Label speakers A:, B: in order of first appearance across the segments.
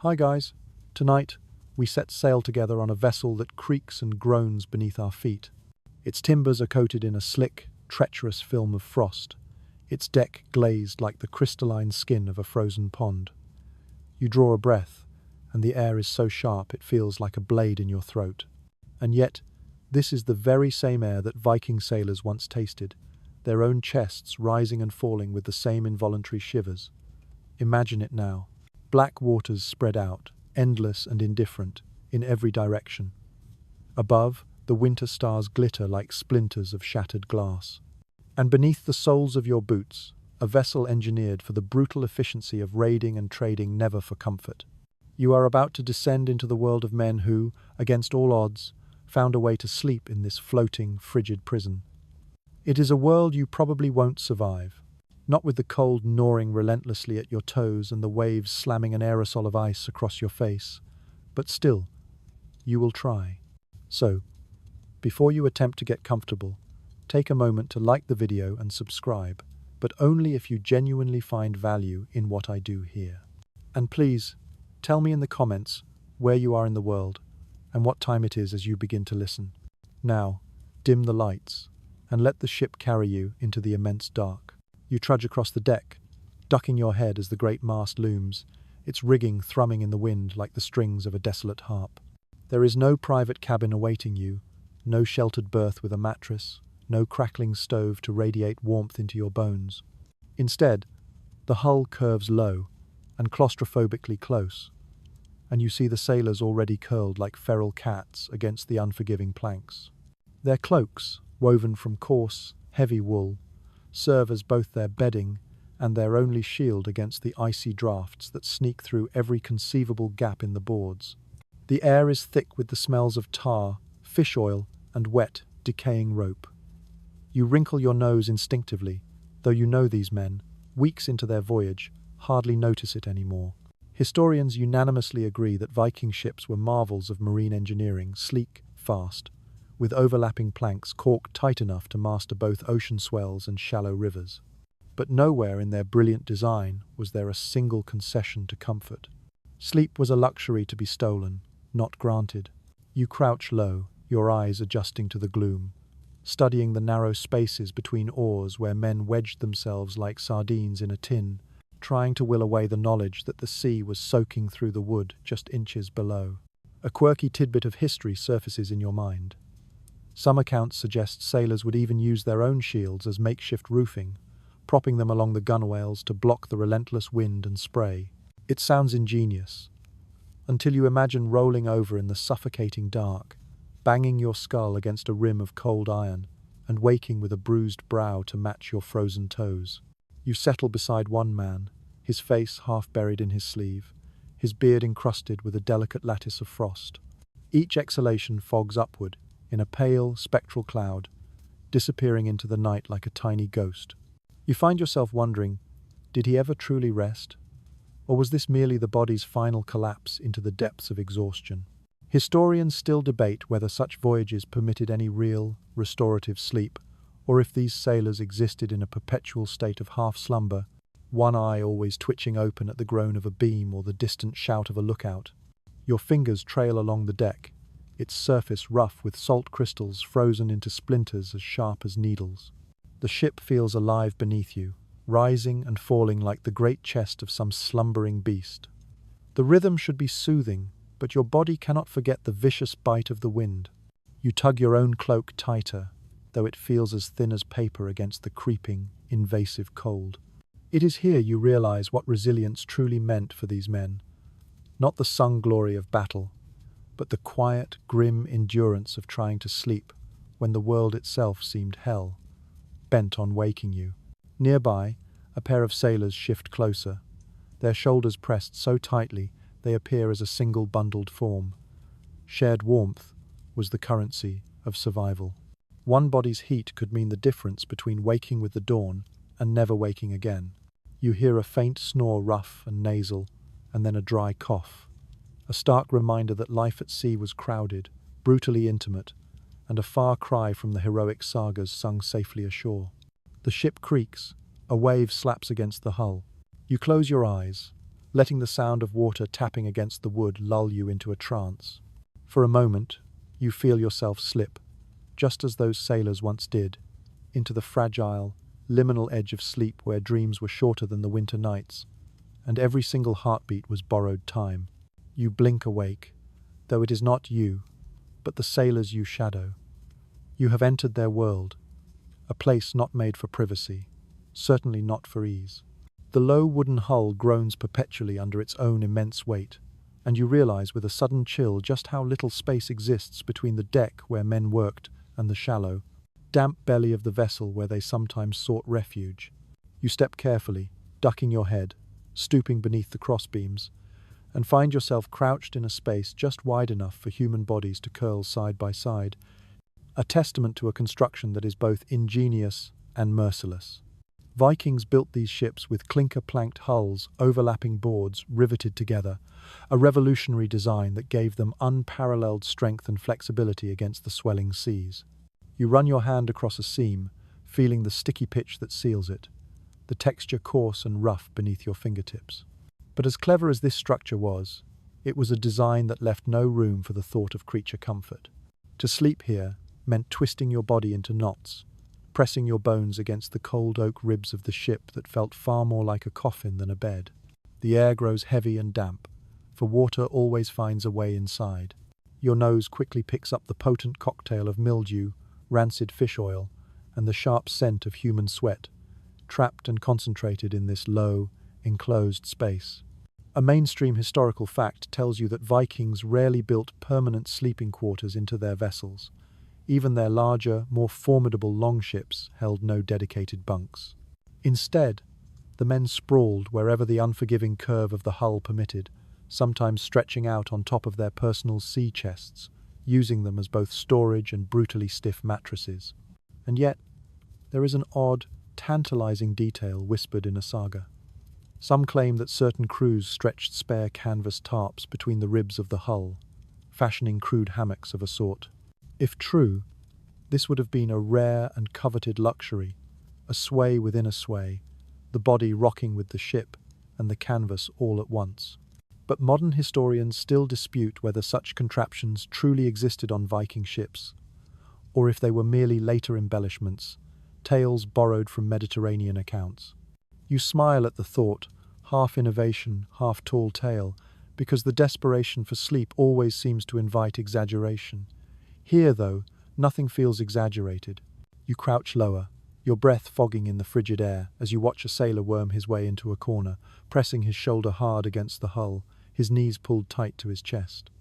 A: Hi guys. Tonight, we set sail together on a vessel that creaks and groans beneath our feet. Its timbers are coated in a slick, treacherous film of frost, its deck glazed like the crystalline skin of a frozen pond. You draw a breath, and the air is so sharp it feels like a blade in your throat. And yet, this is the very same air that Viking sailors once tasted, their own chests rising and falling with the same involuntary shivers. Imagine it now. Black waters spread out, endless and indifferent, in every direction. Above, the winter stars glitter like splinters of shattered glass. And beneath the soles of your boots, a vessel engineered for the brutal efficiency of raiding and trading, never for comfort. You are about to descend into the world of men who, against all odds, found a way to sleep in this floating, frigid prison. It is a world you probably won't survive. Not with the cold gnawing relentlessly at your toes and the waves slamming an aerosol of ice across your face, but still, you will try. So, before you attempt to get comfortable, take a moment to like the video and subscribe, but only if you genuinely find value in what I do here. And please, tell me in the comments where you are in the world and what time it is as you begin to listen. Now, dim the lights and let the ship carry you into the immense dark. You trudge across the deck, ducking your head as the great mast looms, its rigging thrumming in the wind like the strings of a desolate harp. There is no private cabin awaiting you, no sheltered berth with a mattress, no crackling stove to radiate warmth into your bones. Instead, the hull curves low and claustrophobically close, and you see the sailors already curled like feral cats against the unforgiving planks. Their cloaks, woven from coarse, heavy wool, serve as both their bedding and their only shield against the icy drafts that sneak through every conceivable gap in the boards. The air is thick with the smells of tar, fish oil, and wet, decaying rope. You wrinkle your nose instinctively, though you know these men, weeks into their voyage, hardly notice it anymore. Historians unanimously agree that Viking ships were marvels of marine engineering, sleek, fast, with overlapping planks caulked tight enough to master both ocean swells and shallow rivers. But nowhere in their brilliant design was there a single concession to comfort. Sleep was a luxury to be stolen, not granted. You crouch low, your eyes adjusting to the gloom, studying the narrow spaces between oars where men wedged themselves like sardines in a tin, trying to will away the knowledge that the sea was soaking through the wood just inches below. A quirky tidbit of history surfaces in your mind. Some accounts suggest sailors would even use their own shields as makeshift roofing, propping them along the gunwales to block the relentless wind and spray. It sounds ingenious, until you imagine rolling over in the suffocating dark, banging your skull against a rim of cold iron, and waking with a bruised brow to match your frozen toes. You settle beside one man, his face half buried in his sleeve, his beard encrusted with a delicate lattice of frost. Each exhalation fogs upward, in a pale, spectral cloud, disappearing into the night like a tiny ghost. You find yourself wondering, did he ever truly rest? Or was this merely the body's final collapse into the depths of exhaustion? Historians still debate whether such voyages permitted any real, restorative sleep, or if these sailors existed in a perpetual state of half-slumber, one eye always twitching open at the groan of a beam or the distant shout of a lookout. Your fingers trail along the deck, its surface rough with salt crystals frozen into splinters as sharp as needles. The ship feels alive beneath you, rising and falling like the great chest of some slumbering beast. The rhythm should be soothing, but your body cannot forget the vicious bite of the wind. You tug your own cloak tighter, though it feels as thin as paper against the creeping, invasive cold. It is here you realize what resilience truly meant for these men. Not the sung glory of battle, but the quiet, grim endurance of trying to sleep when the world itself seemed hell, bent on waking you. Nearby, a pair of sailors shift closer, their shoulders pressed so tightly they appear as a single bundled form. Shared warmth was the currency of survival. One body's heat could mean the difference between waking with the dawn and never waking again. You hear a faint snore, rough and nasal, and then a dry cough. A stark reminder that life at sea was crowded, brutally intimate, and a far cry from the heroic sagas sung safely ashore. The ship creaks, a wave slaps against the hull. You close your eyes, letting the sound of water tapping against the wood lull you into a trance. For a moment, you feel yourself slip, just as those sailors once did, into the fragile, liminal edge of sleep where dreams were shorter than the winter nights, and every single heartbeat was borrowed time. You blink awake, though it is not you, but the sailors you shadow. You have entered their world, a place not made for privacy, certainly not for ease. The low wooden hull groans perpetually under its own immense weight, and you realize with a sudden chill just how little space exists between the deck where men worked and the shallow, damp belly of the vessel where they sometimes sought refuge. You step carefully, ducking your head, stooping beneath the crossbeams, and find yourself crouched in a space just wide enough for human bodies to curl side by side, a testament to a construction that is both ingenious and merciless. Vikings built these ships with clinker-planked hulls, overlapping boards riveted together, a revolutionary design that gave them unparalleled strength and flexibility against the swelling seas. You run your hand across a seam, feeling the sticky pitch that seals it, the texture coarse and rough beneath your fingertips. But as clever as this structure was, it was a design that left no room for the thought of creature comfort. To sleep here meant twisting your body into knots, pressing your bones against the cold oak ribs of the ship that felt far more like a coffin than a bed. The air grows heavy and damp, for water always finds a way inside. Your nose quickly picks up the potent cocktail of mildew, rancid fish oil, and the sharp scent of human sweat, trapped and concentrated in this low, enclosed space. A mainstream historical fact tells you that Vikings rarely built permanent sleeping quarters into their vessels. Even their larger, more formidable longships held no dedicated bunks. Instead, the men sprawled wherever the unforgiving curve of the hull permitted, sometimes stretching out on top of their personal sea chests, using them as both storage and brutally stiff mattresses. And yet, there is an odd, tantalizing detail whispered in a saga. Some claim that certain crews stretched spare canvas tarps between the ribs of the hull, fashioning crude hammocks of a sort. If true, this would have been a rare and coveted luxury, a sway within a sway, the body rocking with the ship and the canvas all at once. But modern historians still dispute whether such contraptions truly existed on Viking ships, or if they were merely later embellishments, tales borrowed from Mediterranean accounts. You smile at the thought, half innovation, half tall tale, because the desperation for sleep always seems to invite exaggeration. Here, though, nothing feels exaggerated. You crouch lower, your breath fogging in the frigid air as you watch a sailor worm his way into a corner, pressing his shoulder hard against the hull, his knees pulled tight to his chest.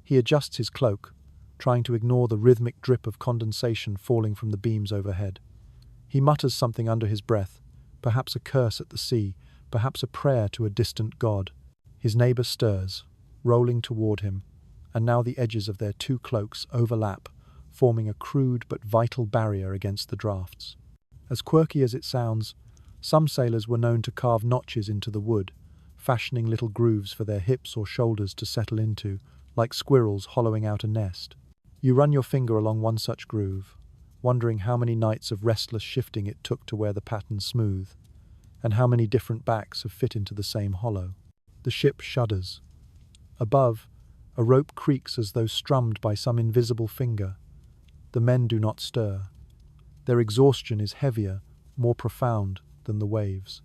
A: He adjusts his cloak, trying to ignore the rhythmic drip of condensation falling from the beams overhead. He mutters something under his breath, perhaps a curse at the sea, perhaps a prayer to a distant god. His neighbour stirs, rolling toward him, and now the edges of their two cloaks overlap, forming a crude but vital barrier against the drafts. As quirky as it sounds, some sailors were known to carve notches into the wood, fashioning little grooves for their hips or shoulders to settle into, like squirrels hollowing out a nest. You run your finger along one such groove, wondering how many nights of restless shifting it took to wear the pattern smooth, and how many different backs have fit into the same hollow. The ship shudders. Above, a rope creaks as though strummed by some invisible finger. The men do not stir. Their exhaustion is heavier, more profound than the waves.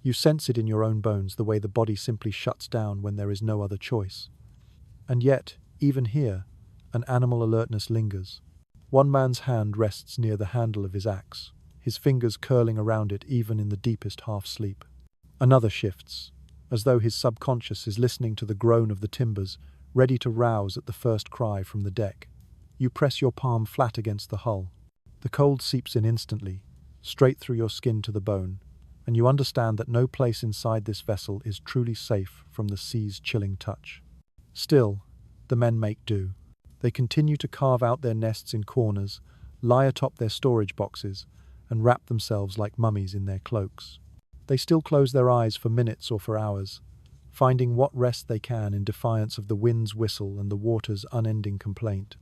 A: You sense it in your own bones, the way the body simply shuts down when there is no other choice. And yet, even here, an animal alertness lingers. One man's hand rests near the handle of his axe, his fingers curling around it even in the deepest half-sleep. Another shifts, as though his subconscious is listening to the groan of the timbers, ready to rouse at the first cry from the deck. You press your palm flat against the hull. The cold seeps in instantly, straight through your skin to the bone, and you understand that no place inside this vessel is truly safe from the sea's chilling touch. Still, the men make do. They continue to carve out their nests in corners, lie atop their storage boxes, and wrap themselves like mummies in their cloaks. They still close their eyes for minutes or for hours, finding what rest they can in defiance of the wind's whistle and the water's unending complaint.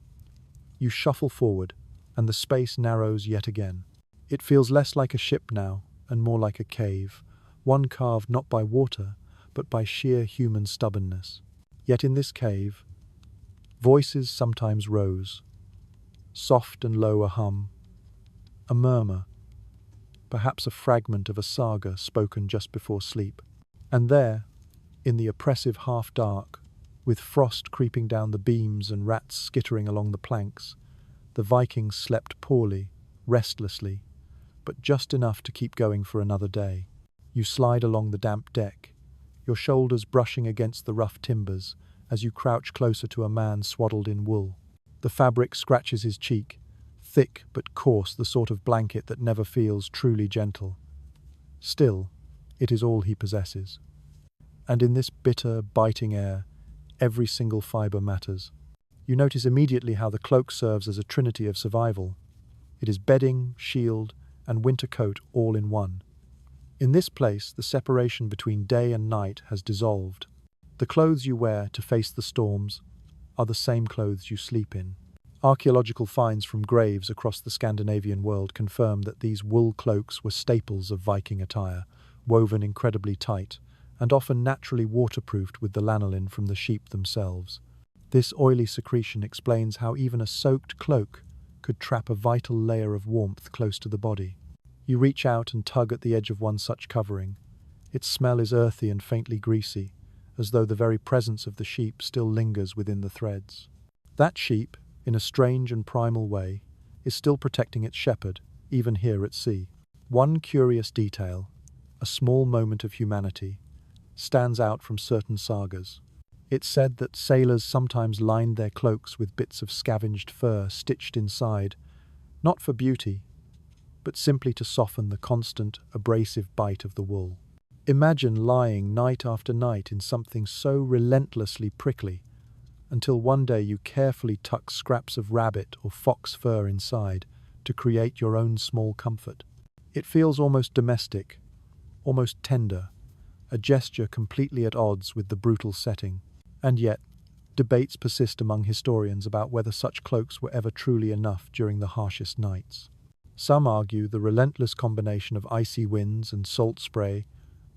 A: You shuffle forward, and the space narrows yet again. It feels less like a ship now, and more like a cave, one carved not by water, but by sheer human stubbornness. Yet in this cave, voices sometimes rose, soft and low a hum, a murmur, perhaps a fragment of a saga spoken just before sleep. And there, in the oppressive half-dark, with frost creeping down the beams and rats skittering along the planks, the Vikings slept poorly, restlessly, but just enough to keep going for another day. You slide along the damp deck, your shoulders brushing against the rough timbers as you crouch closer to a man swaddled in wool. The fabric scratches his cheek, thick but coarse, the sort of blanket that never feels truly gentle. Still, it is all he possesses. And in this bitter, biting air, every single fibre matters. You notice immediately how the cloak serves as a trinity of survival. It is bedding, shield, and winter coat all in one. In this place, the separation between day and night has dissolved. The clothes you wear to face the storms are the same clothes you sleep in. Archaeological finds from graves across the Scandinavian world confirm that these wool cloaks were staples of Viking attire, woven incredibly tight, and often naturally waterproofed with the lanolin from the sheep themselves. This oily secretion explains how even a soaked cloak could trap a vital layer of warmth close to the body. You reach out and tug at the edge of one such covering. Its smell is earthy and faintly greasy, as though the very presence of the sheep still lingers within the threads. That sheep, in a strange and primal way, is still protecting its shepherd, even here at sea. One curious detail, a small moment of humanity, stands out from certain sagas. It's said that sailors sometimes lined their cloaks with bits of scavenged fur stitched inside, not for beauty, but simply to soften the constant, abrasive bite of the wool. Imagine lying night after night in something so relentlessly prickly, until one day you carefully tuck scraps of rabbit or fox fur inside to create your own small comfort. It feels almost domestic, almost tender, a gesture completely at odds with the brutal setting. And yet, debates persist among historians about whether such cloaks were ever truly enough during the harshest nights. Some argue the relentless combination of icy winds and salt spray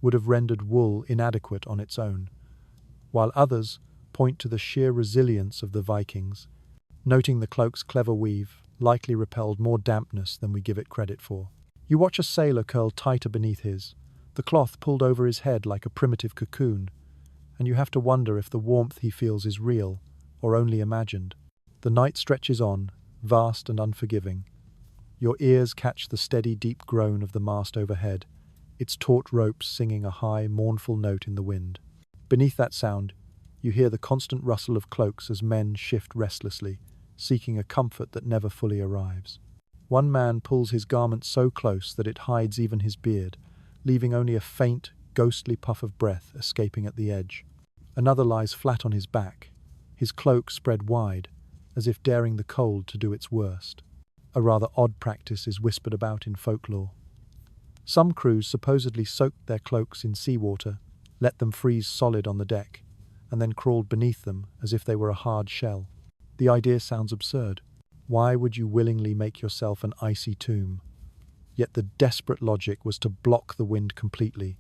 A: would have rendered wool inadequate on its own, while others point to the sheer resilience of the Vikings, noting the cloak's clever weave likely repelled more dampness than we give it credit for. You watch a sailor curl tighter beneath his, the cloth pulled over his head like a primitive cocoon, and you have to wonder if the warmth he feels is real or only imagined. The night stretches on, vast and unforgiving. Your ears catch the steady, deep groan of the mast overhead, its taut ropes singing a high, mournful note in the wind. Beneath that sound, you hear the constant rustle of cloaks as men shift restlessly, seeking a comfort that never fully arrives. One man pulls his garment so close that it hides even his beard, leaving only a faint, ghostly puff of breath escaping at the edge. Another lies flat on his back, his cloak spread wide, as if daring the cold to do its worst. A rather odd practice is whispered about in folklore. Some crews supposedly soaked their cloaks in seawater, let them freeze solid on the deck, and then crawled beneath them as if they were a hard shell. The idea sounds absurd. Why would you willingly make yourself an icy tomb? Yet the desperate logic was to block the wind completely,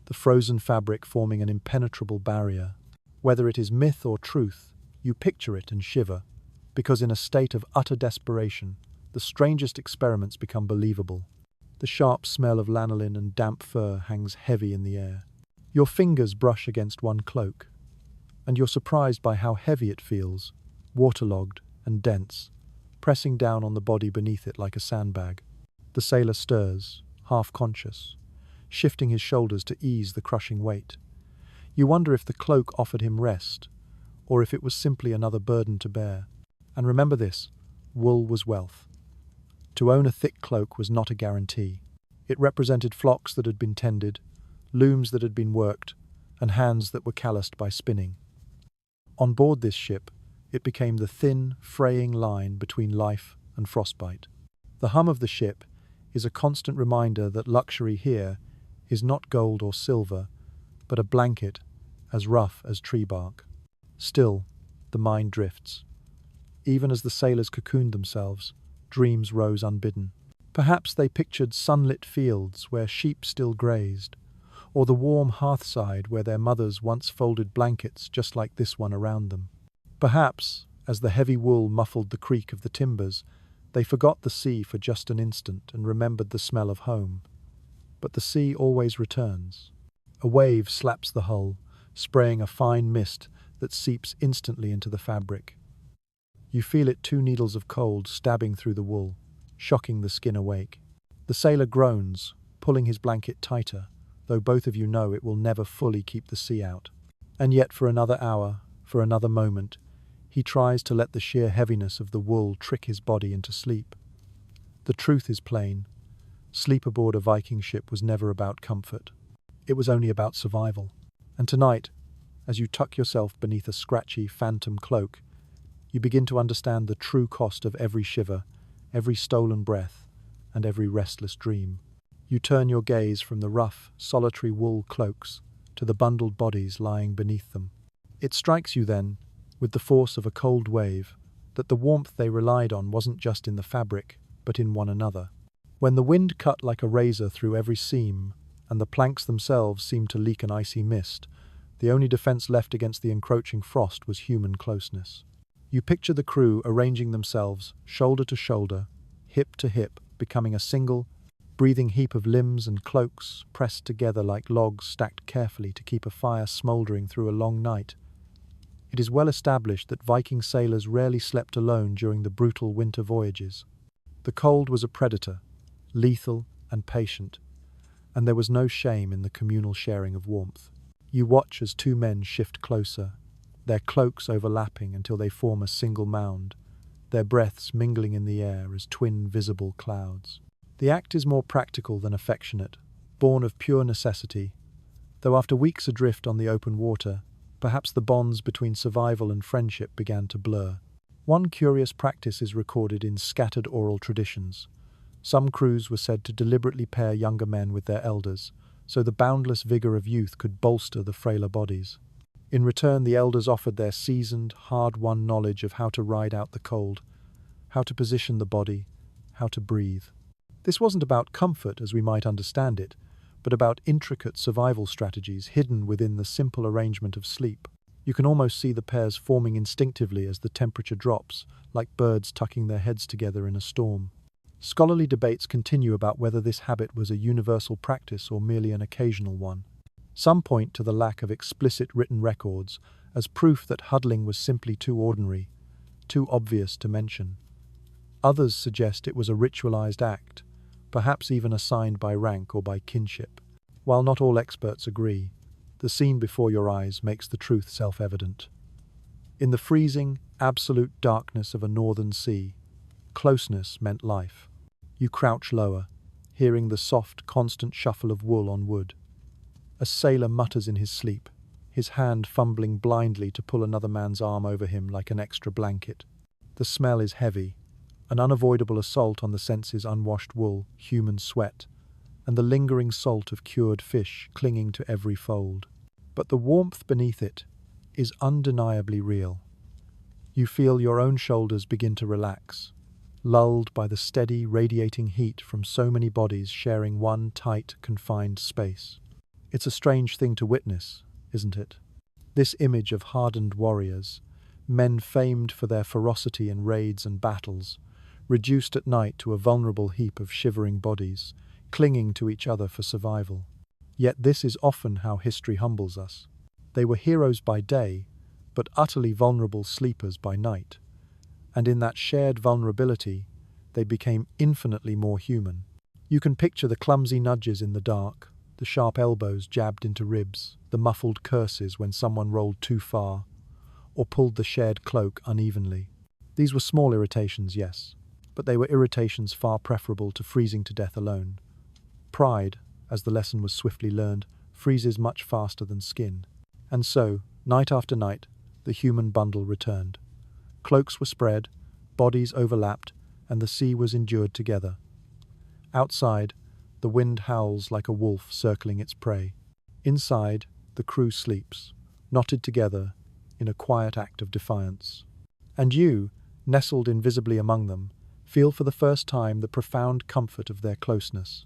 A: the frozen fabric forming an impenetrable barrier. Whether it is myth or truth, you picture it and shiver, because in a state of utter desperation, the strangest experiments become believable. The sharp smell of lanolin and damp fur hangs heavy in the air. Your fingers brush against one cloak, and you're surprised by how heavy it feels, waterlogged and dense, pressing down on the body beneath it like a sandbag. The sailor stirs, half conscious, shifting his shoulders to ease the crushing weight. You wonder if the cloak offered him rest, or if it was simply another burden to bear. And remember this, wool was wealth. To own a thick cloak was not a guarantee. It represented flocks that had been tended, looms that had been worked, and hands that were calloused by spinning. On board this ship, it became the thin, fraying line between life and frostbite. The hum of the ship is a constant reminder that luxury here is not gold or silver, but a blanket as rough as tree bark. Still, the mind drifts. Even as the sailors cocooned themselves, dreams rose unbidden. Perhaps they pictured sunlit fields where sheep still grazed, or the warm hearthside where their mothers once folded blankets just like this one around them. Perhaps, as the heavy wool muffled the creak of the timbers, they forgot the sea for just an instant and remembered the smell of home. But the sea always returns. A wave slaps the hull, spraying a fine mist that seeps instantly into the fabric. You feel it 2 needles of cold stabbing through the wool, shocking the skin awake. The sailor groans, pulling his blanket tighter, though both of you know it will never fully keep the sea out. And yet for another hour, for another moment, he tries to let the sheer heaviness of the wool trick his body into sleep. The truth is plain. Sleep aboard a Viking ship was never about comfort. It was only about survival. And tonight, as you tuck yourself beneath a scratchy phantom cloak, you begin to understand the true cost of every shiver, every stolen breath, and every restless dream. You turn your gaze from the rough, solitary wool cloaks to the bundled bodies lying beneath them. It strikes you then, with the force of a cold wave, that the warmth they relied on wasn't just in the fabric, but in one another. When the wind cut like a razor through every seam, and the planks themselves seemed to leak an icy mist, the only defense left against the encroaching frost was human closeness. You picture the crew arranging themselves, shoulder to shoulder, hip to hip, becoming a single, breathing heap of limbs and cloaks pressed together like logs stacked carefully to keep a fire smouldering through a long night. It is well established that Viking sailors rarely slept alone during the brutal winter voyages. The cold was a predator, lethal and patient, and there was no shame in the communal sharing of warmth. You watch as 2 men shift closer, their cloaks overlapping until they form a single mound, their breaths mingling in the air as twin visible clouds. The act is more practical than affectionate, born of pure necessity, though after weeks adrift on the open water, perhaps the bonds between survival and friendship began to blur. One curious practice is recorded in scattered oral traditions. Some crews were said to deliberately pair younger men with their elders, so the boundless vigor of youth could bolster the frailer bodies. In return, the elders offered their seasoned, hard-won knowledge of how to ride out the cold, how to position the body, how to breathe. This wasn't about comfort as we might understand it, but about intricate survival strategies hidden within the simple arrangement of sleep. You can almost see the pairs forming instinctively as the temperature drops, like birds tucking their heads together in a storm. Scholarly debates continue about whether this habit was a universal practice or merely an occasional one. Some point to the lack of explicit written records as proof that huddling was simply too ordinary, too obvious to mention. Others suggest it was a ritualized act, perhaps even assigned by rank or by kinship. While not all experts agree, the scene before your eyes makes the truth self-evident. In the freezing, absolute darkness of a northern sea, closeness meant life. You crouch lower, hearing the soft, constant shuffle of wool on wood. A sailor mutters in his sleep, his hand fumbling blindly to pull another man's arm over him like an extra blanket. The smell is heavy, an unavoidable assault on the senses: unwashed wool, human sweat, and the lingering salt of cured fish clinging to every fold. But the warmth beneath it is undeniably real. You feel your own shoulders begin to relax, lulled by the steady, radiating heat from so many bodies sharing one tight, confined space. It's a strange thing to witness, isn't it? This image of hardened warriors, men famed for their ferocity in raids and battles, reduced at night to a vulnerable heap of shivering bodies, clinging to each other for survival. Yet this is often how history humbles us. They were heroes by day, but utterly vulnerable sleepers by night. And in that shared vulnerability, they became infinitely more human. You can picture the clumsy nudges in the dark, the sharp elbows jabbed into ribs, the muffled curses when someone rolled too far, or pulled the shared cloak unevenly. These were small irritations, yes, but they were irritations far preferable to freezing to death alone. Pride, as the lesson was swiftly learned, freezes much faster than skin. And so, night after night, the human bundle returned. Cloaks were spread, bodies overlapped, and the sea was endured together. Outside, the wind howls like a wolf circling its prey. Inside, the crew sleeps, knotted together in a quiet act of defiance. And you, nestled invisibly among them, feel for the first time the profound comfort of their closeness.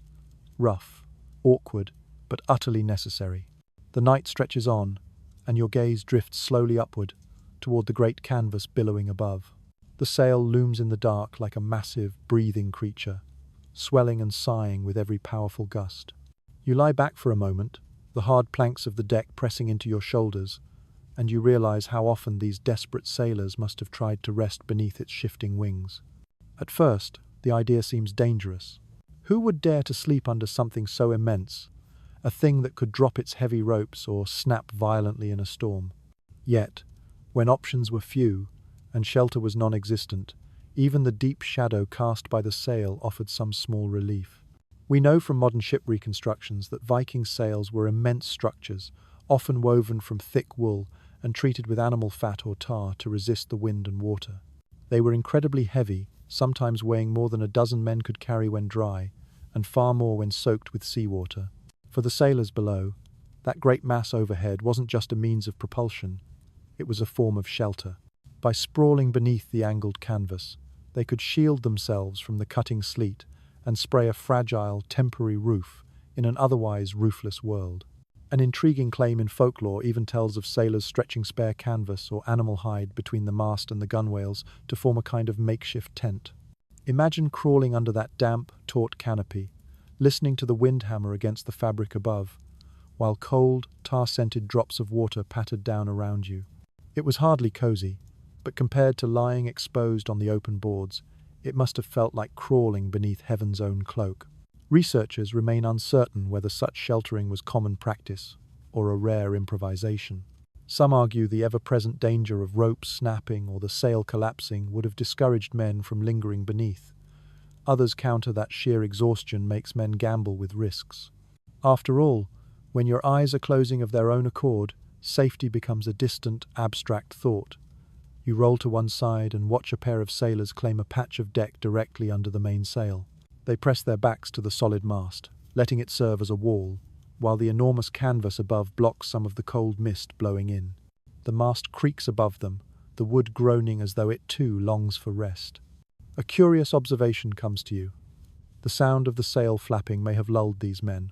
A: Rough, awkward, but utterly necessary. The night stretches on, and your gaze drifts slowly upward, toward the great canvas billowing above. The sail looms in the dark like a massive, breathing creature, swelling and sighing with every powerful gust. You lie back for a moment, the hard planks of the deck pressing into your shoulders, and you realize how often these desperate sailors must have tried to rest beneath its shifting wings. At first, the idea seems dangerous. Who would dare to sleep under something so immense, a thing that could drop its heavy ropes or snap violently in a storm? Yet, when options were few and shelter was non-existent, even the deep shadow cast by the sail offered some small relief. We know from modern ship reconstructions that Viking sails were immense structures, often woven from thick wool and treated with animal fat or tar to resist the wind and water. They were incredibly heavy, sometimes weighing more than a dozen men could carry when dry, and far more when soaked with seawater. For the sailors below, that great mass overhead wasn't just a means of propulsion, it was a form of shelter. By sprawling beneath the angled canvas, they could shield themselves from the cutting sleet and spray a fragile, temporary roof in an otherwise roofless world. An intriguing claim in folklore even tells of sailors stretching spare canvas or animal hide between the mast and the gunwales to form a kind of makeshift tent. Imagine crawling under that damp, taut canopy, listening to the wind hammer against the fabric above, while cold, tar-scented drops of water pattered down around you. It was hardly cozy, but compared to lying exposed on the open boards, it must have felt like crawling beneath heaven's own cloak. Researchers remain uncertain whether such sheltering was common practice or a rare improvisation. Some argue the ever-present danger of ropes snapping or the sail collapsing would have discouraged men from lingering beneath. Others counter that sheer exhaustion makes men gamble with risks. After all, when your eyes are closing of their own accord, safety becomes a distant, abstract thought. You roll to one side and watch a pair of sailors claim a patch of deck directly under the mainsail. They press their backs to the solid mast, letting it serve as a wall, while the enormous canvas above blocks some of the cold mist blowing in. The mast creaks above them, the wood groaning as though it too longs for rest. A curious observation comes to you. The sound of the sail flapping may have lulled these men,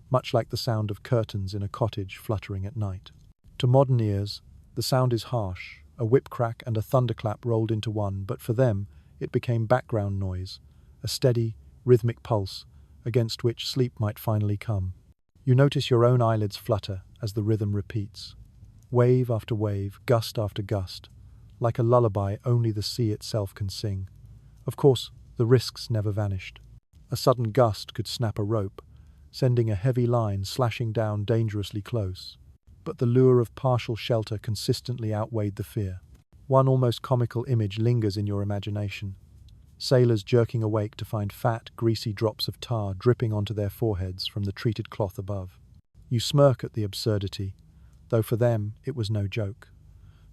A: much like the sound of curtains in a cottage fluttering at night. To modern ears, the sound is harsh, a whip crack and a thunderclap rolled into one, but for them, it became background noise, a steady, rhythmic pulse against which sleep might finally come. You notice your own eyelids flutter as the rhythm repeats. Wave after wave, gust after gust, like a lullaby only the sea itself can sing. Of course, the risks never vanished. A sudden gust could snap a rope, sending a heavy line slashing down dangerously close. But the lure of partial shelter consistently outweighed the fear. One almost comical image lingers in your imagination. Sailors jerking awake to find fat, greasy drops of tar dripping onto their foreheads from the treated cloth above. You smirk at the absurdity, though for them it was no joke.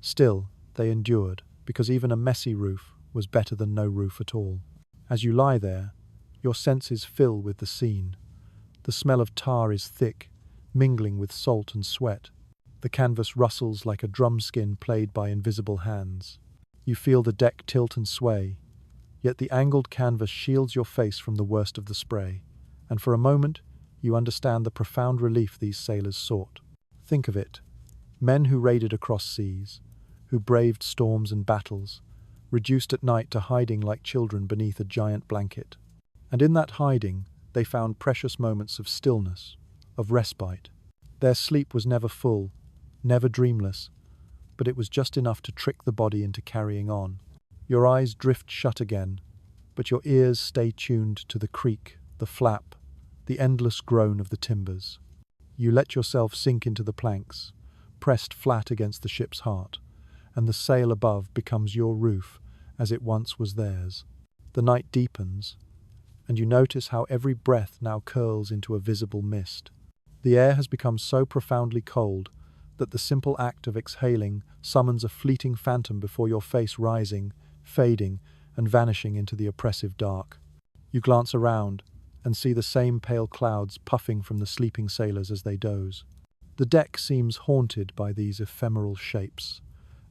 A: Still, they endured, because even a messy roof was better than no roof at all. As you lie there, your senses fill with the scene. The smell of tar is thick, mingling with salt and sweat. The canvas rustles like a drum skin played by invisible hands. You feel the deck tilt and sway, yet the angled canvas shields your face from the worst of the spray, and for a moment you understand the profound relief these sailors sought. Think of it. Men who raided across seas, who braved storms and battles, reduced at night to hiding like children beneath a giant blanket. And in that hiding, they found precious moments of stillness, of respite. Their sleep was never full, never dreamless, but it was just enough to trick the body into carrying on. Your eyes drift shut again, but your ears stay tuned to the creak, the flap, the endless groan of the timbers. You let yourself sink into the planks, pressed flat against the ship's heart, and the sail above becomes your roof as it once was theirs. The night deepens, and you notice how every breath now curls into a visible mist. The air has become so profoundly cold that the simple act of exhaling summons a fleeting phantom before your face rising, fading, and vanishing into the oppressive dark. You glance around and see the same pale clouds puffing from the sleeping sailors as they doze. The deck seems haunted by these ephemeral shapes,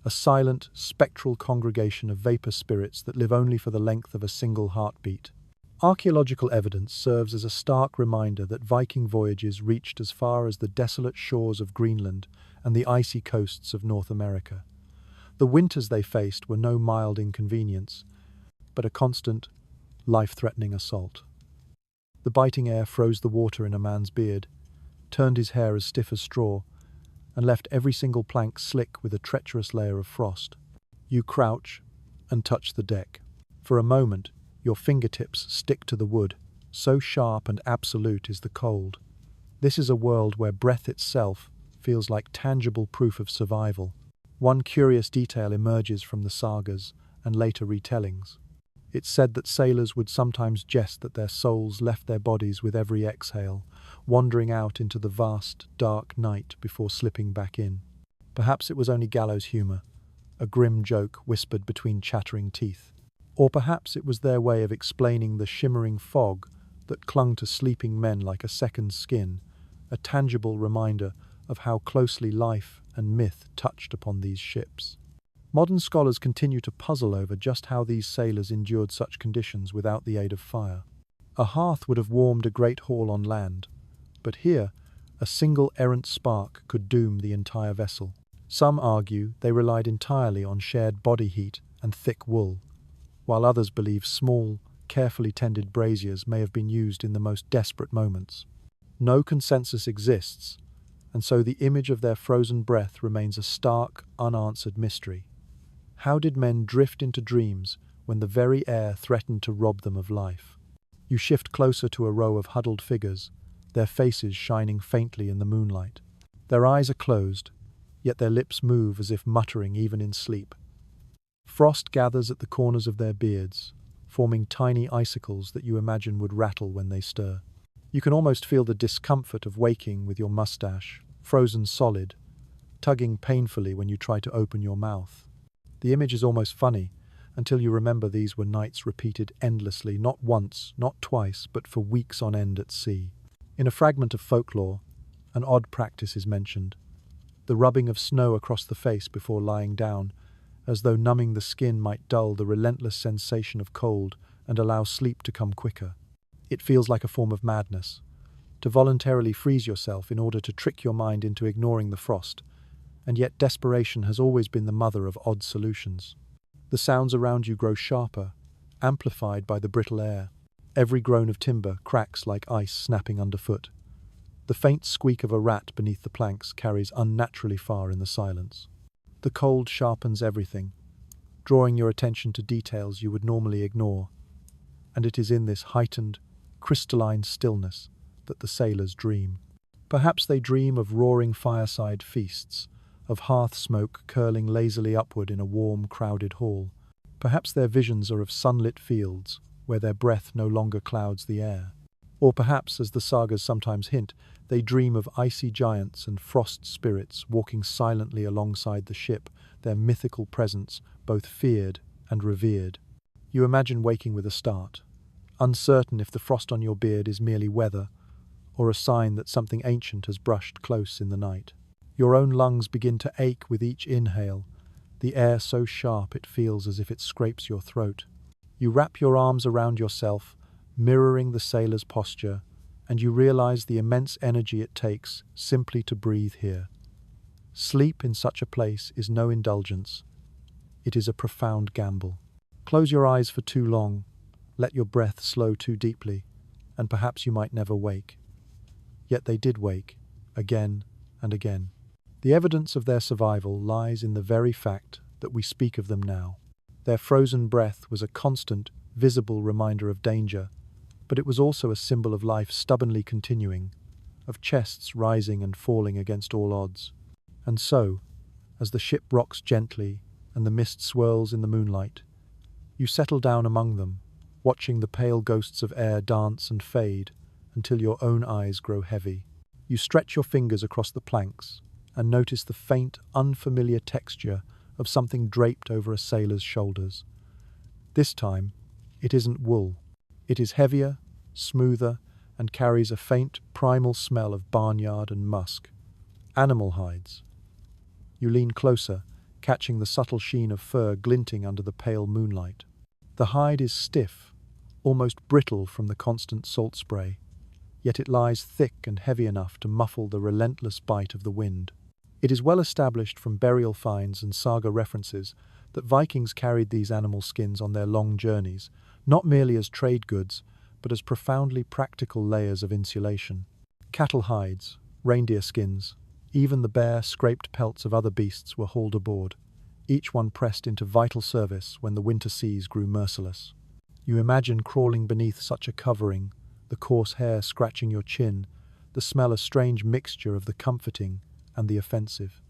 A: a silent, spectral congregation of vapor spirits that live only for the length of a single heartbeat. Archaeological evidence serves as a stark reminder that Viking voyages reached as far as the desolate shores of Greenland and the icy coasts of North America. The winters they faced were no mild inconvenience, but a constant, life-threatening assault. The biting air froze the water in a man's beard, turned his hair as stiff as straw, and left every single plank slick with a treacherous layer of frost. You crouch and touch the deck. For a moment, your fingertips stick to the wood, so sharp and absolute is the cold. This is a world where breath itself feels like tangible proof of survival. One curious detail emerges from the sagas and later retellings. It's said that sailors would sometimes jest that their souls left their bodies with every exhale, wandering out into the vast, dark night before slipping back in. Perhaps it was only gallows humor, a grim joke whispered between chattering teeth. Or perhaps it was their way of explaining the shimmering fog that clung to sleeping men like a second skin, a tangible reminder of how closely life and myth touched upon these ships. Modern scholars continue to puzzle over just how these sailors endured such conditions without the aid of fire. A hearth would have warmed a great hall on land, but here, a single errant spark could doom the entire vessel. Some argue they relied entirely on shared body heat and thick wool, while others believe small, carefully tended braziers may have been used in the most desperate moments. No consensus exists, and so the image of their frozen breath remains a stark, unanswered mystery. How did men drift into dreams when the very air threatened to rob them of life? You shift closer to a row of huddled figures, their faces shining faintly in the moonlight. Their eyes are closed, yet their lips move as if muttering even in sleep. Frost gathers at the corners of their beards, forming tiny icicles that you imagine would rattle when they stir. You can almost feel the discomfort of waking with your mustache, frozen solid, tugging painfully when you try to open your mouth. The image is almost funny, until you remember these were nights repeated endlessly, not once, not twice, but for weeks on end at sea. In a fragment of folklore, an odd practice is mentioned: the rubbing of snow across the face before lying down, as though numbing the skin might dull the relentless sensation of cold and allow sleep to come quicker. It feels like a form of madness, to voluntarily freeze yourself in order to trick your mind into ignoring the frost, and yet desperation has always been the mother of odd solutions. The sounds around you grow sharper, amplified by the brittle air. Every groan of timber cracks like ice snapping underfoot. The faint squeak of a rat beneath the planks carries unnaturally far in the silence. The cold sharpens everything, drawing your attention to details you would normally ignore, and it is in this heightened, crystalline stillness that the sailors dream. Perhaps they dream of roaring fireside feasts, of hearth smoke curling lazily upward in a warm, crowded hall. Perhaps their visions are of sunlit fields, where their breath no longer clouds the air. Or perhaps, as the sagas sometimes hint, they dream of icy giants and frost spirits walking silently alongside the ship, their mythical presence both feared and revered. You imagine waking with a start, uncertain if the frost on your beard is merely weather, or a sign that something ancient has brushed close in the night. Your own lungs begin to ache with each inhale, the air so sharp it feels as if it scrapes your throat. You wrap your arms around yourself, mirroring the sailor's posture, and you realize the immense energy it takes simply to breathe here. Sleep in such a place is no indulgence. It is a profound gamble. Close your eyes for too long, let your breath slow too deeply, and perhaps you might never wake. Yet they did wake, again and again. The evidence of their survival lies in the very fact that we speak of them now. Their frozen breath was a constant, visible reminder of danger, but it was also a symbol of life stubbornly continuing, of chests rising and falling against all odds. And so, as the ship rocks gently and the mist swirls in the moonlight, you settle down among them, watching the pale ghosts of air dance and fade until your own eyes grow heavy. You stretch your fingers across the planks and notice the faint, unfamiliar texture of something draped over a sailor's shoulders. This time, it isn't wool. It is heavier, smoother, and carries a faint, primal smell of barnyard and musk. Animal hides. You lean closer, catching the subtle sheen of fur glinting under the pale moonlight. The hide is stiff, almost brittle from the constant salt spray, yet it lies thick and heavy enough to muffle the relentless bite of the wind. It is well established from burial finds and saga references that Vikings carried these animal skins on their long journeys, not merely as trade goods, but as profoundly practical layers of insulation. Cattle hides, reindeer skins, even the bare, scraped pelts of other beasts were hauled aboard, each one pressed into vital service when the winter seas grew merciless. You imagine crawling beneath such a covering, the coarse hair scratching your chin, the smell a strange mixture of the comforting and the offensive.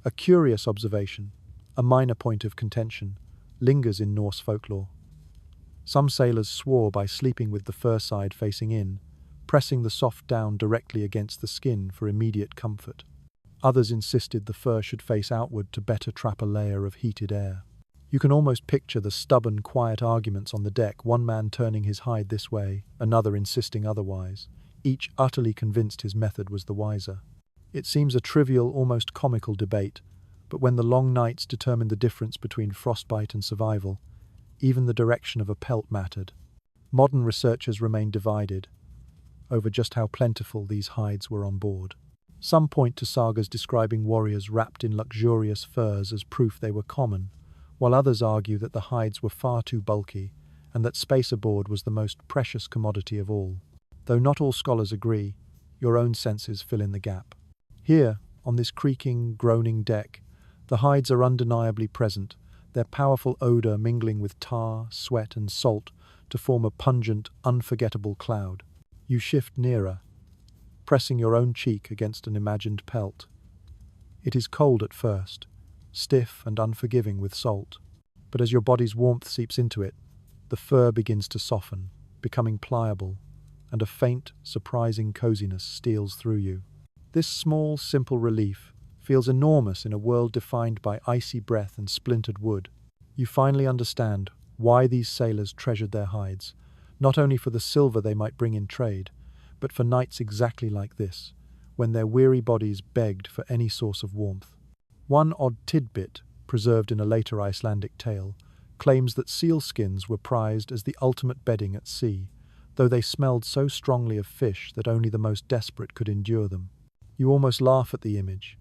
A: A curious observation, a minor point of contention, lingers in Norse folklore. Some sailors swore by sleeping with the fur side facing in, pressing the soft down directly against the skin for immediate comfort. Others insisted the fur should face outward to better trap a layer of heated air. You can almost picture the stubborn, quiet arguments on the deck, one man turning his hide this way, another insisting otherwise, each utterly convinced his method was the wiser. It seems a trivial, almost comical debate, but when the long nights determined the difference between frostbite and survival, even the direction of a pelt mattered. Modern researchers remain divided over just how plentiful these hides were on board. Some point to sagas describing warriors wrapped in luxurious furs as proof they were common, while others argue that the hides were far too bulky and that space aboard was the most precious commodity of all. Though not all scholars agree, your own senses fill in the gap. Here, on this creaking, groaning deck, the hides are undeniably present, their powerful odour mingling with tar, sweat and salt to form a pungent, unforgettable cloud. You shift nearer, pressing your own cheek against an imagined pelt. It is cold at first, stiff and unforgiving with salt, but as your body's warmth seeps into it, the fur begins to soften, becoming pliable, and a faint, surprising coziness steals through you. This small, simple relief feels enormous in a world defined by icy breath and splintered wood. You finally understand why these sailors treasured their hides, not only for the silver they might bring in trade, but for nights exactly like this, when their weary bodies begged for any source of warmth. One odd tidbit, preserved in a later Icelandic tale, claims that sealskins were prized as the ultimate bedding at sea, though they smelled so strongly of fish that only the most desperate could endure them. You almost laugh at the image.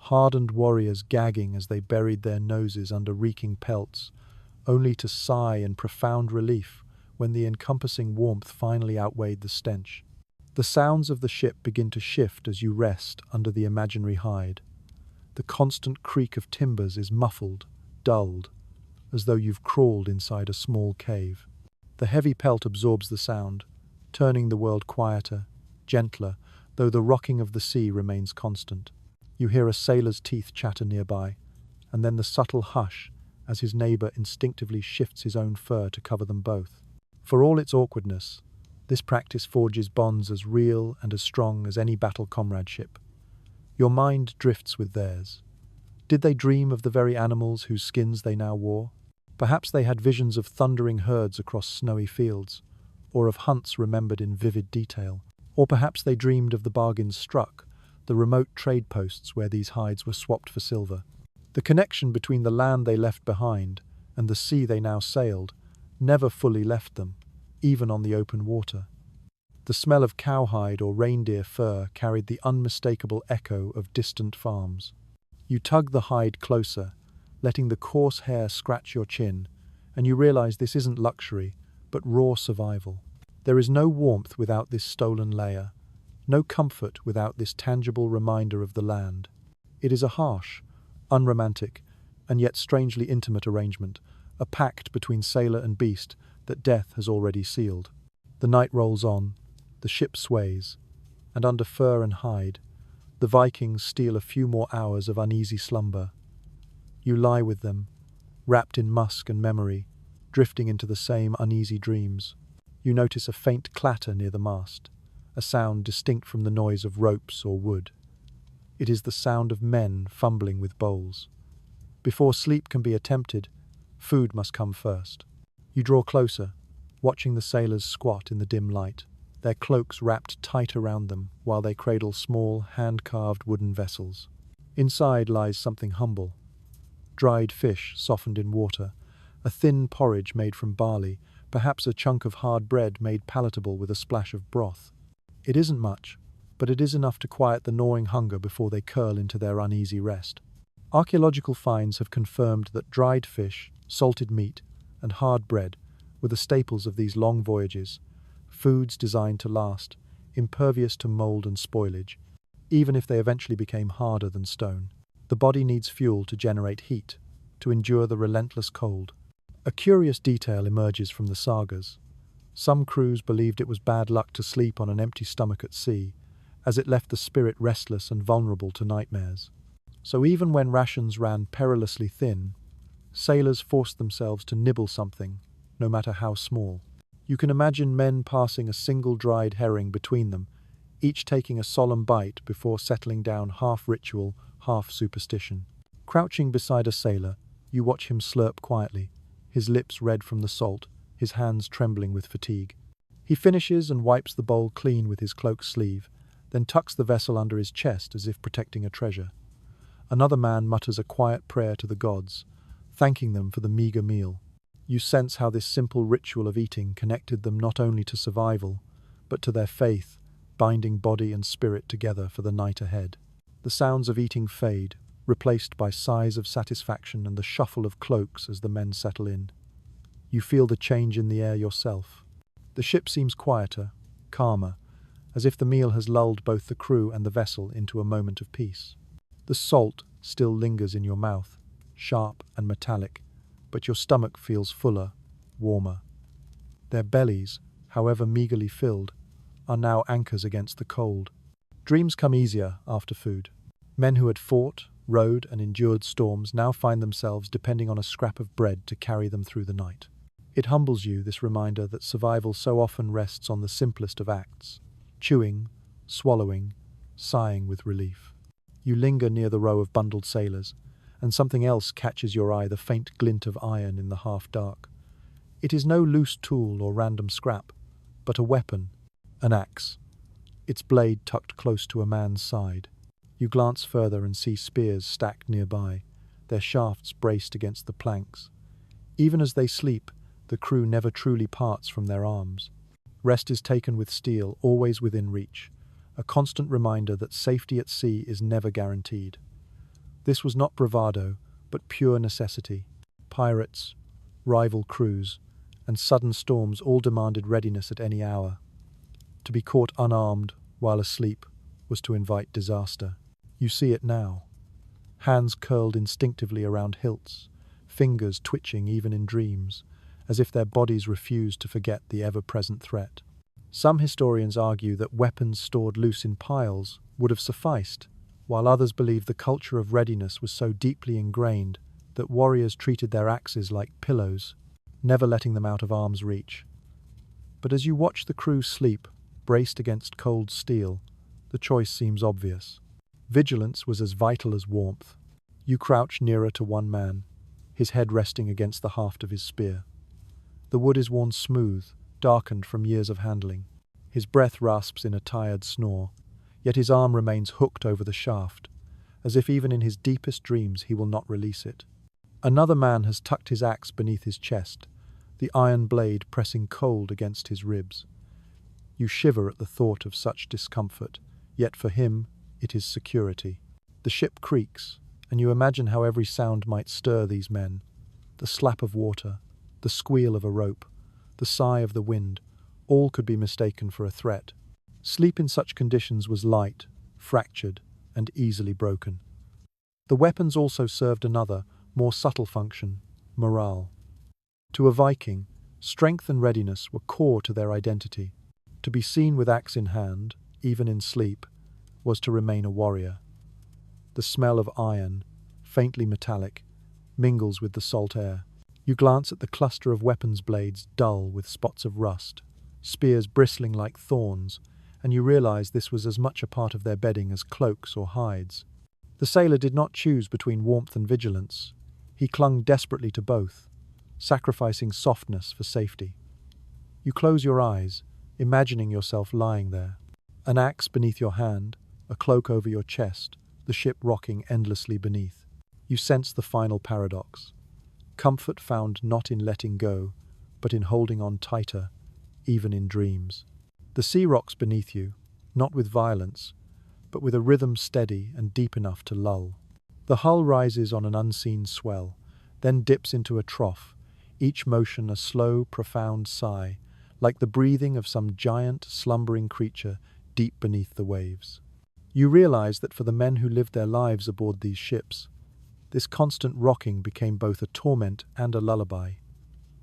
A: Hardened warriors gagging as they buried their noses under reeking pelts, only to sigh in profound relief when the encompassing warmth finally outweighed the stench. The sounds of the ship begin to shift as you rest under the imaginary hide. The constant creak of timbers is muffled, dulled, as though you've crawled inside a small cave. The heavy pelt absorbs the sound, turning the world quieter, gentler, though the rocking of the sea remains constant. You hear a sailor's teeth chatter nearby, and then the subtle hush as his neighbour instinctively shifts his own fur to cover them both. For all its awkwardness, this practice forges bonds as real and as strong as any battle comradeship. Your mind drifts with theirs. Did they dream of the very animals whose skins they now wore? Perhaps they had visions of thundering herds across snowy fields, or of hunts remembered in vivid detail. Or perhaps they dreamed of the bargains struck, the remote trade posts where these hides were swapped for silver. The connection between the land they left behind and the sea they now sailed never fully left them, even on the open water. The smell of cowhide or reindeer fur carried the unmistakable echo of distant farms. You tug the hide closer, letting the coarse hair scratch your chin, and you realize this isn't luxury, but raw survival. There is no warmth without this stolen layer, no comfort without this tangible reminder of the land. It is a harsh, unromantic, and yet strangely intimate arrangement, a pact between sailor and beast that death has already sealed. The night rolls on, the ship sways, and under fur and hide, the Vikings steal a few more hours of uneasy slumber. You lie with them, wrapped in musk and memory, drifting into the same uneasy dreams. You notice a faint clatter near the mast, a sound distinct from the noise of ropes or wood. It is the sound of men fumbling with bowls. Before sleep can be attempted, food must come first. You draw closer, watching the sailors squat in the dim light, their cloaks wrapped tight around them while they cradle small, hand-carved wooden vessels. Inside lies something humble. Dried fish softened in water, a thin porridge made from barley, perhaps a chunk of hard bread made palatable with a splash of broth. It isn't much, but it is enough to quiet the gnawing hunger before they curl into their uneasy rest. Archaeological finds have confirmed that dried fish, salted meat, and hard bread were the staples of these long voyages, foods designed to last, impervious to mold and spoilage, even if they eventually became harder than stone. The body needs fuel to generate heat, to endure the relentless cold. A curious detail emerges from the sagas. Some crews believed it was bad luck to sleep on an empty stomach at sea, as it left the spirit restless and vulnerable to nightmares. So even when rations ran perilously thin, sailors forced themselves to nibble something, no matter how small. You can imagine men passing a single dried herring between them, each taking a solemn bite before settling down, half ritual, half superstition. Crouching beside a sailor, you watch him slurp quietly, his lips red from the salt, his hands trembling with fatigue. He finishes and wipes the bowl clean with his cloak sleeve, then tucks the vessel under his chest as if protecting a treasure. Another man mutters a quiet prayer to the gods, thanking them for the meager meal. You sense how this simple ritual of eating connected them not only to survival, but to their faith, binding body and spirit together for the night ahead. The sounds of eating fade, replaced by sighs of satisfaction and the shuffle of cloaks as the men settle in. You feel the change in the air yourself. The ship seems quieter, calmer, as if the meal has lulled both the crew and the vessel into a moment of peace. The salt still lingers in your mouth, sharp and metallic, but your stomach feels fuller, warmer. Their bellies, however meagerly filled, are now anchors against the cold. Dreams come easier after food. Men who had fought, rode, and endured storms now find themselves depending on a scrap of bread to carry them through the night. It humbles you, this reminder that survival so often rests on the simplest of acts: chewing, swallowing, sighing with relief. You linger near the row of bundled sailors, and something else catches your eye, the faint glint of iron in the half-dark. It is no loose tool or random scrap, but a weapon, an axe, its blade tucked close to a man's side. You glance further and see spears stacked nearby, their shafts braced against the planks. Even as they sleep, the crew never truly parts from their arms. Rest is taken with steel, always within reach, a constant reminder that safety at sea is never guaranteed. This was not bravado, but pure necessity. Pirates, rival crews, and sudden storms all demanded readiness at any hour. To be caught unarmed while asleep was to invite disaster. You see it now. Hands curled instinctively around hilts, fingers twitching even in dreams, as if their bodies refused to forget the ever-present threat. Some historians argue that weapons stored loose in piles would have sufficed, while others believe the culture of readiness was so deeply ingrained that warriors treated their axes like pillows, never letting them out of arm's reach. But as you watch the crew sleep, braced against cold steel, the choice seems obvious. Vigilance was as vital as warmth. You crouch nearer to one man, his head resting against the haft of his spear. The wood is worn smooth, darkened from years of handling. His breath rasps in a tired snore, yet his arm remains hooked over the shaft, as if even in his deepest dreams he will not release it. Another man has tucked his axe beneath his chest, the iron blade pressing cold against his ribs. You shiver at the thought of such discomfort, yet for him it is security. The ship creaks, and you imagine how every sound might stir these men. The slap of water, the squeal of a rope, the sigh of the wind, all could be mistaken for a threat. Sleep in such conditions was light, fractured, and easily broken. The weapons also served another, more subtle function: morale. To a Viking, strength and readiness were core to their identity. To be seen with axe in hand, even in sleep, was to remain a warrior. The smell of iron, faintly metallic, mingles with the salt air. You glance at the cluster of weapons blades, dull with spots of rust, spears bristling like thorns, and you realize this was as much a part of their bedding as cloaks or hides. The sailor did not choose between warmth and vigilance. He clung desperately to both, sacrificing softness for safety. You close your eyes, imagining yourself lying there, an axe beneath your hand, a cloak over your chest, the ship rocking endlessly beneath. You sense the final paradox: comfort found not in letting go, but in holding on tighter, even in dreams. The sea rocks beneath you, not with violence, but with a rhythm steady and deep enough to lull. The hull rises on an unseen swell, then dips into a trough, each motion a slow, profound sigh, like the breathing of some giant, slumbering creature deep beneath the waves. You realize that for the men who lived their lives aboard these ships, this constant rocking became both a torment and a lullaby.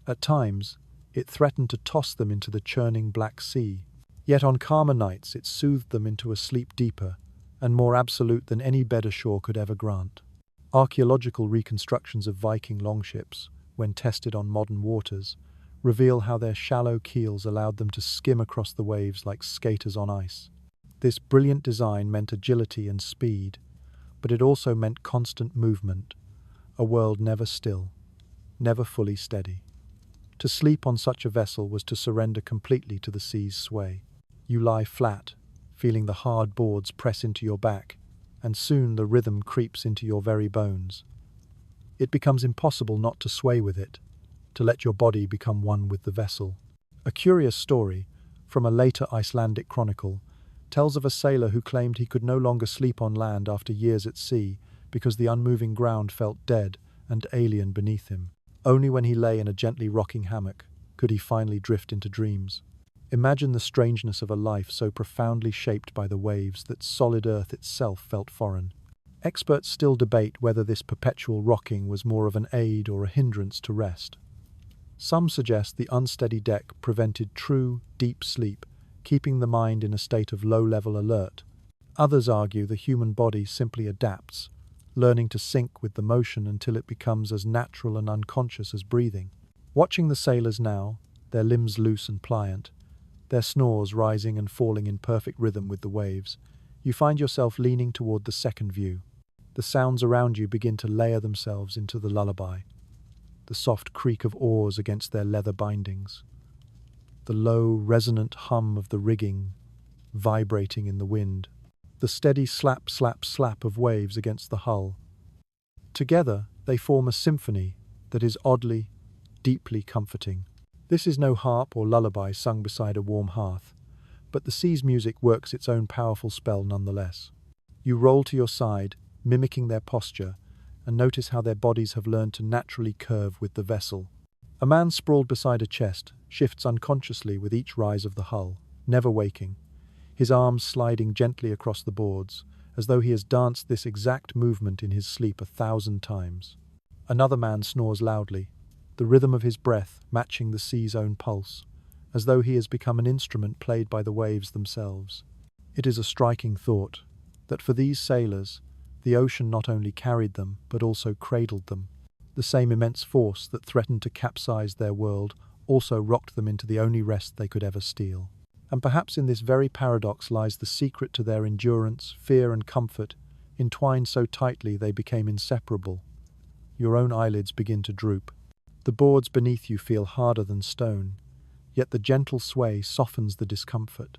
A: At times, it threatened to toss them into the churning Black Sea, yet on calmer nights it soothed them into a sleep deeper and more absolute than any bed ashore could ever grant. Archaeological reconstructions of Viking longships, when tested on modern waters, reveal how their shallow keels allowed them to skim across the waves like skaters on ice. This brilliant design meant agility and speed, but it also meant constant movement, a world never still, never fully steady. To sleep on such a vessel was to surrender completely to the sea's sway. You lie flat, feeling the hard boards press into your back, and soon the rhythm creeps into your very bones. It becomes impossible not to sway with it, to let your body become one with the vessel. A curious story, from a later Icelandic chronicle, tells of a sailor who claimed he could no longer sleep on land after years at sea because the unmoving ground felt dead and alien beneath him. Only when he lay in a gently rocking hammock could he finally drift into dreams. Imagine the strangeness of a life so profoundly shaped by the waves that solid earth itself felt foreign. Experts still debate whether this perpetual rocking was more of an aid or a hindrance to rest. Some suggest the unsteady deck prevented true, deep sleep, keeping the mind in a state of low-level alert. Others argue the human body simply adapts, learning to sync with the motion until it becomes as natural and unconscious as breathing. Watching the sailors now, their limbs loose and pliant, their snores rising and falling in perfect rhythm with the waves, you find yourself leaning toward the second view. The sounds around you begin to layer themselves into the lullaby. The soft creak of oars against their leather bindings, the low, resonant hum of the rigging vibrating in the wind, the steady slap, slap, slap of waves against the hull. Together, they form a symphony that is oddly, deeply comforting. This is no harp or lullaby sung beside a warm hearth, but the sea's music works its own powerful spell nonetheless. You roll to your side, mimicking their posture, and notice how their bodies have learned to naturally curve with the vessel. A man sprawled beside a chest shifts unconsciously with each rise of the hull, never waking, his arms sliding gently across the boards, as though he has danced this exact movement in his sleep 1,000 times. Another man snores loudly, the rhythm of his breath matching the sea's own pulse, as though he has become an instrument played by the waves themselves. It is a striking thought that for these sailors, the ocean not only carried them, but also cradled them. The same immense force that threatened to capsize their world also rocked them into the only rest they could ever steal. And perhaps in this very paradox lies the secret to their endurance, fear, and comfort, entwined so tightly they became inseparable. Your own eyelids begin to droop. The boards beneath you feel harder than stone, yet the gentle sway softens the discomfort.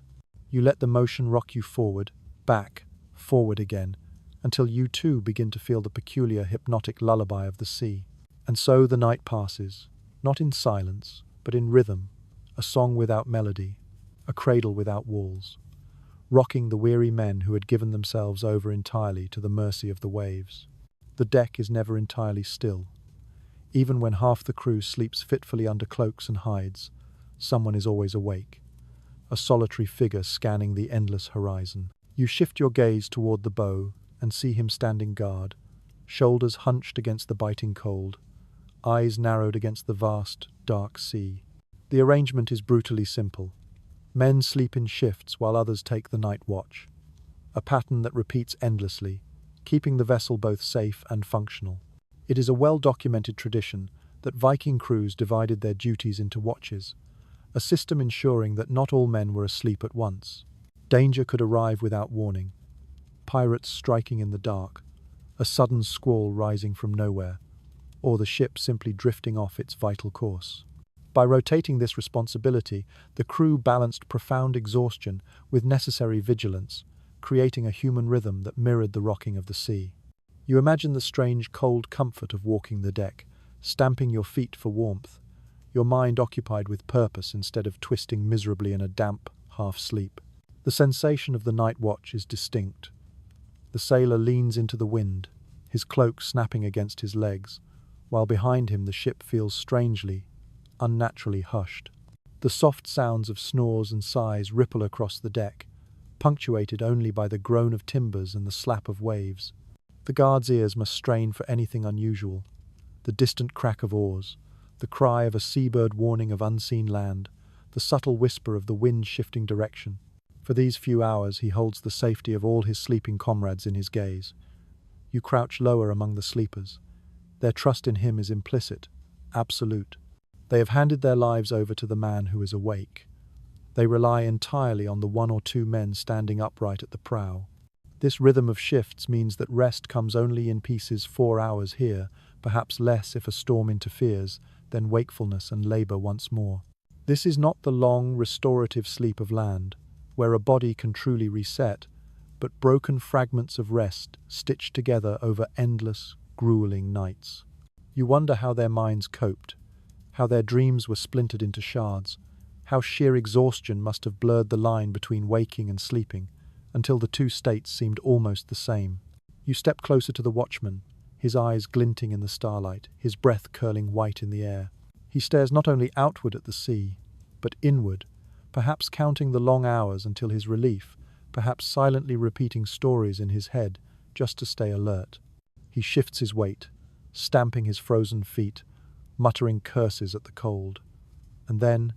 A: You let the motion rock you forward, back, forward again, until you too begin to feel the peculiar hypnotic lullaby of the sea. And so the night passes, not in silence, but in rhythm, a song without melody, a cradle without walls, rocking the weary men who had given themselves over entirely to the mercy of the waves. The deck is never entirely still. Even when half the crew sleeps fitfully under cloaks and hides, someone is always awake, a solitary figure scanning the endless horizon. You shift your gaze toward the bow and see him standing guard, shoulders hunched against the biting cold, eyes narrowed against the vast, dark sea. The arrangement is brutally simple. Men sleep in shifts while others take the night watch, a pattern that repeats endlessly, keeping the vessel both safe and functional. It is a well-documented tradition that Viking crews divided their duties into watches, a system ensuring that not all men were asleep at once. Danger could arrive without warning. Pirates striking in the dark, a sudden squall rising from nowhere, or the ship simply drifting off its vital course. By rotating this responsibility, the crew balanced profound exhaustion with necessary vigilance, creating a human rhythm that mirrored the rocking of the sea. You imagine the strange cold comfort of walking the deck, stamping your feet for warmth, your mind occupied with purpose instead of twisting miserably in a damp half-sleep. The sensation of the night watch is distinct. The sailor leans into the wind, his cloak snapping against his legs, while behind him the ship feels strangely, unnaturally hushed. The soft sounds of snores and sighs ripple across the deck, punctuated only by the groan of timbers and the slap of waves. The guard's ears must strain for anything unusual. The distant crack of oars, the cry of a seabird warning of unseen land, the subtle whisper of the wind shifting direction. For these few hours he holds the safety of all his sleeping comrades in his gaze. You crouch lower among the sleepers. Their trust in him is implicit, absolute. They have handed their lives over to the man who is awake. They rely entirely on the one or two men standing upright at the prow. This rhythm of shifts means that rest comes only in pieces 4 hours here, perhaps less if a storm interferes, then wakefulness and labor once more. This is not the long, restorative sleep of land, where a body can truly reset, but broken fragments of rest stitched together over endless, grueling nights. You wonder how their minds coped, how their dreams were splintered into shards, how sheer exhaustion must have blurred the line between waking and sleeping, until the two states seemed almost the same. You step closer to the watchman, his eyes glinting in the starlight, his breath curling white in the air. He stares not only outward at the sea, but inward, perhaps counting the long hours until his relief, perhaps silently repeating stories in his head just to stay alert. He shifts his weight, stamping his frozen feet, muttering curses at the cold. And then,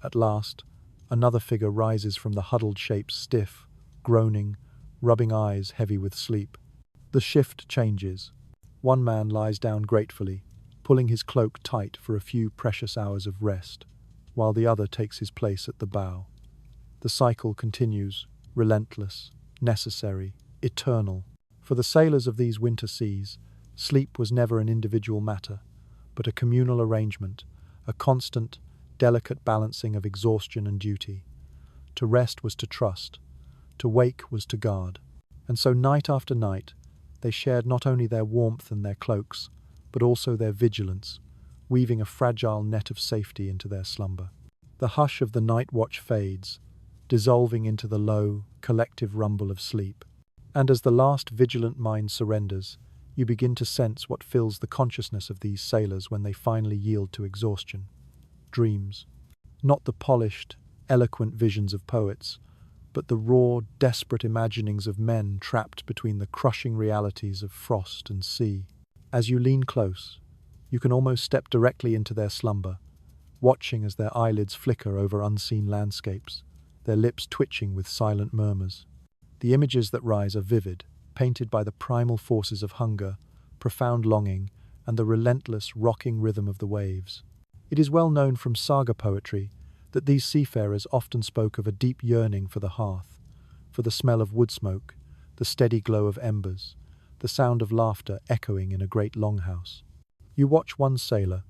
A: at last, another figure rises from the huddled shapes, stiff, groaning, rubbing eyes heavy with sleep. The shift changes. One man lies down gratefully, pulling his cloak tight for a few precious hours of rest, while the other takes his place at the bow. The cycle continues, relentless, necessary, eternal. For the sailors of these winter seas, sleep was never an individual matter, but a communal arrangement, a constant, delicate balancing of exhaustion and duty. To rest was to trust, to wake was to guard. And so night after night, they shared not only their warmth and their cloaks, but also their vigilance, weaving a fragile net of safety into their slumber. The hush of the night watch fades, dissolving into the low, collective rumble of sleep. And as the last vigilant mind surrenders, you begin to sense what fills the consciousness of these sailors when they finally yield to exhaustion. Dreams. Not the polished, eloquent visions of poets, but the raw, desperate imaginings of men trapped between the crushing realities of frost and sea. As you lean close, you can almost step directly into their slumber, watching as their eyelids flicker over unseen landscapes, their lips twitching with silent murmurs. The images that rise are vivid, painted by the primal forces of hunger, profound longing, and the relentless, rocking rhythm of the waves. It is well known from saga poetry that these seafarers often spoke of a deep yearning for the hearth, for the smell of wood smoke, the steady glow of embers, the sound of laughter echoing in a great longhouse. You watch one sailor,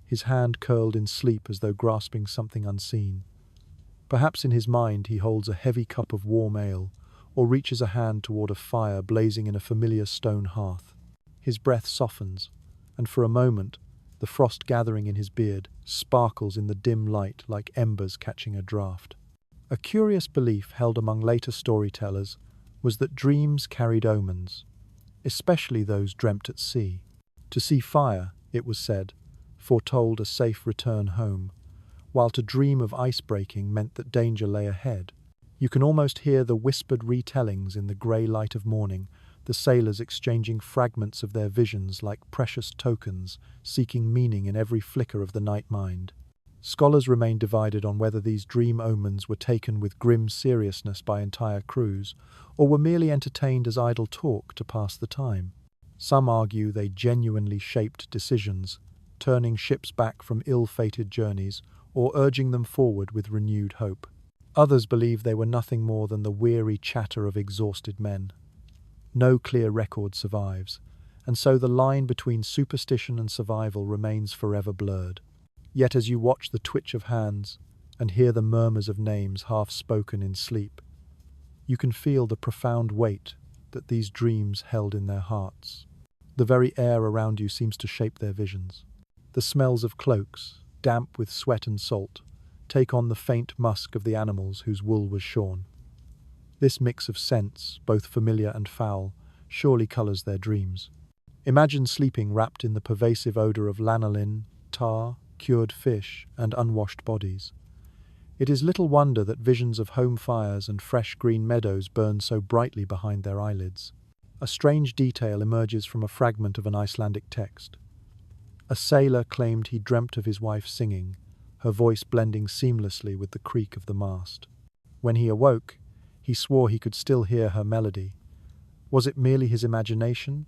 A: his hand curled in sleep as though grasping something unseen. Perhaps in his mind he holds a heavy cup of warm ale, or reaches a hand toward a fire blazing in a familiar stone hearth. His breath softens, and for a moment, the frost gathering in his beard sparkles in the dim light like embers catching a draught. A curious belief held among later storytellers was that dreams carried omens, especially those dreamt at sea. To see fire, it was said, foretold a safe return home, while to dream of ice-breaking meant that danger lay ahead. You can almost hear the whispered retellings in the grey light of morning, the sailors exchanging fragments of their visions like precious tokens, seeking meaning in every flicker of the night mind. Scholars remain divided on whether these dream omens were taken with grim seriousness by entire crews, or were merely entertained as idle talk to pass the time. Some argue they genuinely shaped decisions, turning ships back from ill-fated journeys, or urging them forward with renewed hope. Others believe they were nothing more than the weary chatter of exhausted men. No clear record survives, and so the line between superstition and survival remains forever blurred. Yet as you watch the twitch of hands and hear the murmurs of names half spoken in sleep, you can feel the profound weight that these dreams held in their hearts. The very air around you seems to shape their visions. The smells of cloaks, damp with sweat and salt, take on the faint musk of the animals whose wool was shorn. This mix of scents, both familiar and foul, surely colours their dreams. Imagine sleeping wrapped in the pervasive odour of lanolin, tar, cured fish, and unwashed bodies. It is little wonder that visions of home fires and fresh green meadows burn so brightly behind their eyelids. A strange detail emerges from a fragment of an Icelandic text. A sailor claimed he dreamt of his wife singing, her voice blending seamlessly with the creak of the mast. When he awoke, he swore he could still hear her melody. Was it merely his imagination,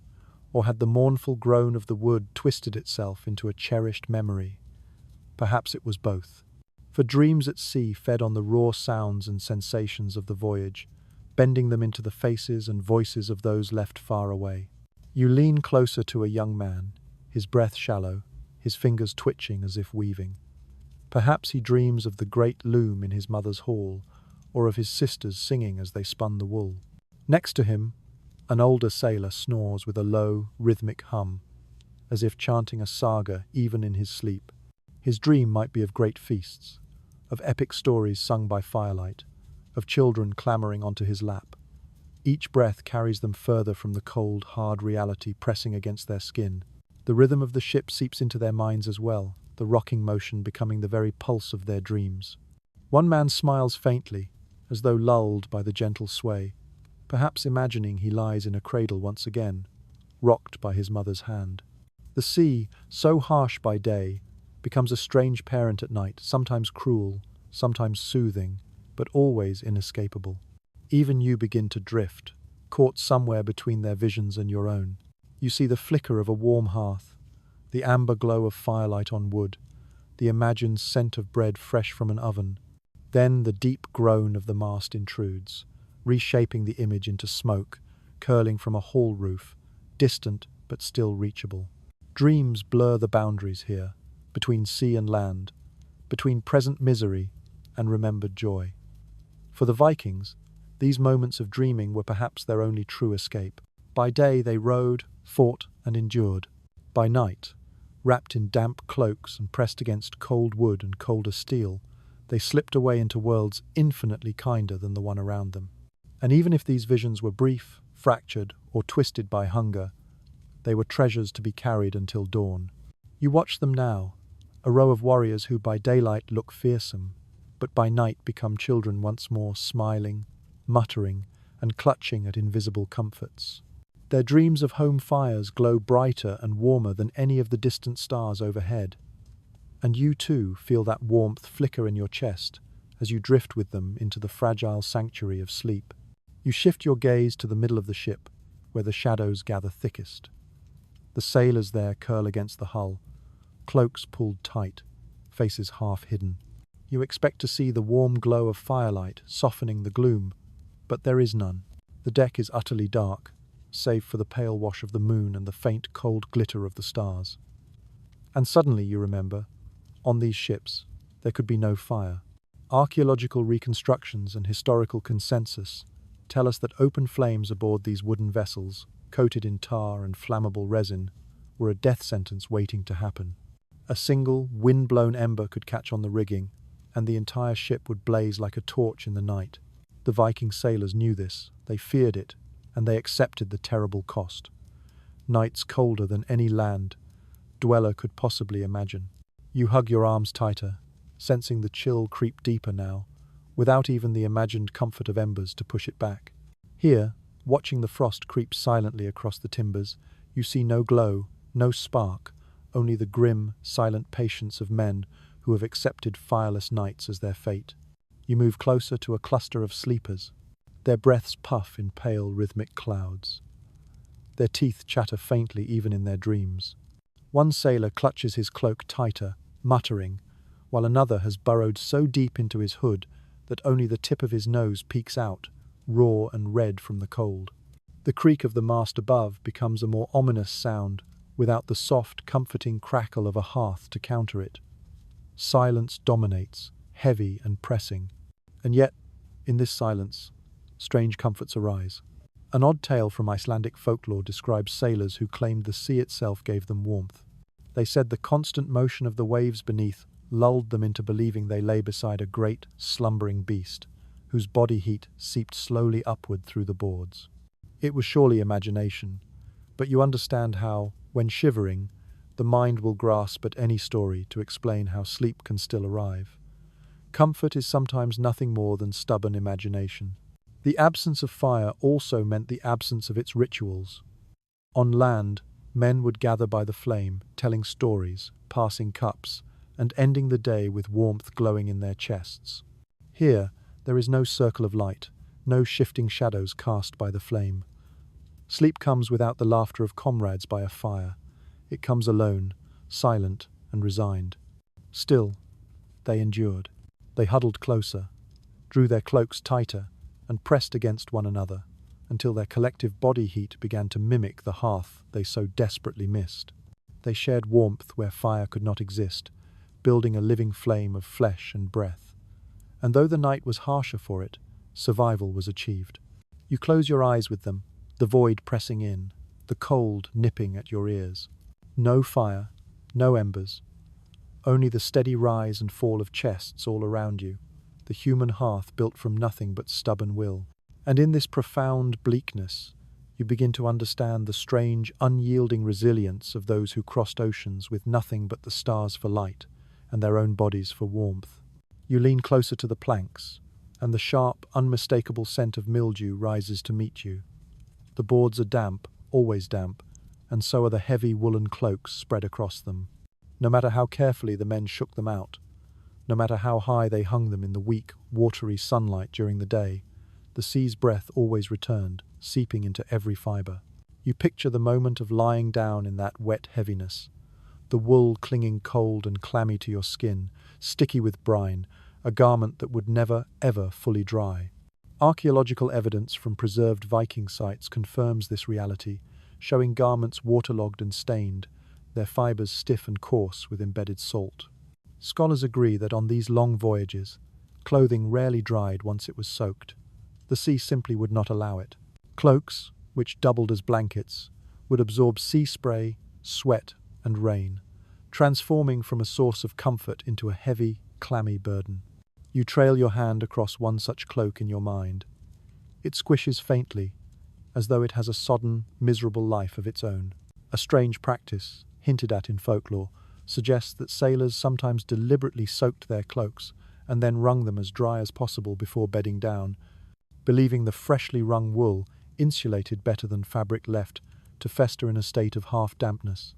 A: or had the mournful groan of the wood twisted itself into a cherished memory? Perhaps it was both. For dreams at sea fed on the raw sounds and sensations of the voyage, bending them into the faces and voices of those left far away. You lean closer to a young man, his breath shallow, his fingers twitching as if weaving. Perhaps he dreams of the great loom in his mother's hall, or of his sisters singing as they spun the wool. Next to him, an older sailor snores with a low, rhythmic hum, as if chanting a saga even in his sleep. His dream might be of great feasts, of epic stories sung by firelight, of children clambering onto his lap. Each breath carries them further from the cold, hard reality pressing against their skin. The rhythm of the ship seeps into their minds as well, the rocking motion becoming the very pulse of their dreams. One man smiles faintly, as though lulled by the gentle sway, perhaps imagining he lies in a cradle once again, rocked by his mother's hand. The sea, so harsh by day, becomes a strange parent at night, sometimes cruel, sometimes soothing, but always inescapable. Even you begin to drift, caught somewhere between their visions and your own. You see the flicker of a warm hearth, the amber glow of firelight on wood, the imagined scent of bread fresh from an oven. Then the deep groan of the mast intrudes, reshaping the image into smoke, curling from a hall roof, distant but still reachable. Dreams blur the boundaries here, between sea and land, between present misery and remembered joy. For the Vikings, these moments of dreaming were perhaps their only true escape. By day they rowed, fought, and endured. By night, wrapped in damp cloaks and pressed against cold wood and colder steel, they slipped away into worlds infinitely kinder than the one around them. And even if these visions were brief, fractured, or twisted by hunger, they were treasures to be carried until dawn. You watch them now, a row of warriors who by daylight look fearsome, but by night become children once more, smiling, muttering, and clutching at invisible comforts. Their dreams of home fires glow brighter and warmer than any of the distant stars overhead. And you too feel that warmth flicker in your chest as you drift with them into the fragile sanctuary of sleep. You shift your gaze to the middle of the ship, where the shadows gather thickest. The sailors there curl against the hull, cloaks pulled tight, faces half hidden. You expect to see the warm glow of firelight softening the gloom, but there is none. The deck is utterly dark, save for the pale wash of the moon and the faint cold glitter of the stars. And suddenly you remember, on these ships, there could be no fire. Archaeological reconstructions and historical consensus tell us that open flames aboard these wooden vessels, coated in tar and flammable resin, were a death sentence waiting to happen. A single, wind-blown ember could catch on the rigging, and the entire ship would blaze like a torch in the night. The Viking sailors knew this, they feared it, and they accepted the terrible cost. Nights colder than any land dweller could possibly imagine. You hug your arms tighter, sensing the chill creep deeper now, without even the imagined comfort of embers to push it back. Here, watching the frost creep silently across the timbers, you see no glow, no spark, only the grim, silent patience of men who have accepted fireless nights as their fate. You move closer to a cluster of sleepers. Their breaths puff in pale, rhythmic clouds. Their teeth chatter faintly even in their dreams. One sailor clutches his cloak tighter, muttering, while another has burrowed so deep into his hood that only the tip of his nose peeks out, raw and red from the cold. The creak of the mast above becomes a more ominous sound, without the soft, comforting crackle of a hearth to counter it. Silence dominates, heavy and pressing. And yet, in this silence, strange comforts arise. An odd tale from Icelandic folklore describes sailors who claimed the sea itself gave them warmth. They said the constant motion of the waves beneath lulled them into believing they lay beside a great, slumbering beast, whose body heat seeped slowly upward through the boards. It was surely imagination, but you understand how, when shivering, the mind will grasp at any story to explain how sleep can still arrive. Comfort is sometimes nothing more than stubborn imagination. The absence of fire also meant the absence of its rituals. On land, men would gather by the flame, telling stories, passing cups, and ending the day with warmth glowing in their chests. Here, there is no circle of light, no shifting shadows cast by the flame. Sleep comes without the laughter of comrades by a fire. It comes alone, silent and resigned. Still, they endured. They huddled closer, drew their cloaks tighter, and pressed against one another, until their collective body heat began to mimic the hearth they so desperately missed. They shared warmth where fire could not exist, building a living flame of flesh and breath. And though the night was harsher for it, survival was achieved. You close your eyes with them, the void pressing in, the cold nipping at your ears. No fire, no embers, only the steady rise and fall of chests all around you, the human hearth built from nothing but stubborn will. And in this profound bleakness, you begin to understand the strange, unyielding resilience of those who crossed oceans with nothing but the stars for light and their own bodies for warmth. You lean closer to the planks, and the sharp, unmistakable scent of mildew rises to meet you. The boards are damp, always damp, and so are the heavy woolen cloaks spread across them. No matter how carefully the men shook them out, no matter how high they hung them in the weak, watery sunlight during the day, the sea's breath always returned, seeping into every fibre. You picture the moment of lying down in that wet heaviness, the wool clinging cold and clammy to your skin, sticky with brine, a garment that would never, ever fully dry. Archaeological evidence from preserved Viking sites confirms this reality, showing garments waterlogged and stained, their fibres stiff and coarse with embedded salt. Scholars agree that on these long voyages, clothing rarely dried once it was soaked. The sea simply would not allow it. Cloaks, which doubled as blankets, would absorb sea spray, sweat, and rain, transforming from a source of comfort into a heavy, clammy burden. You trail your hand across one such cloak in your mind. It squishes faintly, as though it has a sodden, miserable life of its own. A strange practice, hinted at in folklore, suggests that sailors sometimes deliberately soaked their cloaks and then wrung them as dry as possible before bedding down, believing the freshly wrung wool insulated better than fabric left to fester in a state of half-dampness.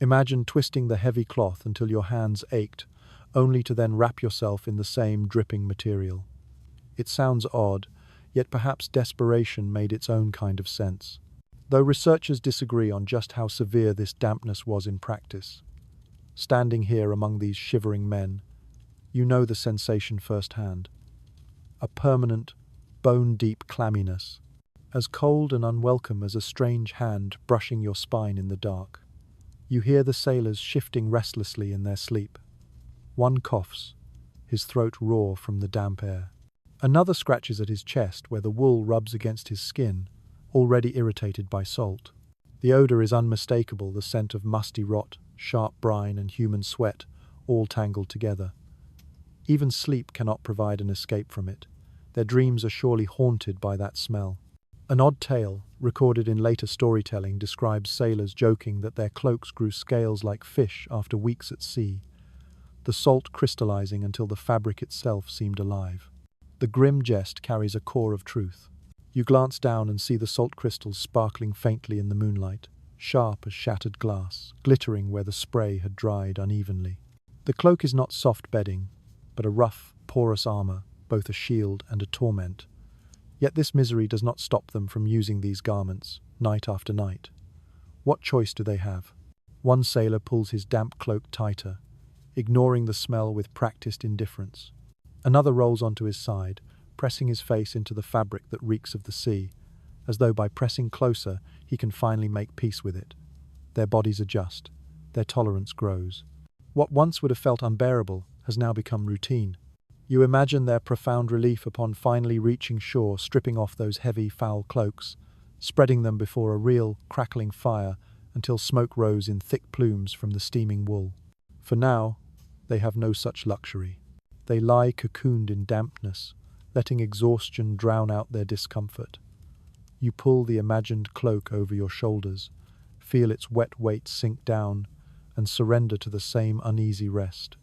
A: Imagine twisting the heavy cloth until your hands ached, only to then wrap yourself in the same dripping material. It sounds odd, yet perhaps desperation made its own kind of sense. Though researchers disagree on just how severe this dampness was in practice. Standing here among these shivering men, you know the sensation firsthand. A permanent, bone-deep clamminess, as cold and unwelcome as a strange hand brushing your spine in the dark. You hear the sailors shifting restlessly in their sleep. One coughs, his throat raw from the damp air. Another scratches at his chest where the wool rubs against his skin, already irritated by salt. The odour is unmistakable, the scent of musty rot, sharp brine and human sweat, all tangled together. Even sleep cannot provide an escape from it. Their dreams are surely haunted by that smell. An odd tale, recorded in later storytelling, describes sailors joking that their cloaks grew scales like fish after weeks at sea, the salt crystallizing until the fabric itself seemed alive. The grim jest carries a core of truth. You glance down and see the salt crystals sparkling faintly in the moonlight, sharp as shattered glass, glittering where the spray had dried unevenly. The cloak is not soft bedding, but a rough, porous armor, both a shield and a torment. Yet this misery does not stop them from using these garments, night after night. What choice do they have? One sailor pulls his damp cloak tighter, ignoring the smell with practiced indifference. Another rolls onto his side, pressing his face into the fabric that reeks of the sea, as though by pressing closer he can finally make peace with it. Their bodies adjust, their tolerance grows. What once would have felt unbearable has now become routine. You imagine their profound relief upon finally reaching shore, stripping off those heavy, foul cloaks, spreading them before a real, crackling fire until smoke rose in thick plumes from the steaming wool. For now, They have no such luxury. They lie cocooned in dampness, letting exhaustion drown out their discomfort. You pull the imagined cloak over your shoulders, feel its wet weight sink down, and surrender to the same uneasy rest.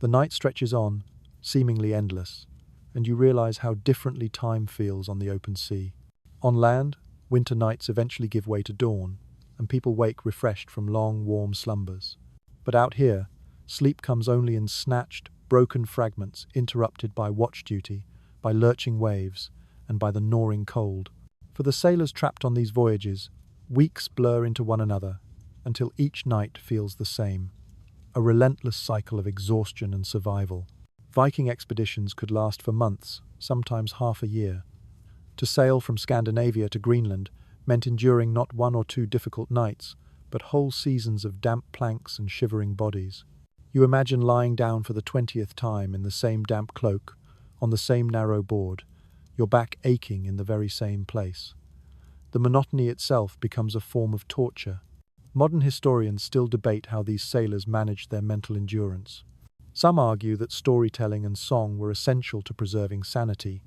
A: The night stretches on, seemingly endless, and you realize how differently time feels on the open sea. On land, winter nights eventually give way to dawn, and people wake refreshed from long, warm slumbers. But out here, sleep comes only in snatched, broken fragments interrupted by watch duty, by lurching waves, and by the gnawing cold. For the sailors trapped on these voyages, weeks blur into one another, until each night feels the same. A relentless cycle of exhaustion and survival. Viking expeditions could last for months, sometimes half a year. To sail from Scandinavia to Greenland meant enduring not one or two difficult nights, but whole seasons of damp planks and shivering bodies. You imagine lying down for the 20th time in the same damp cloak, on the same narrow board, your back aching in the very same place. The monotony itself becomes a form of torture. Modern historians still debate how these sailors managed their mental endurance. Some argue that storytelling and song were essential to preserving sanity,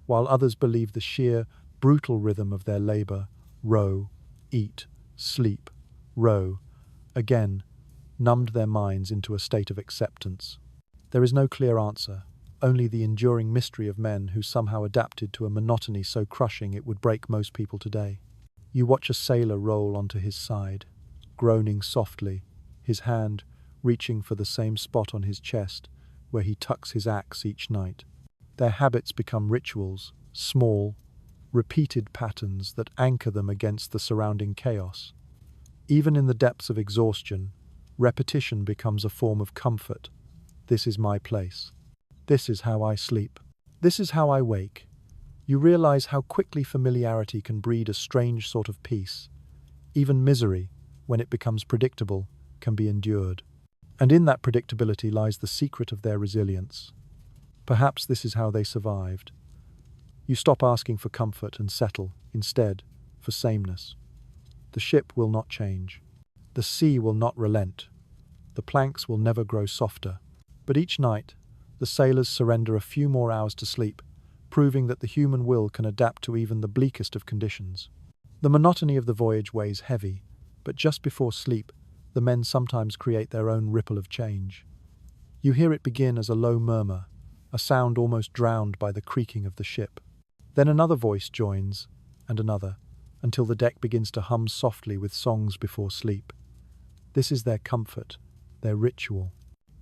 A: while others believe the sheer, brutal rhythm of their labor, row, eat, sleep, row, again, numbed their minds into a state of acceptance. There is no clear answer, only the enduring mystery of men who somehow adapted to a monotony so crushing it would break most people today. You watch a sailor roll onto his side, groaning softly, his hand reaching for the same spot on his chest where he tucks his axe each night. Their habits become rituals, small, repeated patterns that anchor them against the surrounding chaos. Even in the depths of exhaustion, repetition becomes a form of comfort. This is my place. This is how I sleep. This is how I wake. You realize how quickly familiarity can breed a strange sort of peace. Even misery, when it becomes predictable, can be endured. And in that predictability lies the secret of their resilience. Perhaps this is how they survived. You stop asking for comfort and settle, instead, for sameness. The ship will not change. The sea will not relent. The planks will never grow softer. But each night, the sailors surrender a few more hours to sleep, proving that the human will can adapt to even the bleakest of conditions. The monotony of the voyage weighs heavy, but just before sleep, the men sometimes create their own ripple of change. You hear it begin as a low murmur, a sound almost drowned by the creaking of the ship. Then another voice joins, and another, until the deck begins to hum softly with songs before sleep. This is their comfort, their ritual.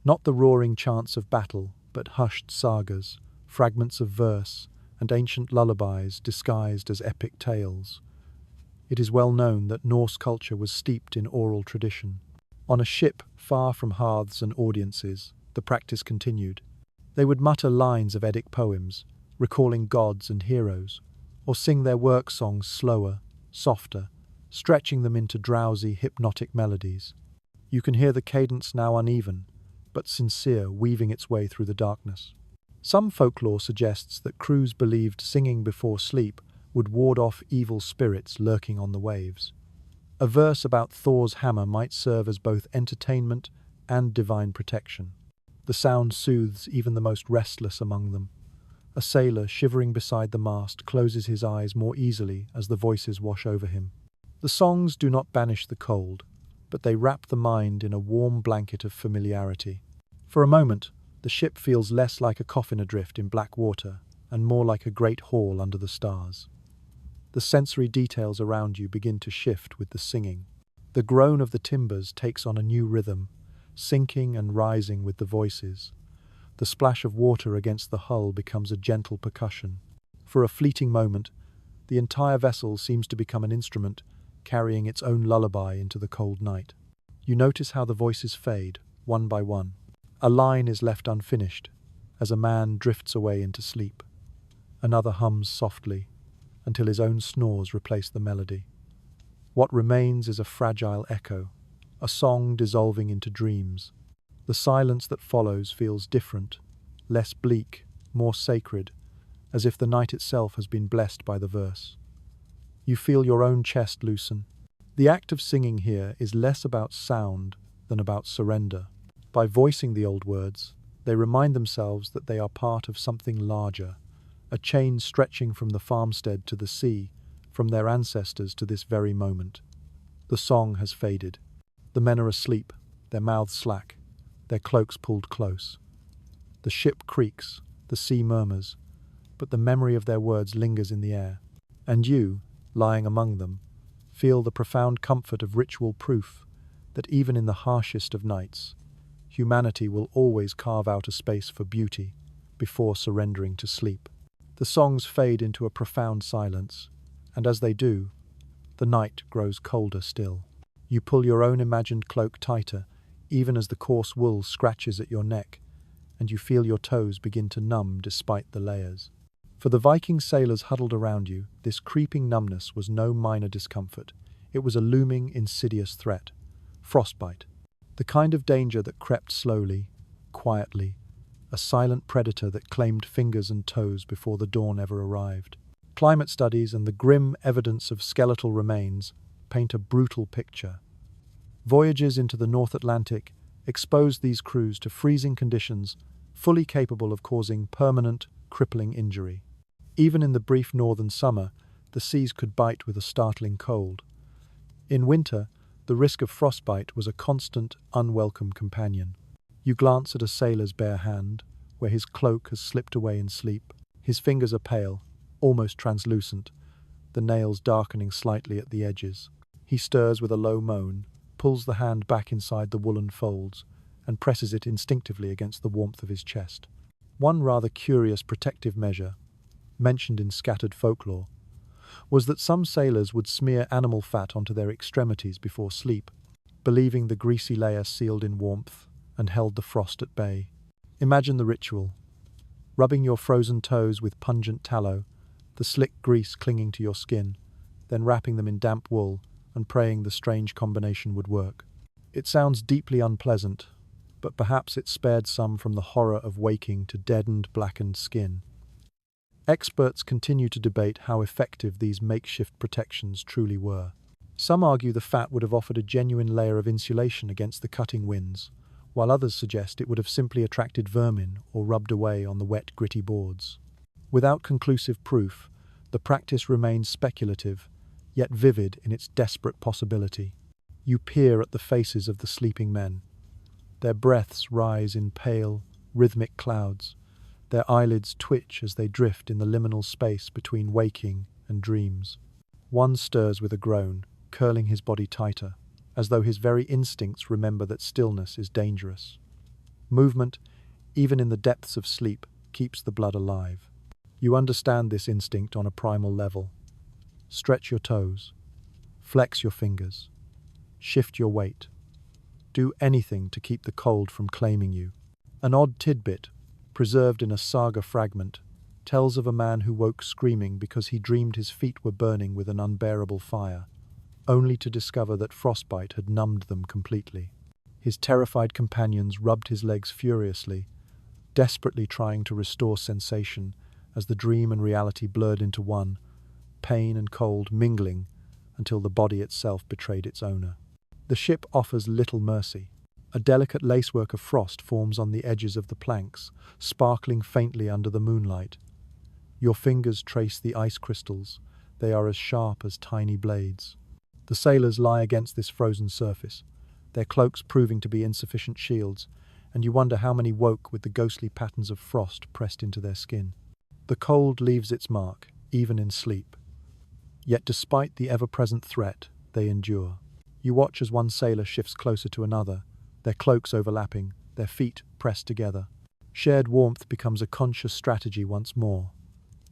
A: Not the roaring chants of battle, but hushed sagas, fragments of verse, and ancient lullabies disguised as epic tales. It is well known that Norse culture was steeped in oral tradition. On a ship far from hearths and audiences, the practice continued. They would mutter lines of Eddic poems, recalling gods and heroes, or sing their work songs slower, softer, stretching them into drowsy, hypnotic melodies. You can hear the cadence now uneven, but sincere, weaving its way through the darkness. Some folklore suggests that crews believed singing before sleep would ward off evil spirits lurking on the waves. A verse about Thor's hammer might serve as both entertainment and divine protection. The sound soothes even the most restless among them. A sailor shivering beside the mast closes his eyes more easily as the voices wash over him. The songs do not banish the cold, but they wrap the mind in a warm blanket of familiarity. For a moment, the ship feels less like a coffin adrift in black water and more like a great hall under the stars. The sensory details around you begin to shift with the singing. The groan of the timbers takes on a new rhythm, sinking and rising with the voices. The splash of water against the hull becomes a gentle percussion. For a fleeting moment, the entire vessel seems to become an instrument, carrying its own lullaby into the cold night. You notice how the voices fade, one by one. A line is left unfinished, as a man drifts away into sleep. Another hums softly, until his own snores replace the melody. What remains is a fragile echo, a song dissolving into dreams. The silence that follows feels different, less bleak, more sacred, as if the night itself has been blessed by the verse. You feel your own chest loosen. The act of singing here is less about sound than about surrender. By voicing the old words, they remind themselves that they are part of something larger, a chain stretching from the farmstead to the sea, from their ancestors to this very moment. The song has faded. The men are asleep, their mouths slack, their cloaks pulled close. The ship creaks, the sea murmurs, but the memory of their words lingers in the air. And you, lying among them, feel the profound comfort of ritual proof that even in the harshest of nights, humanity will always carve out a space for beauty before surrendering to sleep. The songs fade into a profound silence, and as they do, the night grows colder still. You pull your own imagined cloak tighter, even as the coarse wool scratches at your neck, and you feel your toes begin to numb despite the layers. For the Viking sailors huddled around you, this creeping numbness was no minor discomfort. It was a looming, insidious threat. Frostbite. The kind of danger that crept slowly, quietly, a silent predator that claimed fingers and toes before the dawn ever arrived. Climate studies and the grim evidence of skeletal remains paint a brutal picture. Voyages into the North Atlantic exposed these crews to freezing conditions fully capable of causing permanent, crippling injury. Even in the brief northern summer, the seas could bite with a startling cold. In winter, the risk of frostbite was a constant, unwelcome companion. You glance at a sailor's bare hand, where his cloak has slipped away in sleep. His fingers are pale, almost translucent, the nails darkening slightly at the edges. He stirs with a low moan, pulls the hand back inside the woolen folds, and presses it instinctively against the warmth of his chest. One rather curious protective measure, mentioned in scattered folklore, was that some sailors would smear animal fat onto their extremities before sleep, believing the greasy layer sealed in warmth and held the frost at bay. Imagine the ritual. Rubbing your frozen toes with pungent tallow, the slick grease clinging to your skin, then wrapping them in damp wool and praying the strange combination would work. It sounds deeply unpleasant, but perhaps it spared some from the horror of waking to deadened, blackened skin. Experts continue to debate how effective these makeshift protections truly were. Some argue the fat would have offered a genuine layer of insulation against the cutting winds, while others suggest it would have simply attracted vermin or rubbed away on the wet, gritty boards. Without conclusive proof, the practice remains speculative, yet vivid in its desperate possibility. You peer at the faces of the sleeping men. Their breaths rise in pale, rhythmic clouds. Their eyelids twitch as they drift in the liminal space between waking and dreams. One stirs with a groan, curling his body tighter, as though his very instincts remember that stillness is dangerous. Movement, even in the depths of sleep, keeps the blood alive. You understand this instinct on a primal level. Stretch your toes. Flex your fingers. Shift your weight. Do anything to keep the cold from claiming you. An odd tidbit, preserved in a saga fragment, tells of a man who woke screaming because he dreamed his feet were burning with an unbearable fire, only to discover that frostbite had numbed them completely. His terrified companions rubbed his legs furiously, desperately trying to restore sensation as the dream and reality blurred into one, pain and cold mingling until the body itself betrayed its owner. The ship offers little mercy. A delicate lacework of frost forms on the edges of the planks, sparkling faintly under the moonlight. Your fingers trace the ice crystals. They are as sharp as tiny blades. The sailors lie against this frozen surface, their cloaks proving to be insufficient shields, and you wonder how many woke with the ghostly patterns of frost pressed into their skin. The cold leaves its mark, even in sleep. Yet despite the ever-present threat, they endure. You watch as one sailor shifts closer to another, their cloaks overlapping, their feet pressed together. Shared warmth becomes a conscious strategy once more,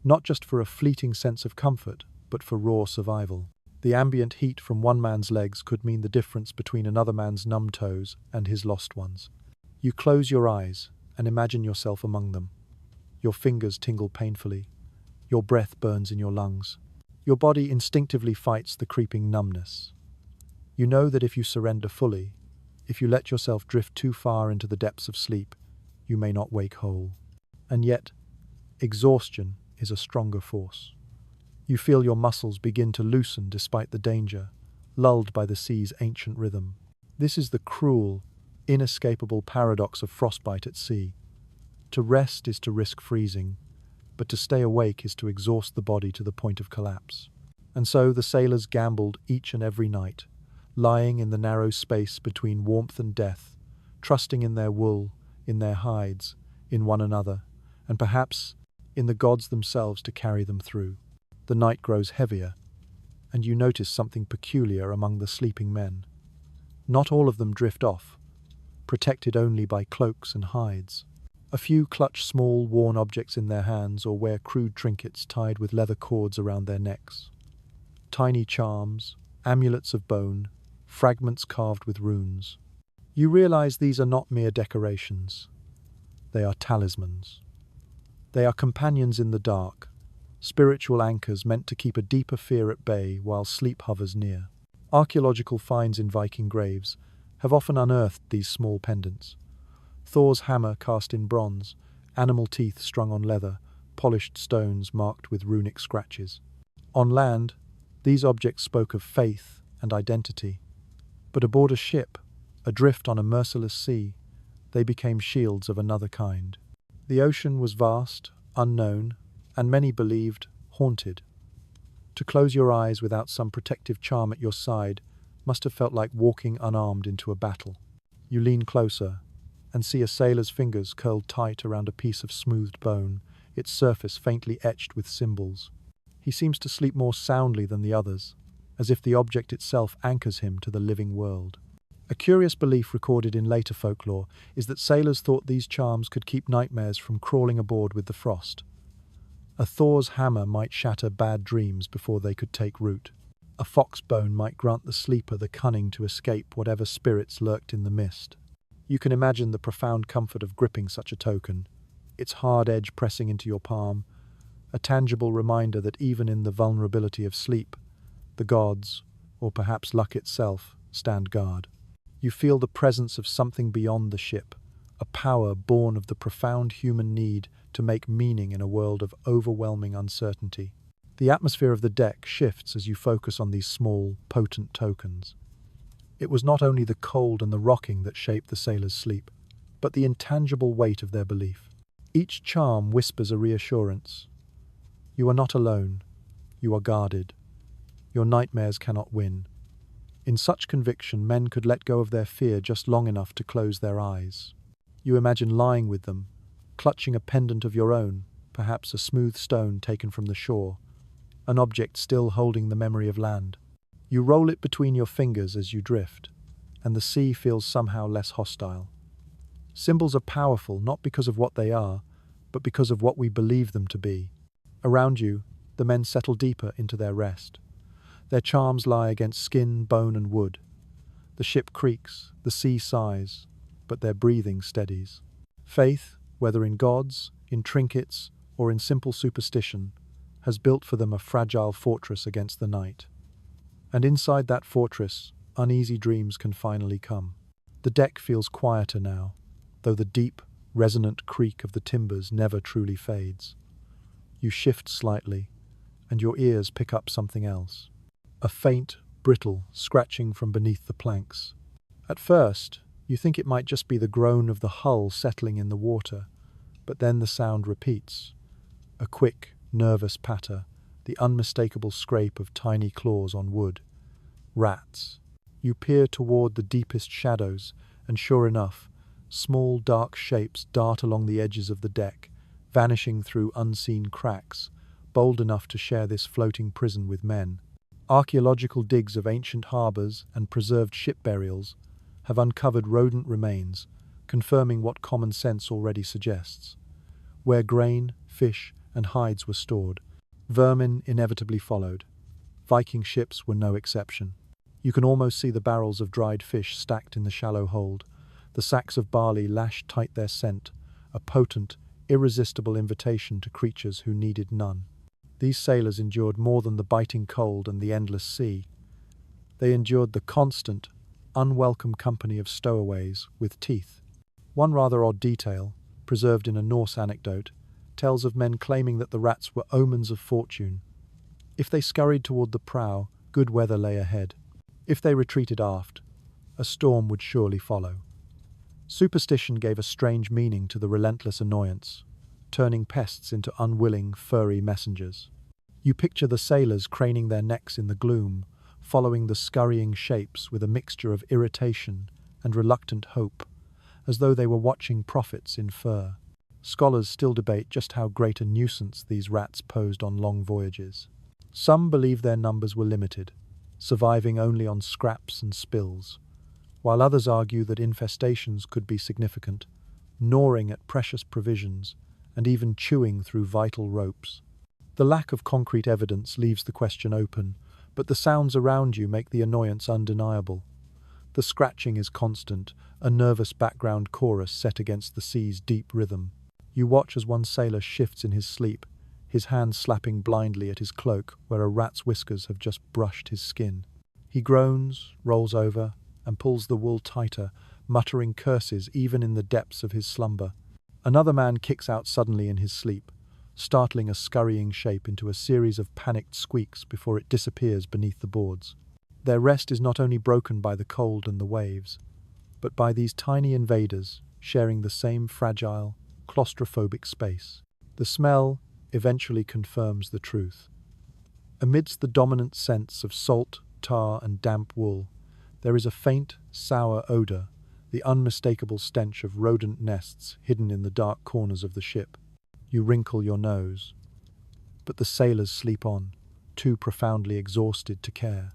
A: not just for a fleeting sense of comfort, but for raw survival. The ambient heat from one man's legs could mean the difference between another man's numb toes and his lost ones. You close your eyes and imagine yourself among them. Your fingers tingle painfully. Your breath burns in your lungs. Your body instinctively fights the creeping numbness. You know that if you surrender fully, if you let yourself drift too far into the depths of sleep, you may not wake whole. And yet, exhaustion is a stronger force. You feel your muscles begin to loosen despite the danger, lulled by the sea's ancient rhythm. This is the cruel, inescapable paradox of frostbite at sea. To rest is to risk freezing, but to stay awake is to exhaust the body to the point of collapse. And so the sailors gambled each and every night, lying in the narrow space between warmth and death, trusting in their wool, in their hides, in one another, and perhaps in the gods themselves to carry them through. The night grows heavier, and you notice something peculiar among the sleeping men. Not all of them drift off, protected only by cloaks and hides. A few clutch small, worn objects in their hands or wear crude trinkets tied with leather cords around their necks. Tiny charms, amulets of bone, fragments carved with runes. You realize these are not mere decorations. They are talismans. They are companions in the dark, spiritual anchors meant to keep a deeper fear at bay while sleep hovers near. Archaeological finds in Viking graves have often unearthed these small pendants. Thor's hammer cast in bronze, animal teeth strung on leather, polished stones marked with runic scratches. On land, these objects spoke of faith and identity. But aboard a ship, adrift on a merciless sea, they became shields of another kind. The ocean was vast, unknown, and many believed haunted. To close your eyes without some protective charm at your side must have felt like walking unarmed into a battle. You lean closer and see a sailor's fingers curled tight around a piece of smoothed bone, its surface faintly etched with symbols. He seems to sleep more soundly than the others, as if the object itself anchors him to the living world. A curious belief recorded in later folklore is that sailors thought these charms could keep nightmares from crawling aboard with the frost. A Thor's hammer might shatter bad dreams before they could take root. A fox bone might grant the sleeper the cunning to escape whatever spirits lurked in the mist. You can imagine the profound comfort of gripping such a token, its hard edge pressing into your palm, a tangible reminder that even in the vulnerability of sleep, the gods, or perhaps luck itself, stand guard. You feel the presence of something beyond the ship, a power born of the profound human need to make meaning in a world of overwhelming uncertainty. The atmosphere of the deck shifts as you focus on these small, potent tokens. It was not only the cold and the rocking that shaped the sailors' sleep, but the intangible weight of their belief. Each charm whispers a reassurance. You are not alone. You are guarded. Your nightmares cannot win. In such conviction, men could let go of their fear just long enough to close their eyes. You imagine lying with them, clutching a pendant of your own, perhaps a smooth stone taken from the shore, an object still holding the memory of land. You roll it between your fingers as you drift, and the sea feels somehow less hostile. Symbols are powerful not because of what they are, but because of what we believe them to be. Around you, the men settle deeper into their rest. Their charms lie against skin, bone, and wood. The ship creaks, the sea sighs, but their breathing steadies. Faith, whether in gods, in trinkets, or in simple superstition, has built for them a fragile fortress against the night. And inside that fortress, uneasy dreams can finally come. The deck feels quieter now, though the deep, resonant creak of the timbers never truly fades. You shift slightly, and your ears pick up something else. A faint, brittle scratching from beneath the planks. At first, you think it might just be the groan of the hull settling in the water, but then the sound repeats. A quick, nervous patter, the unmistakable scrape of tiny claws on wood. Rats. You peer toward the deepest shadows, and sure enough, small dark shapes dart along the edges of the deck, vanishing through unseen cracks, bold enough to share this floating prison with men. Archaeological digs of ancient harbours and preserved ship burials have uncovered rodent remains, confirming what common sense already suggests. Where grain, fish, and hides were stored, vermin inevitably followed. Viking ships were no exception. You can almost see the barrels of dried fish stacked in the shallow hold, the sacks of barley lashed tight their scent, a potent, irresistible invitation to creatures who needed none. These sailors endured more than the biting cold and the endless sea. They endured the constant, unwelcome company of stowaways with teeth. One rather odd detail, preserved in a Norse anecdote, tells of men claiming that the rats were omens of fortune. If they scurried toward the prow, good weather lay ahead. If they retreated aft, a storm would surely follow. Superstition gave a strange meaning to the relentless annoyance, turning pests into unwilling, furry messengers. You picture the sailors craning their necks in the gloom, following the scurrying shapes with a mixture of irritation and reluctant hope, as though they were watching prophets in fur. Scholars still debate just how great a nuisance these rats posed on long voyages. Some believe their numbers were limited, surviving only on scraps and spills, while others argue that infestations could be significant, gnawing at precious provisions and even chewing through vital ropes. The lack of concrete evidence leaves the question open, but the sounds around you make the annoyance undeniable. The scratching is constant, a nervous background chorus set against the sea's deep rhythm. You watch as one sailor shifts in his sleep, his hand slapping blindly at his cloak where a rat's whiskers have just brushed his skin. He groans, rolls over, and pulls the wool tighter, muttering curses even in the depths of his slumber. Another man kicks out suddenly in his sleep, startling a scurrying shape into a series of panicked squeaks before it disappears beneath the boards. Their rest is not only broken by the cold and the waves, but by these tiny invaders sharing the same fragile, claustrophobic space. The smell eventually confirms the truth. Amidst the dominant scents of salt, tar, and damp wool, there is a faint, sour odor, the unmistakable stench of rodent nests hidden in the dark corners of the ship. You wrinkle your nose, but the sailors sleep on, too profoundly exhausted to care.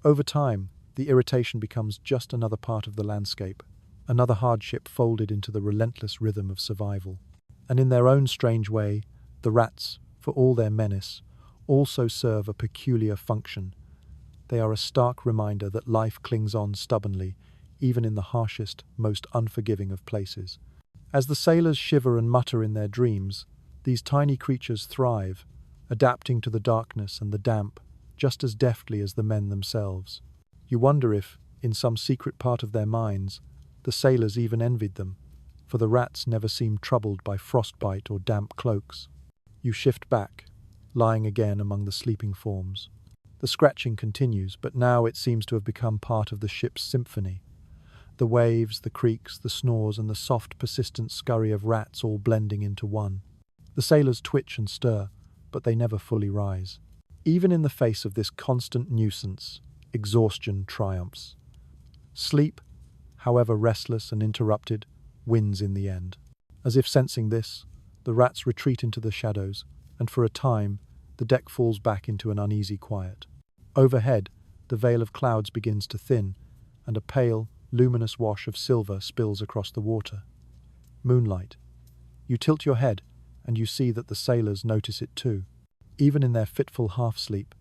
A: Over time, the irritation becomes just another part of the landscape, another hardship folded into the relentless rhythm of survival. And in their own strange way, the rats, for all their menace, also serve a peculiar function. They are a stark reminder that life clings on stubbornly, even in the harshest, most unforgiving of places. As the sailors shiver and mutter in their dreams, these tiny creatures thrive, adapting to the darkness and the damp, just as deftly as the men themselves. You wonder if, in some secret part of their minds, the sailors even envied them, for the rats never seemed troubled by frostbite or damp cloaks. You shift back, lying again among the sleeping forms. The scratching continues, but now it seems to have become part of the ship's symphony. The waves, the creaks, the snores, and the soft, persistent scurry of rats all blending into one. The sailors twitch and stir, but they never fully rise. Even in the face of this constant nuisance, exhaustion triumphs. Sleep, however restless and interrupted, wins in the end. As if sensing this, the rats retreat into the shadows, and for a time, the deck falls back into an uneasy quiet. Overhead, the veil of clouds begins to thin, and a pale, luminous wash of silver spills across the water. Moonlight. You tilt your head, and you see that the sailors notice it too. Even in their fitful half-sleep,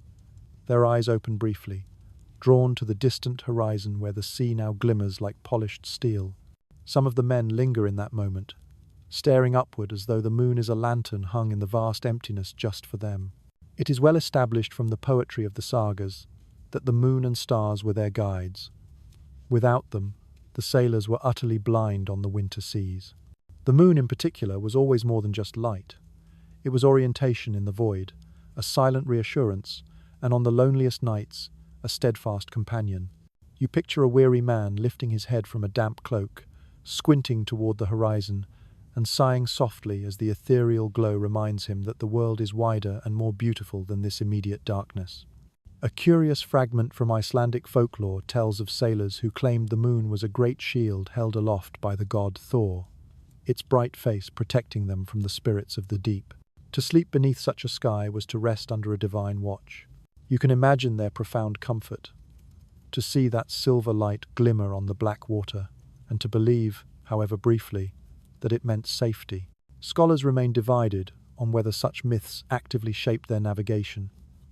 A: their eyes open briefly, drawn to the distant horizon where the sea now glimmers like polished steel. Some of the men linger in that moment, staring upward as though the moon is a lantern hung in the vast emptiness just for them. It is well established from the poetry of the sagas that the moon and stars were their guides. Without them, the sailors were utterly blind on the winter seas. The moon in particular was always more than just light. It was orientation in the void, a silent reassurance, and on the loneliest nights, a steadfast companion. You picture a weary man lifting his head from a damp cloak, squinting toward the horizon, and sighing softly as the ethereal glow reminds him that the world is wider and more beautiful than this immediate darkness. A curious fragment from Icelandic folklore tells of sailors who claimed the moon was a great shield held aloft by the god Thor, its bright face protecting them from the spirits of the deep. To sleep beneath such a sky was to rest under a divine watch. You can imagine their profound comfort, to see that silver light glimmer on the black water, and to believe, however briefly, that it meant safety. Scholars remain divided on whether such myths actively shaped their navigation,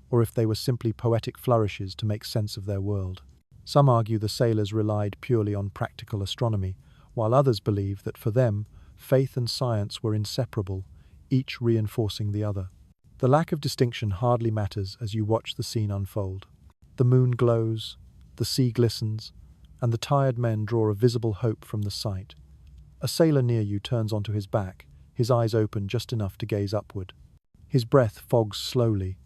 A: or if they were simply poetic flourishes to make sense of their world. Some argue the sailors relied purely on practical astronomy, while others believe that for them, faith and science were inseparable, each reinforcing the other. The lack of distinction hardly matters as you watch the scene unfold. The moon glows, the sea glistens, and the tired men draw a visible hope from the sight. A sailor near you turns onto his back, his eyes open just enough to gaze upward. His breath fogs slowly,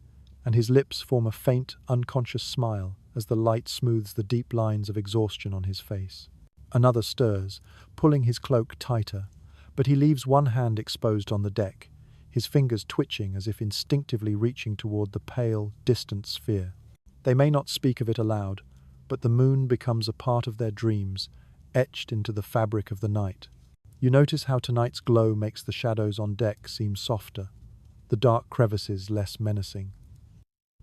A: and his lips form a faint, unconscious smile as the light smooths the deep lines of exhaustion on his face. Another stirs, pulling his cloak tighter, but he leaves one hand exposed on the deck, his fingers twitching as if instinctively reaching toward the pale, distant sphere. They may not speak of it aloud, but the moon becomes a part of their dreams, etched into the fabric of the night. You notice how tonight's glow makes the shadows on deck seem softer, the dark crevices less menacing.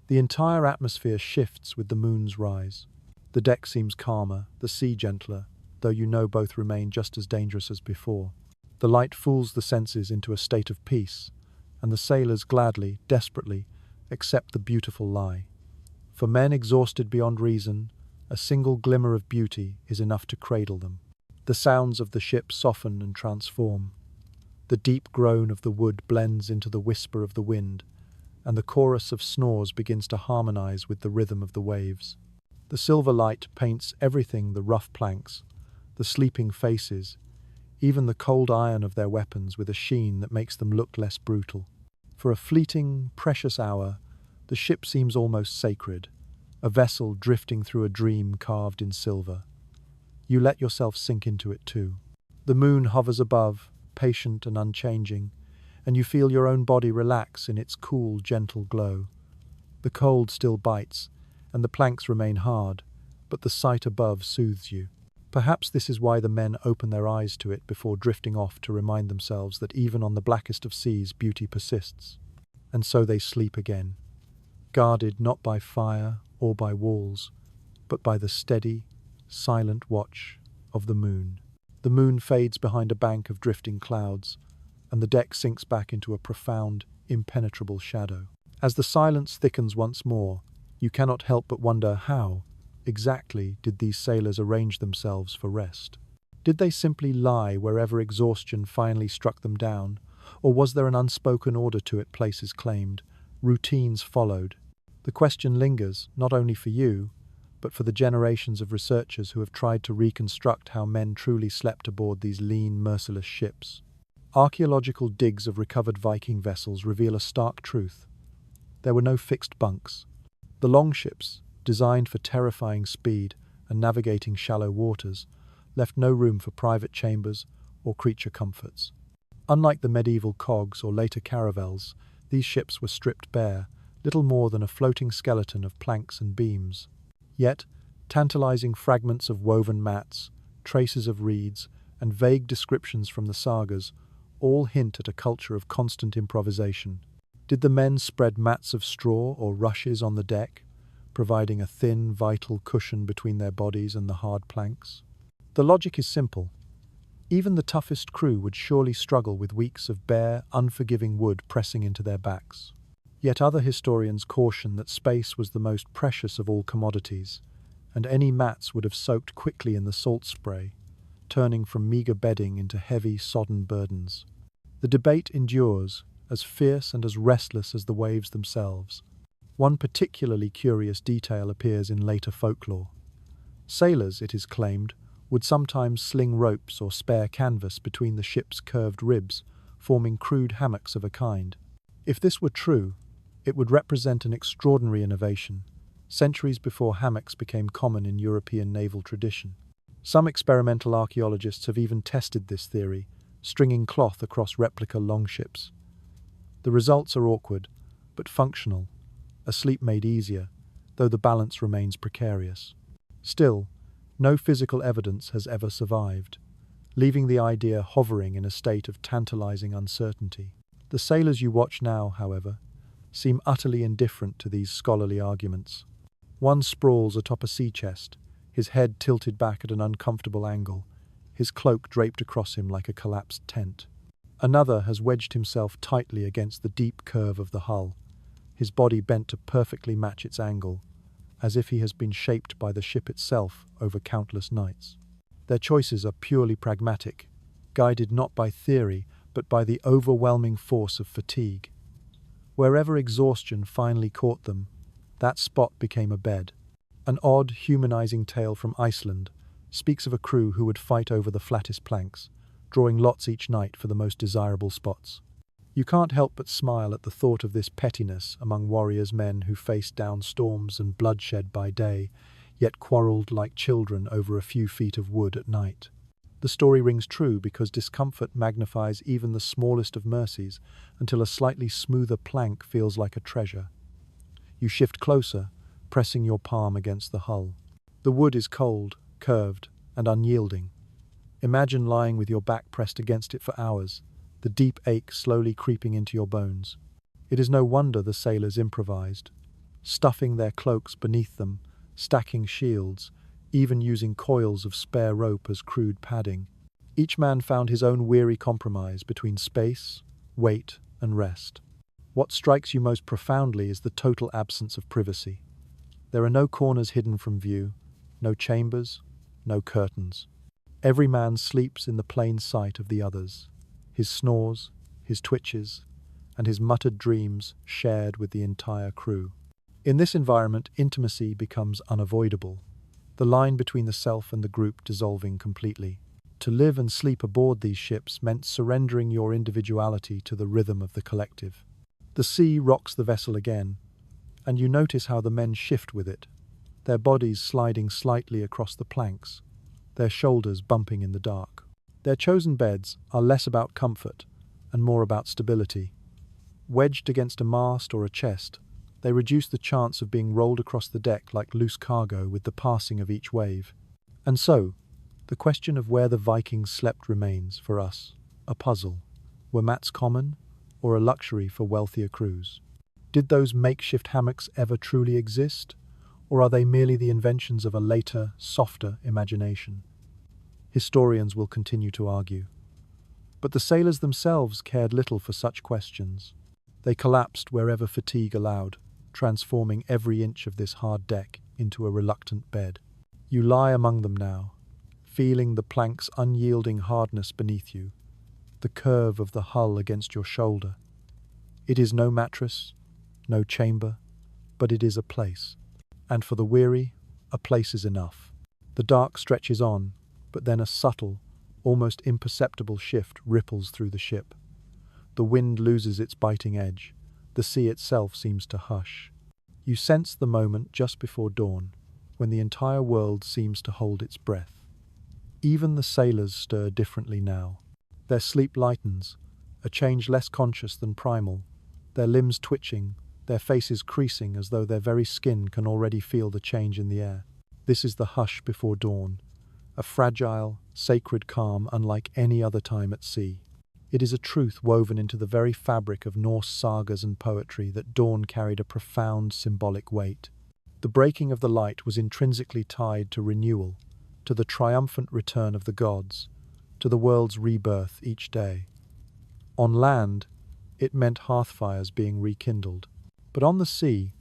A: The entire atmosphere shifts with the moon's rise. The deck seems calmer, the sea gentler, though you know both remain just as dangerous as before. The light fools the senses into a state of peace, and the sailors gladly, desperately, accept the beautiful lie. For men exhausted beyond reason, a single glimmer of beauty is enough to cradle them. The sounds of the ship soften and transform. The deep groan of the wood blends into the whisper of the wind, and the chorus of snores begins to harmonize with the rhythm of the waves. The silver light paints everything: the rough planks, the sleeping faces, even the cold iron of their weapons, with a sheen that makes them look less brutal. For a fleeting, precious hour, the ship seems almost sacred, a vessel drifting through a dream carved in silver. You let yourself sink into it too. The moon hovers above, patient and unchanging, and you feel your own body relax in its cool, gentle glow. The cold still bites, and the planks remain hard, but the sight above soothes you. Perhaps this is why the men open their eyes to it before drifting off, to remind themselves that even on the blackest of seas beauty persists. And so they sleep again, guarded not by fire or by walls, but by the steady, silent watch of the moon. The moon fades behind a bank of drifting clouds, and the deck sinks back into a profound, impenetrable shadow. As the silence thickens once more, you cannot help but wonder how exactly did these sailors arrange themselves for rest? Did they simply lie wherever exhaustion finally struck them down, or was there an unspoken order to it? Places claimed, routines followed. The question lingers, not only for you, but for the generations of researchers who have tried to reconstruct how men truly slept aboard these lean, merciless ships. Archaeological digs of recovered Viking vessels reveal a stark truth. There were no fixed bunks. The longships, designed for terrifying speed and navigating shallow waters, left no room for private chambers or creature comforts. Unlike the medieval cogs or later caravels, these ships were stripped bare, little more than a floating skeleton of planks and beams. Yet, tantalizing fragments of woven mats, traces of reeds, and vague descriptions from the sagas all hint at a culture of constant improvisation. Did the men spread mats of straw or rushes on the deck, providing a thin, vital cushion between their bodies and the hard planks? The logic is simple. Even the toughest crew would surely struggle with weeks of bare, unforgiving wood pressing into their backs. Yet other historians caution that space was the most precious of all commodities, and any mats would have soaked quickly in the salt spray, turning from meagre bedding into heavy, sodden burdens. The debate endures, as fierce and as restless as the waves themselves. One particularly curious detail appears in later folklore. Sailors, it is claimed, would sometimes sling ropes or spare canvas between the ship's curved ribs, forming crude hammocks of a kind. If this were true, it would represent an extraordinary innovation, centuries before hammocks became common in European naval tradition. Some experimental archaeologists have even tested this theory, stringing cloth across replica longships. The results are awkward, but functional, a sleep made easier, though the balance remains precarious. Still, no physical evidence has ever survived, leaving the idea hovering in a state of tantalizing uncertainty. The sailors you watch now, however, seem utterly indifferent to these scholarly arguments. One sprawls atop a sea chest, his head tilted back at an uncomfortable angle, his cloak draped across him like a collapsed tent. Another has wedged himself tightly against the deep curve of the hull, his body bent to perfectly match its angle, as if he has been shaped by the ship itself over countless nights. Their choices are purely pragmatic, guided not by theory, but by the overwhelming force of fatigue. Wherever exhaustion finally caught them, that spot became a bed. An odd, humanizing tale from Iceland speaks of a crew who would fight over the flattest planks, drawing lots each night for the most desirable spots. You can't help but smile at the thought of this pettiness among warriors, men who faced down storms and bloodshed by day, yet quarreled like children over a few feet of wood at night. The story rings true because discomfort magnifies even the smallest of mercies until a slightly smoother plank feels like a treasure. You shift closer, pressing your palm against the hull. The wood is cold, curved, and unyielding. Imagine lying with your back pressed against it for hours, the deep ache slowly creeping into your bones. It is no wonder the sailors improvised, stuffing their cloaks beneath them, stacking shields, even using coils of spare rope as crude padding. Each man found his own weary compromise between space, weight, and rest. What strikes you most profoundly is the total absence of privacy. There are no corners hidden from view, no chambers, no curtains. Every man sleeps in the plain sight of the others, his snores, his twitches, and his muttered dreams shared with the entire crew. In this environment, intimacy becomes unavoidable, the line between the self and the group dissolving completely. To live and sleep aboard these ships meant surrendering your individuality to the rhythm of the collective. The sea rocks the vessel again, and you notice how the men shift with it, their bodies sliding slightly across the planks, their shoulders bumping in the dark. Their chosen beds are less about comfort and more about stability. Wedged against a mast or a chest, they reduce the chance of being rolled across the deck like loose cargo with the passing of each wave. And so, the question of where the Vikings slept remains, for us, a puzzle. Were mats common, or a luxury for wealthier crews? Did those makeshift hammocks ever truly exist, or are they merely the inventions of a later, softer imagination? Historians will continue to argue. But the sailors themselves cared little for such questions. They collapsed wherever fatigue allowed, transforming every inch of this hard deck into a reluctant bed. You lie among them now, feeling the plank's unyielding hardness beneath you, the curve of the hull against your shoulder. It is no mattress, no chamber, but it is a place. And for the weary, a place is enough. The dark stretches on, but then a subtle, almost imperceptible shift ripples through the ship. The wind loses its biting edge. The sea itself seems to hush. You sense the moment just before dawn, when the entire world seems to hold its breath. Even the sailors stir differently now. Their sleep lightens, a change less conscious than primal, their limbs twitching, their faces creasing as though their very skin can already feel the change in the air. This is the hush before dawn, a fragile, sacred calm unlike any other time at sea. It is a truth woven into the very fabric of Norse sagas and poetry that dawn carried a profound symbolic weight. The breaking of the light was intrinsically tied to renewal, to the triumphant return of the gods, to the world's rebirth each day. On land, it meant hearthfires being rekindled, but on the sea,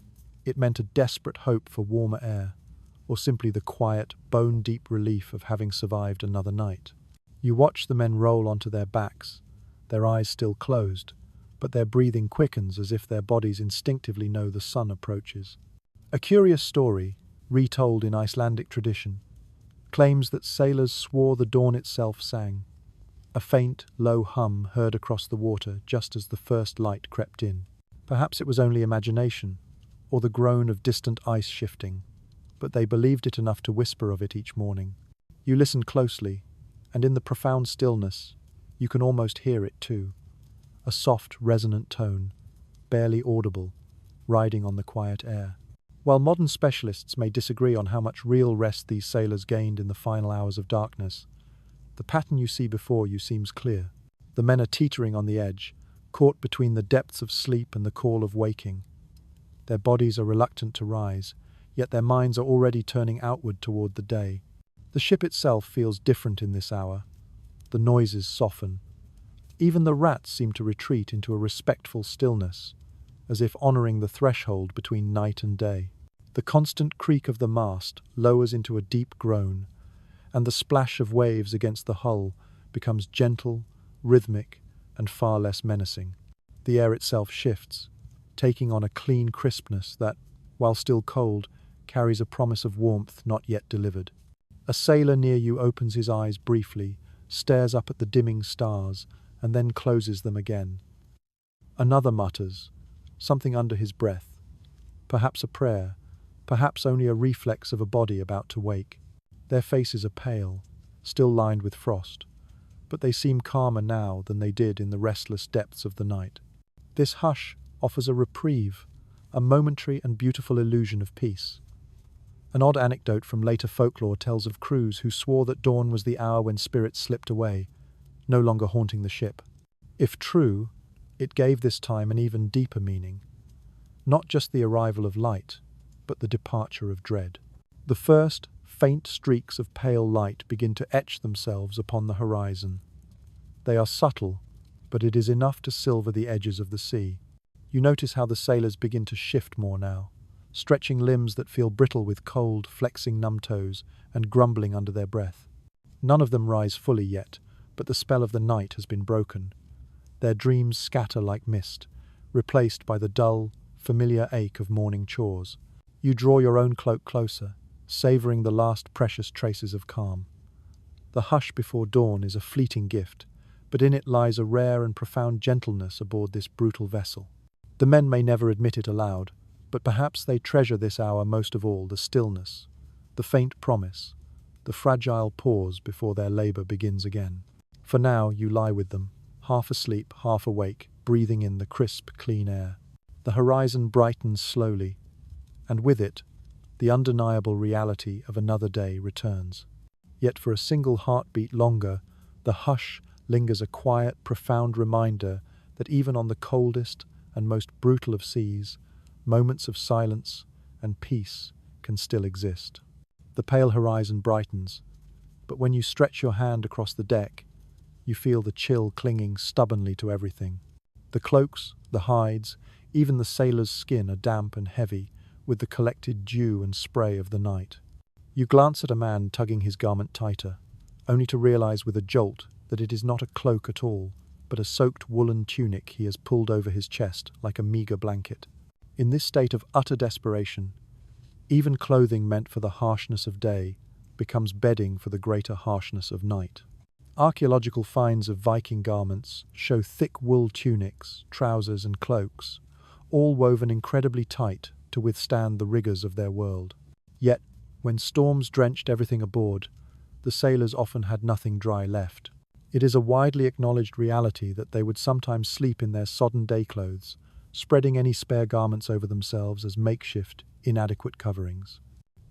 A: it meant a desperate hope for warmer air, or simply the quiet, bone-deep relief of having survived another night. You watch the men roll onto their backs, their eyes still closed, but their breathing quickens as if their bodies instinctively know the sun approaches. A curious story, retold in Icelandic tradition, claims that sailors swore the dawn itself sang, a faint, low hum heard across the water just as the first light crept in. Perhaps it was only imagination, or the groan of distant ice shifting, but they believed it enough to whisper of it each morning. You listen closely, and in the profound stillness, you can almost hear it too, a soft, resonant tone, barely audible, riding on the quiet air. While modern specialists may disagree on how much real rest these sailors gained in the final hours of darkness, the pattern you see before you seems clear. The men are teetering on the edge, caught between the depths of sleep and the call of waking. Their bodies are reluctant to rise, yet their minds are already turning outward toward the day. The ship itself feels different in this hour. The noises soften. Even the rats seem to retreat into a respectful stillness, as if honoring the threshold between night and day. The constant creak of the mast lowers into a deep groan, and the splash of waves against the hull becomes gentle, rhythmic, and far less menacing. The air itself shifts, taking on a clean crispness that, while still cold, carries a promise of warmth not yet delivered. A sailor near you opens his eyes briefly, stares up at the dimming stars, and then closes them again. Another mutters, something under his breath, perhaps a prayer, perhaps only a reflex of a body about to wake. Their faces are pale, still lined with frost, but they seem calmer now than they did in the restless depths of the night. This hush offers a reprieve, a momentary and beautiful illusion of peace. An odd anecdote from later folklore tells of crews who swore that dawn was the hour when spirits slipped away, no longer haunting the ship. If true, it gave this time an even deeper meaning. Not just the arrival of light, but the departure of dread. The first faint streaks of pale light begin to etch themselves upon the horizon. They are subtle, but it is enough to silver the edges of the sea. You notice how the sailors begin to shift more now, stretching limbs that feel brittle with cold, flexing numb toes, and grumbling under their breath. None of them rise fully yet, but the spell of the night has been broken. Their dreams scatter like mist, replaced by the dull, familiar ache of morning chores. You draw your own cloak closer, savouring the last precious traces of calm. The hush before dawn is a fleeting gift, but in it lies a rare and profound gentleness aboard this brutal vessel. The men may never admit it aloud, but perhaps they treasure this hour most of all: the stillness, the faint promise, the fragile pause before their labour begins again. For now you lie with them, half asleep, half awake, breathing in the crisp, clean air. The horizon brightens slowly, and with it, the undeniable reality of another day returns. Yet for a single heartbeat longer, the hush lingers, a quiet, profound reminder that even on the coldest and most brutal of seas, moments of silence and peace can still exist. The pale horizon brightens, but when you stretch your hand across the deck, you feel the chill clinging stubbornly to everything. The cloaks, the hides, even the sailor's skin are damp and heavy with the collected dew and spray of the night. You glance at a man tugging his garment tighter, only to realize with a jolt that it is not a cloak at all, but a soaked woolen tunic he has pulled over his chest like a meager blanket. In this state of utter desperation, even clothing meant for the harshness of day becomes bedding for the greater harshness of night. Archaeological finds of Viking garments show thick wool tunics, trousers, and cloaks, all woven incredibly tight to withstand the rigors of their world. Yet, when storms drenched everything aboard, the sailors often had nothing dry left. It is a widely acknowledged reality that they would sometimes sleep in their sodden day clothes, spreading any spare garments over themselves as makeshift, inadequate coverings.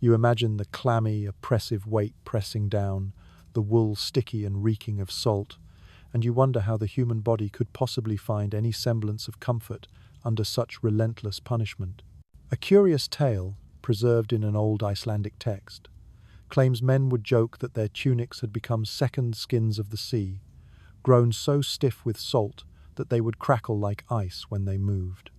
A: You imagine the clammy, oppressive weight pressing down, the wool sticky and reeking of salt, and you wonder how the human body could possibly find any semblance of comfort under such relentless punishment. A curious tale, preserved in an old Icelandic text, claims men would joke that their tunics had become second skins of the sea, grown so stiff with salt that they would crackle like ice when they moved.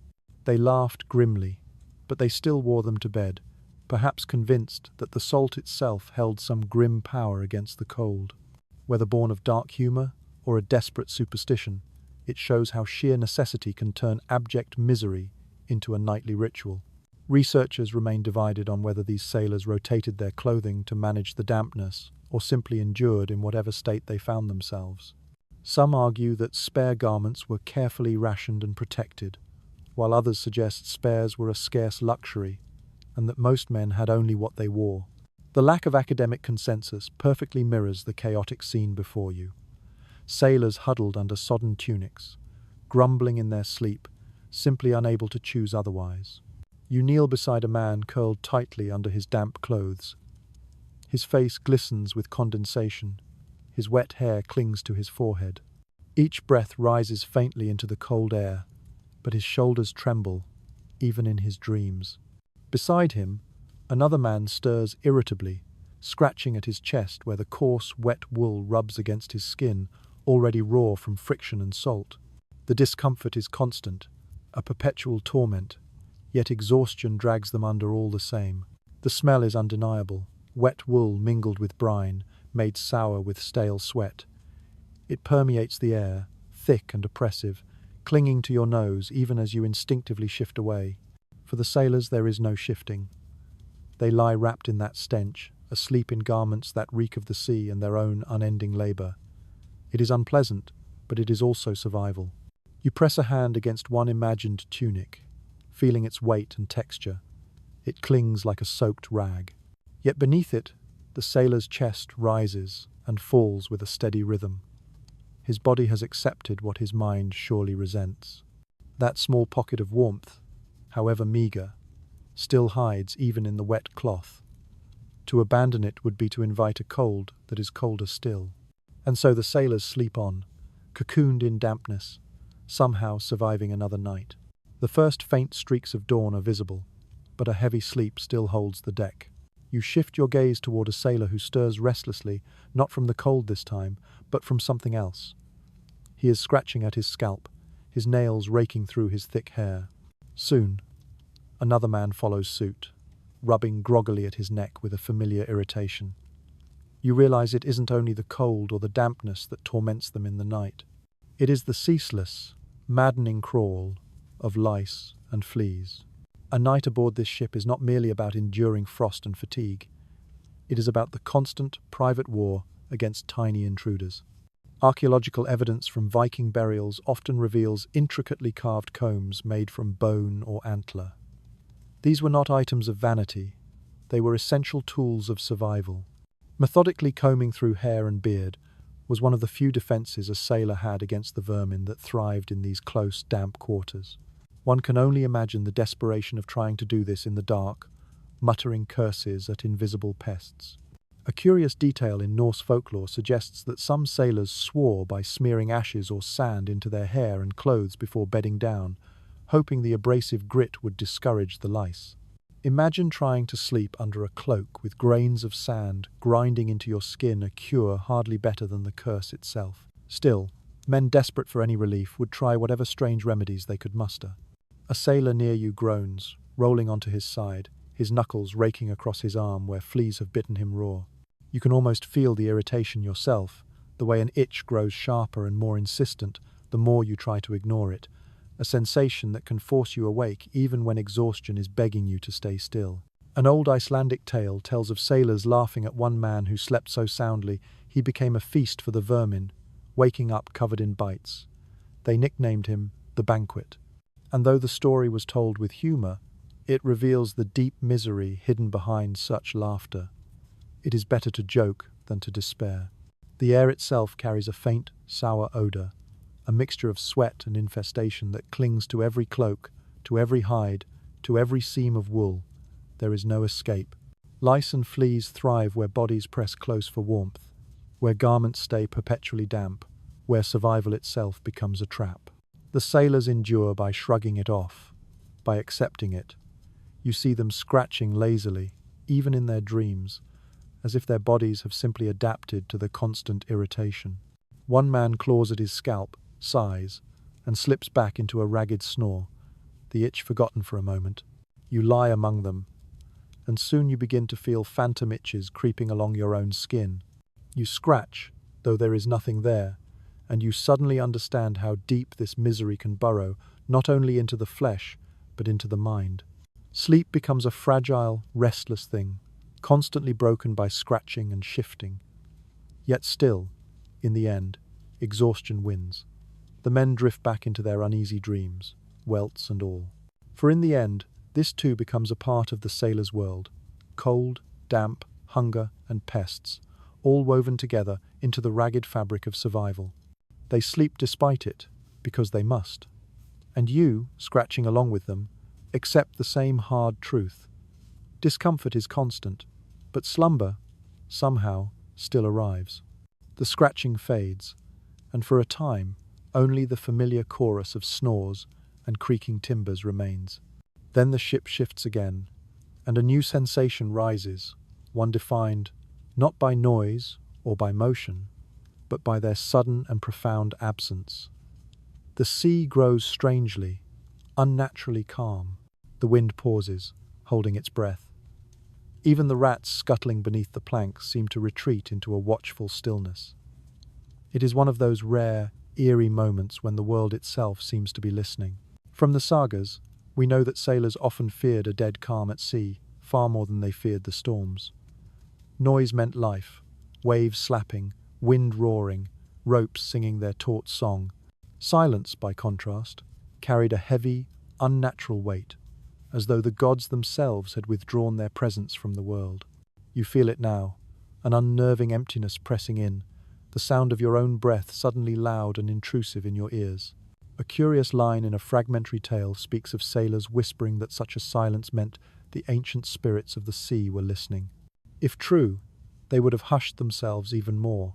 A: They laughed grimly, but they still wore them to bed, perhaps convinced that the salt itself held some grim power against the cold. Whether born of dark humour or a desperate superstition, it shows how sheer necessity can turn abject misery into a nightly ritual. Researchers remain divided on whether these sailors rotated their clothing to manage the dampness or simply endured in whatever state they found themselves. Some argue that spare garments were carefully rationed and protected, while others suggest spares were a scarce luxury and that most men had only what they wore. The lack of academic consensus perfectly mirrors the chaotic scene before you. Sailors huddled under sodden tunics, grumbling in their sleep, simply unable to choose otherwise. You kneel beside a man curled tightly under his damp clothes. His face glistens with condensation. His wet hair clings to his forehead. Each breath rises faintly into the cold air, but his shoulders tremble, even in his dreams. Beside him, another man stirs irritably, scratching at his chest where the coarse, wet wool rubs against his skin, already raw from friction and salt. The discomfort is constant, a perpetual torment, yet exhaustion drags them under all the same. The smell is undeniable, wet wool mingled with brine, made sour with stale sweat. It permeates the air, thick and oppressive, clinging to your nose even as you instinctively shift away. For the sailors there is no shifting. They lie wrapped in that stench, asleep in garments that reek of the sea and their own unending labour. It is unpleasant, but it is also survival. You press a hand against one imagined tunic, feeling its weight and texture. It clings like a soaked rag. Yet beneath it, the sailor's chest rises and falls with a steady rhythm. His body has accepted what his mind surely resents. That small pocket of warmth, however meagre, still hides even in the wet cloth. To abandon it would be to invite a cold that is colder still. And so the sailors sleep on, cocooned in dampness, somehow surviving another night. The first faint streaks of dawn are visible, but a heavy sleep still holds the deck. You shift your gaze toward a sailor who stirs restlessly, not from the cold this time, but from something else. He is scratching at his scalp, his nails raking through his thick hair. Soon, another man follows suit, rubbing groggily at his neck with a familiar irritation. You realize it isn't only the cold or the dampness that torments them in the night. It is the ceaseless, maddening crawl of lice and fleas. A night aboard this ship is not merely about enduring frost and fatigue. It is about the constant, private war against tiny intruders. Archaeological evidence from Viking burials often reveals intricately carved combs made from bone or antler. These were not items of vanity. They were essential tools of survival. Methodically combing through hair and beard was one of the few defenses a sailor had against the vermin that thrived in these close, damp quarters. One can only imagine the desperation of trying to do this in the dark, muttering curses at invisible pests. A curious detail in Norse folklore suggests that some sailors swore by smearing ashes or sand into their hair and clothes before bedding down, hoping the abrasive grit would discourage the lice. Imagine trying to sleep under a cloak with grains of sand grinding into your skin, a cure hardly better than the curse itself. Still, men desperate for any relief would try whatever strange remedies they could muster. A sailor near you groans, rolling onto his side, his knuckles raking across his arm where fleas have bitten him raw. You can almost feel the irritation yourself, the way an itch grows sharper and more insistent the more you try to ignore it, a sensation that can force you awake even when exhaustion is begging you to stay still. An old Icelandic tale tells of sailors laughing at one man who slept so soundly he became a feast for the vermin, waking up covered in bites. They nicknamed him the Banquet. And though the story was told with humor, it reveals the deep misery hidden behind such laughter. It is better to joke than to despair. The air itself carries a faint, sour odor, a mixture of sweat and infestation that clings to every cloak, to every hide, to every seam of wool. There is no escape. Lice and fleas thrive where bodies press close for warmth, where garments stay perpetually damp, where survival itself becomes a trap. The sailors endure by shrugging it off, by accepting it. You see them scratching lazily, even in their dreams, as if their bodies have simply adapted to the constant irritation. One man claws at his scalp, sighs, and slips back into a ragged snore, the itch forgotten for a moment. You lie among them, and soon you begin to feel phantom itches creeping along your own skin. You scratch, though there is nothing there, and you suddenly understand how deep this misery can burrow, not only into the flesh, but into the mind. Sleep becomes a fragile, restless thing, constantly broken by scratching and shifting. Yet still, in the end, exhaustion wins. The men drift back into their uneasy dreams, welts and all. For in the end, this too becomes a part of the sailor's world. Cold, damp, hunger, and pests, all woven together into the ragged fabric of survival. They sleep despite it, because they must. And you, scratching along with them, accept the same hard truth. Discomfort is constant, but slumber, somehow, still arrives. The scratching fades, and for a time, only the familiar chorus of snores and creaking timbers remains. Then the ship shifts again, and a new sensation rises, one defined not by noise or by motion, but by their sudden and profound absence. The sea grows strangely, unnaturally calm. The wind pauses, holding its breath. Even the rats scuttling beneath the planks seem to retreat into a watchful stillness. It is one of those rare, eerie moments when the world itself seems to be listening. From the sagas, we know that sailors often feared a dead calm at sea, far more than they feared the storms. Noise meant life, waves slapping, wind roaring, ropes singing their taut song. Silence, by contrast, carried a heavy, unnatural weight, as though the gods themselves had withdrawn their presence from the world. You feel it now, an unnerving emptiness pressing in, the sound of your own breath suddenly loud and intrusive in your ears. A curious line in a fragmentary tale speaks of sailors whispering that such a silence meant the ancient spirits of the sea were listening. If true, they would have hushed themselves even more,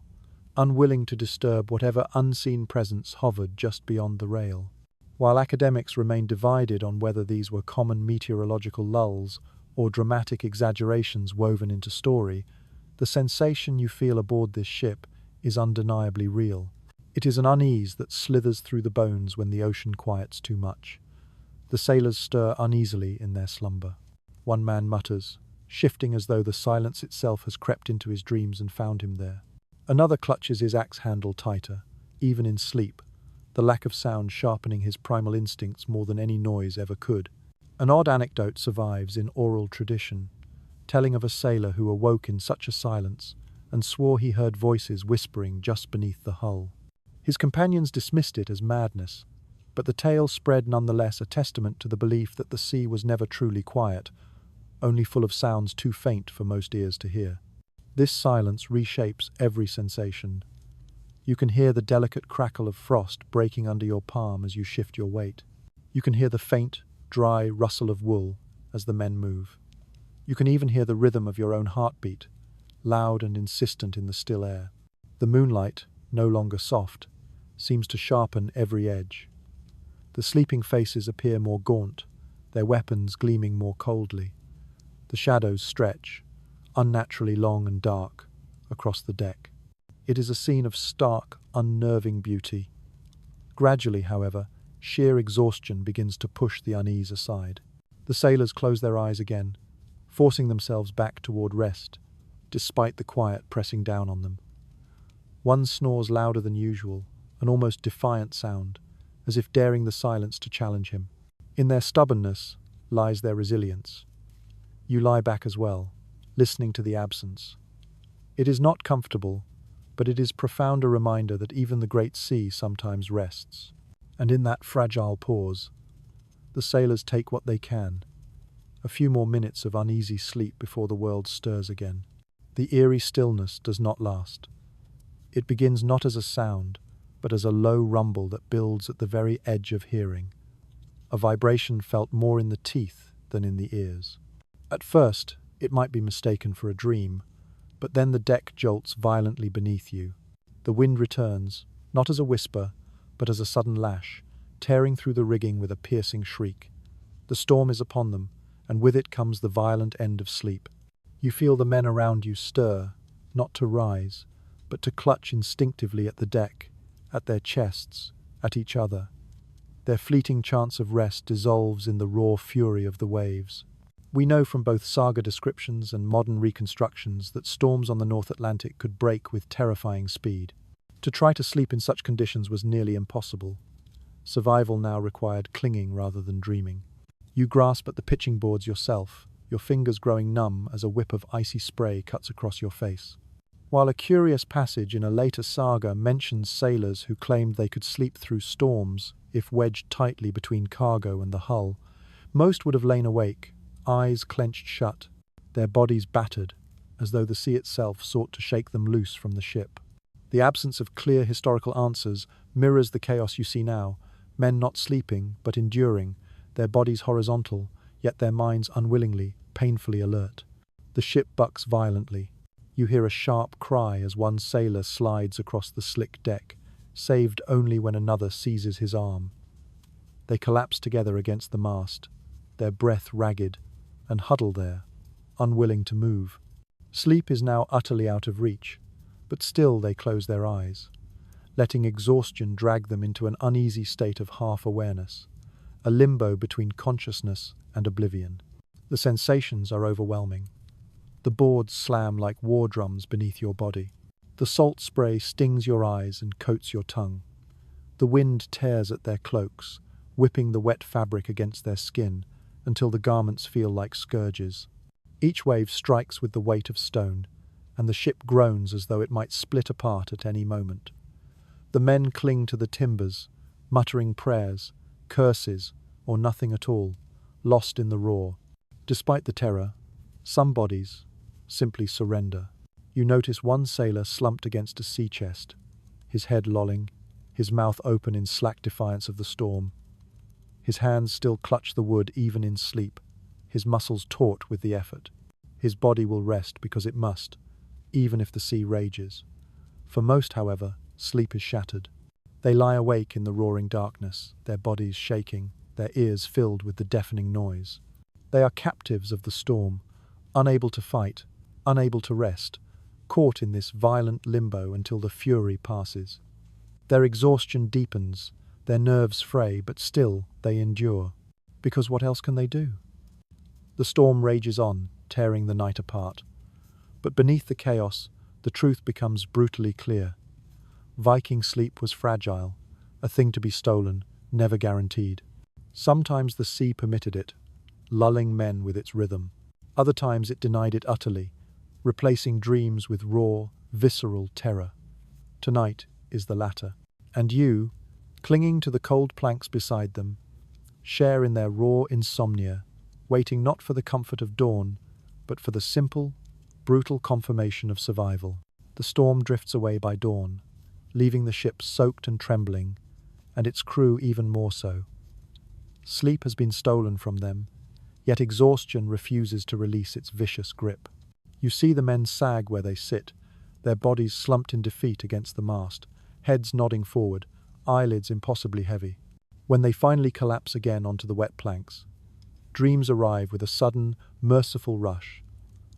A: unwilling to disturb whatever unseen presence hovered just beyond the rail. While academics remain divided on whether these were common meteorological lulls or dramatic exaggerations woven into story, the sensation you feel aboard this ship is undeniably real. It is an unease that slithers through the bones when the ocean quiets too much. The sailors stir uneasily in their slumber. One man mutters, shifting as though the silence itself has crept into his dreams and found him there. Another clutches his axe handle tighter, even in sleep, the lack of sound sharpening his primal instincts more than any noise ever could. An odd anecdote survives in oral tradition, telling of a sailor who awoke in such a silence and swore he heard voices whispering just beneath the hull. His companions dismissed it as madness, but the tale spread nonetheless, a testament to the belief that the sea was never truly quiet, only full of sounds too faint for most ears to hear. This silence reshapes every sensation. You can hear the delicate crackle of frost breaking under your palm as you shift your weight. You can hear the faint, dry rustle of wool as the men move. You can even hear the rhythm of your own heartbeat, loud and insistent in the still air. The moonlight, no longer soft, seems to sharpen every edge. The sleeping faces appear more gaunt, their weapons gleaming more coldly. The shadows stretch, unnaturally long and dark, across the deck. It is a scene of stark, unnerving beauty. Gradually, however, sheer exhaustion begins to push the unease aside. The sailors close their eyes again, forcing themselves back toward rest, despite the quiet pressing down on them. One snores louder than usual, an almost defiant sound, as if daring the silence to challenge him. In their stubbornness lies their resilience. You lie back as well, listening to the absence. It is not comfortable, but it is profound a reminder that even the great sea sometimes rests. And in that fragile pause, the sailors take what they can, a few more minutes of uneasy sleep before the world stirs again. The eerie stillness does not last. It begins not as a sound, but as a low rumble that builds at the very edge of hearing, a vibration felt more in the teeth than in the ears. At first, it might be mistaken for a dream, but then the deck jolts violently beneath you. The wind returns, not as a whisper, but as a sudden lash, tearing through the rigging with a piercing shriek. The storm is upon them, and with it comes the violent end of sleep. You feel the men around you stir, not to rise, but to clutch instinctively at the deck, at their chests, at each other. Their fleeting chance of rest dissolves in the raw fury of the waves. We know from both saga descriptions and modern reconstructions that storms on the North Atlantic could break with terrifying speed. To try to sleep in such conditions was nearly impossible. Survival now required clinging rather than dreaming. You grasp at the pitching boards yourself, your fingers growing numb as a whip of icy spray cuts across your face. While a curious passage in a later saga mentions sailors who claimed they could sleep through storms if wedged tightly between cargo and the hull, most would have lain awake, eyes clenched shut, their bodies battered, as though the sea itself sought to shake them loose from the ship. The absence of clear historical answers mirrors the chaos you see now, men not sleeping but enduring, their bodies horizontal, yet their minds unwillingly, painfully alert. The ship bucks violently. You hear a sharp cry as one sailor slides across the slick deck, saved only when another seizes his arm. They collapse together against the mast, their breath ragged, and huddle there, unwilling to move. Sleep is now utterly out of reach, but still they close their eyes, letting exhaustion drag them into an uneasy state of half-awareness, a limbo between consciousness and oblivion. The sensations are overwhelming. The boards slam like war drums beneath your body. The salt spray stings your eyes and coats your tongue. The wind tears at their cloaks, whipping the wet fabric against their skin until the garments feel like scourges. Each wave strikes with the weight of stone, and the ship groans as though it might split apart at any moment. The men cling to the timbers, muttering prayers, curses, or nothing at all, lost in the roar. Despite the terror, some bodies simply surrender. You notice one sailor slumped against a sea chest, his head lolling, his mouth open in slack defiance of the storm. His hands still clutch the wood even in sleep, his muscles taut with the effort. His body will rest because it must, even if the sea rages. For most, however, sleep is shattered. They lie awake in the roaring darkness, their bodies shaking, their ears filled with the deafening noise. They are captives of the storm, unable to fight, unable to rest, caught in this violent limbo until the fury passes. Their exhaustion deepens, their nerves fray, but still they endure. Because what else can they do? The storm rages on, tearing the night apart. But beneath the chaos, the truth becomes brutally clear. Viking sleep was fragile, a thing to be stolen, never guaranteed. Sometimes the sea permitted it, lulling men with its rhythm. Other times it denied it utterly, replacing dreams with raw, visceral terror. Tonight is the latter. And you, clinging to the cold planks beside them, share in their raw insomnia, waiting not for the comfort of dawn, but for the simple, brutal confirmation of survival. The storm drifts away by dawn, leaving the ship soaked and trembling, and its crew even more so. Sleep has been stolen from them, yet exhaustion refuses to release its vicious grip. You see the men sag where they sit, their bodies slumped in defeat against the mast, heads nodding forward, eyelids impossibly heavy. When they finally collapse again onto the wet planks, dreams arrive with a sudden, merciful rush.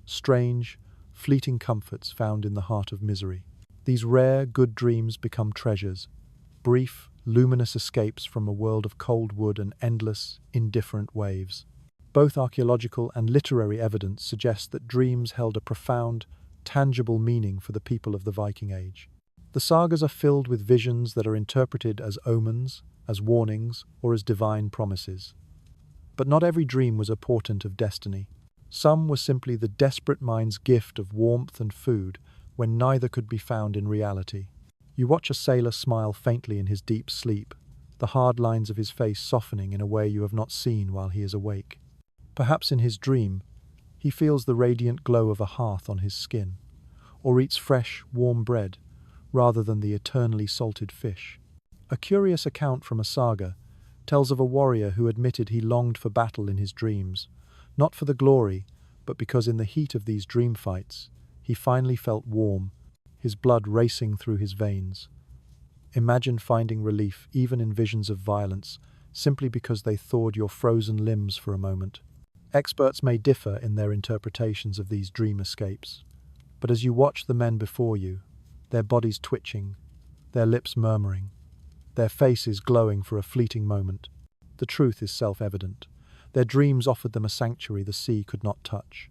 A: Strange, fleeting comforts found in the heart of misery. These rare, good dreams become treasures, brief, luminous escapes from a world of cold wood and endless, indifferent waves. Both archaeological and literary evidence suggest that dreams held a profound, tangible meaning for the people of the Viking Age. The sagas are filled with visions that are interpreted as omens, as warnings, or as divine promises. But not every dream was a portent of destiny. Some were simply the desperate mind's gift of warmth and food when neither could be found in reality. You watch a sailor smile faintly in his deep sleep, the hard lines of his face softening in a way you have not seen while he is awake. Perhaps in his dream, he feels the radiant glow of a hearth on his skin, or eats fresh, warm bread, rather than the eternally salted fish. A curious account from a saga tells of a warrior who admitted he longed for battle in his dreams, not for the glory, but because in the heat of these dream fights, he finally felt warm, his blood racing through his veins. Imagine finding relief even in visions of violence, simply because they thawed your frozen limbs for a moment. Experts may differ in their interpretations of these dream escapes, but as you watch the men before you, their bodies twitching, their lips murmuring, their faces glowing for a fleeting moment, the truth is self-evident. Their dreams offered them a sanctuary the sea could not touch.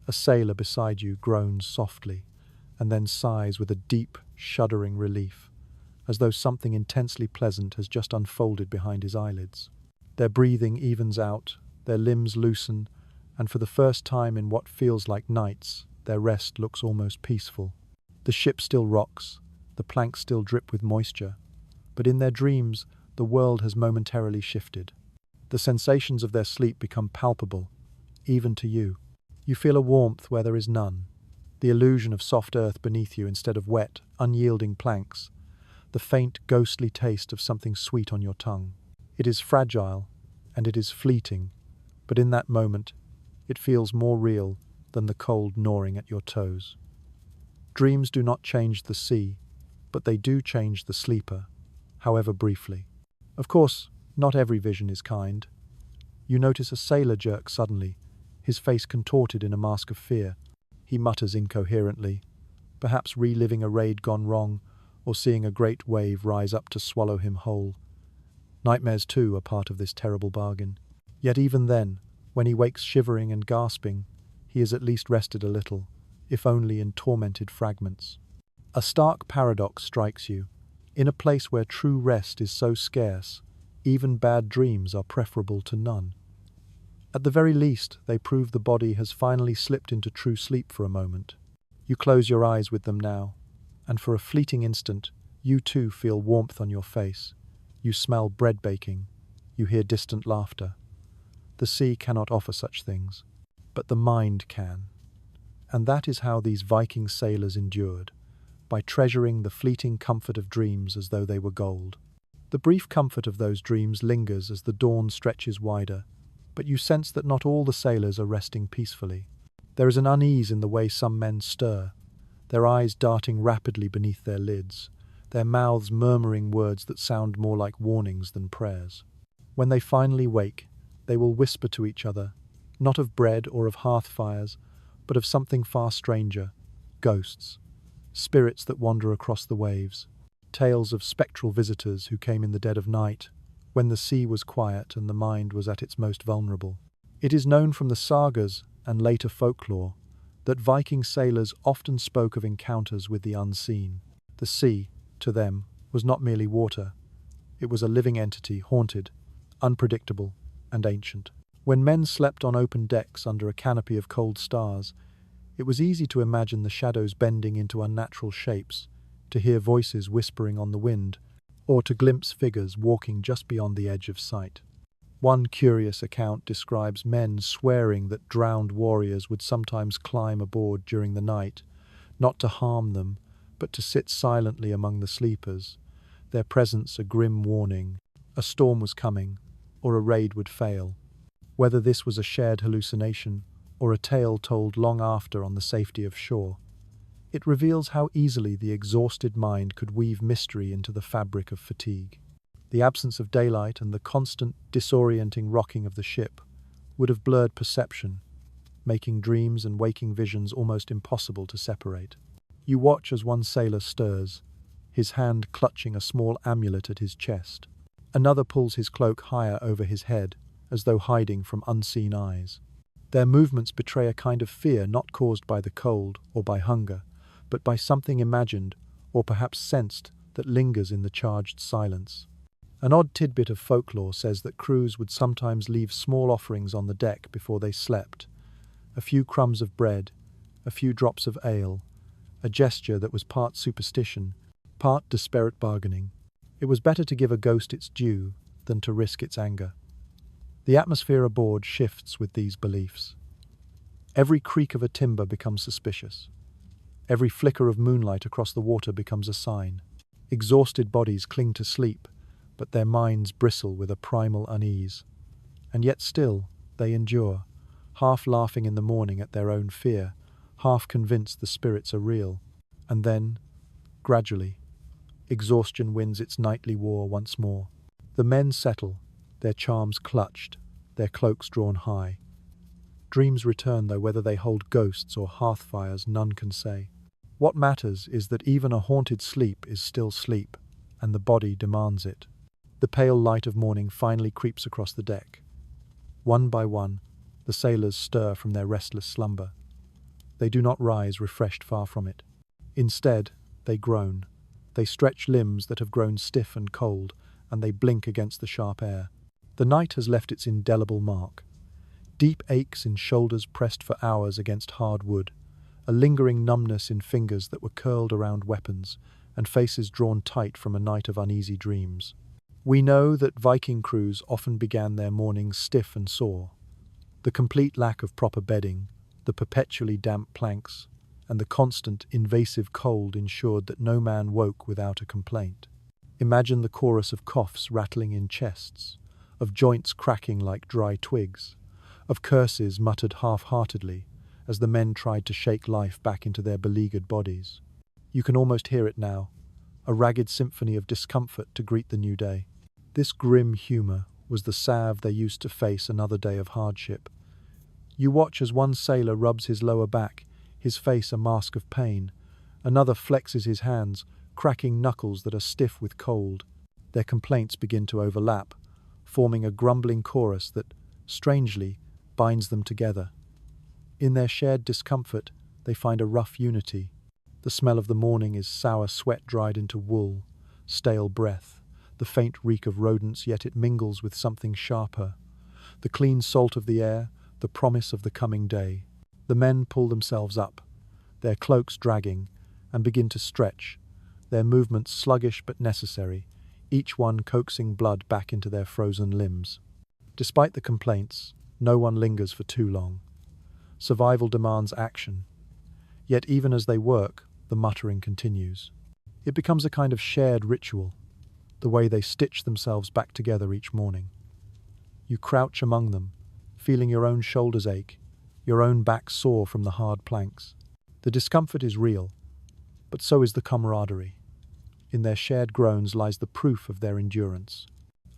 A: A sailor beside you groans softly, and then sighs with a deep, shuddering relief, as though something intensely pleasant has just unfolded behind his eyelids. Their breathing evens out, their limbs loosen, and for the first time in what feels like nights, their rest looks almost peaceful. The ship still rocks, the planks still drip with moisture, but in their dreams, the world has momentarily shifted. The sensations of their sleep become palpable, even to you. You feel a warmth where there is none, the illusion of soft earth beneath you instead of wet, unyielding planks, the faint, ghostly taste of something sweet on your tongue. It is fragile, and it is fleeting, but in that moment, it feels more real than the cold gnawing at your toes. Dreams do not change the sea, but they do change the sleeper, however briefly. Of course, not every vision is kind. You notice a sailor jerk suddenly, his face contorted in a mask of fear. He mutters incoherently, perhaps reliving a raid gone wrong, or seeing a great wave rise up to swallow him whole. Nightmares, too, are part of this terrible bargain. Yet even then, when he wakes shivering and gasping, he is at least rested a little, if only in tormented fragments. A stark paradox strikes you. In a place where true rest is so scarce, even bad dreams are preferable to none. At the very least, they prove the body has finally slipped into true sleep for a moment. You close your eyes with them now, and for a fleeting instant, you too feel warmth on your face. You smell bread baking. You hear distant laughter. The sea cannot offer such things, but the mind can. And that is how these Viking sailors endured, by treasuring the fleeting comfort of dreams as though they were gold. The brief comfort of those dreams lingers as the dawn stretches wider, but you sense that not all the sailors are resting peacefully. There is an unease in the way some men stir, their eyes darting rapidly beneath their lids, their mouths murmuring words that sound more like warnings than prayers. When they finally wake, they will whisper to each other, not of bread or of hearth fires, but of something far stranger, ghosts, spirits that wander across the waves, tales of spectral visitors who came in the dead of night, when the sea was quiet and the mind was at its most vulnerable. It is known from the sagas and later folklore that Viking sailors often spoke of encounters with the unseen. The sea, to them, was not merely water. It was a living entity, haunted, unpredictable, and ancient. When men slept on open decks under a canopy of cold stars, it was easy to imagine the shadows bending into unnatural shapes, to hear voices whispering on the wind, or to glimpse figures walking just beyond the edge of sight. One curious account describes men swearing that drowned warriors would sometimes climb aboard during the night, not to harm them, but to sit silently among the sleepers, their presence a grim warning. A storm was coming, or a raid would fail. Whether this was a shared hallucination, or a tale told long after on the safety of shore, it reveals how easily the exhausted mind could weave mystery into the fabric of fatigue. The absence of daylight and the constant, disorienting rocking of the ship would have blurred perception, making dreams and waking visions almost impossible to separate. You watch as one sailor stirs, his hand clutching a small amulet at his chest. Another pulls his cloak higher over his head, as though hiding from unseen eyes. Their movements betray a kind of fear not caused by the cold or by hunger, but by something imagined or perhaps sensed that lingers in the charged silence. An odd tidbit of folklore says that crews would sometimes leave small offerings on the deck before they slept. A few crumbs of bread, a few drops of ale, a gesture that was part superstition, part desperate bargaining. It was better to give a ghost its due than to risk its anger. The atmosphere aboard shifts with these beliefs. Every creak of a timber becomes suspicious. Every flicker of moonlight across the water becomes a sign. Exhausted bodies cling to sleep, but their minds bristle with a primal unease. And yet still, they endure, half laughing in the morning at their own fear, half convinced the spirits are real. And then, gradually, exhaustion wins its nightly war once more. The men settle, their charms clutched, their cloaks drawn high. Dreams return, though whether they hold ghosts or hearth fires, none can say. What matters is that even a haunted sleep is still sleep, and the body demands it. The pale light of morning finally creeps across the deck. One by one, the sailors stir from their restless slumber. They do not rise refreshed, far from it. Instead, they groan. They stretch limbs that have grown stiff and cold, and they blink against the sharp air. The night has left its indelible mark. Deep aches in shoulders pressed for hours against hard wood, a lingering numbness in fingers that were curled around weapons, and faces drawn tight from a night of uneasy dreams. We know that Viking crews often began their mornings stiff and sore. The complete lack of proper bedding, the perpetually damp planks, and the constant, invasive cold ensured that no man woke without a complaint. Imagine the chorus of coughs rattling in chests, of joints cracking like dry twigs, of curses muttered half-heartedly as the men tried to shake life back into their beleaguered bodies. You can almost hear it now, a ragged symphony of discomfort to greet the new day. This grim humour was the salve they used to face another day of hardship. You watch as one sailor rubs his lower back, his face a mask of pain. Another flexes his hands, cracking knuckles that are stiff with cold. Their complaints begin to overlap, forming a grumbling chorus that, strangely, binds them together. In their shared discomfort, they find a rough unity. The smell of the morning is sour sweat dried into wool, stale breath, the faint reek of rodents, yet it mingles with something sharper. The clean salt of the air, the promise of the coming day. The men pull themselves up, their cloaks dragging, and begin to stretch, their movements sluggish but necessary, each one coaxing blood back into their frozen limbs. Despite the complaints, No one lingers for too long. Survival demands action. Yet even as they work, the muttering continues. It becomes a kind of shared ritual, the way they stitch themselves back together each morning. You crouch among them, feeling your own shoulders ache, your own back sore from the hard planks. The discomfort is real, but so is the camaraderie. In their shared groans lies the proof of their endurance.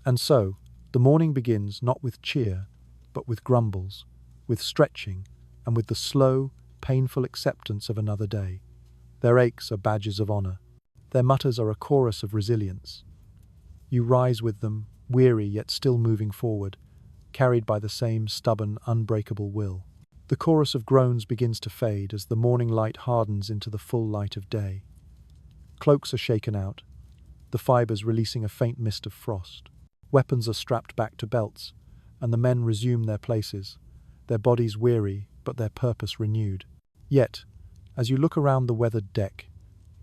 A: And so, the morning begins not with cheer, but with grumbles, with stretching, and with the slow, painful acceptance of another day. Their aches are badges of honor. Their mutters are a chorus of resilience. You rise with them, weary yet still moving forward, carried by the same stubborn, unbreakable will. The chorus of groans begins to fade as the morning light hardens into the full light of day. Cloaks are shaken out, the fibers releasing a faint mist of frost. Weapons are strapped back to belts, and the men resume their places, their bodies weary but their purpose renewed. Yet, as you look around the weathered deck,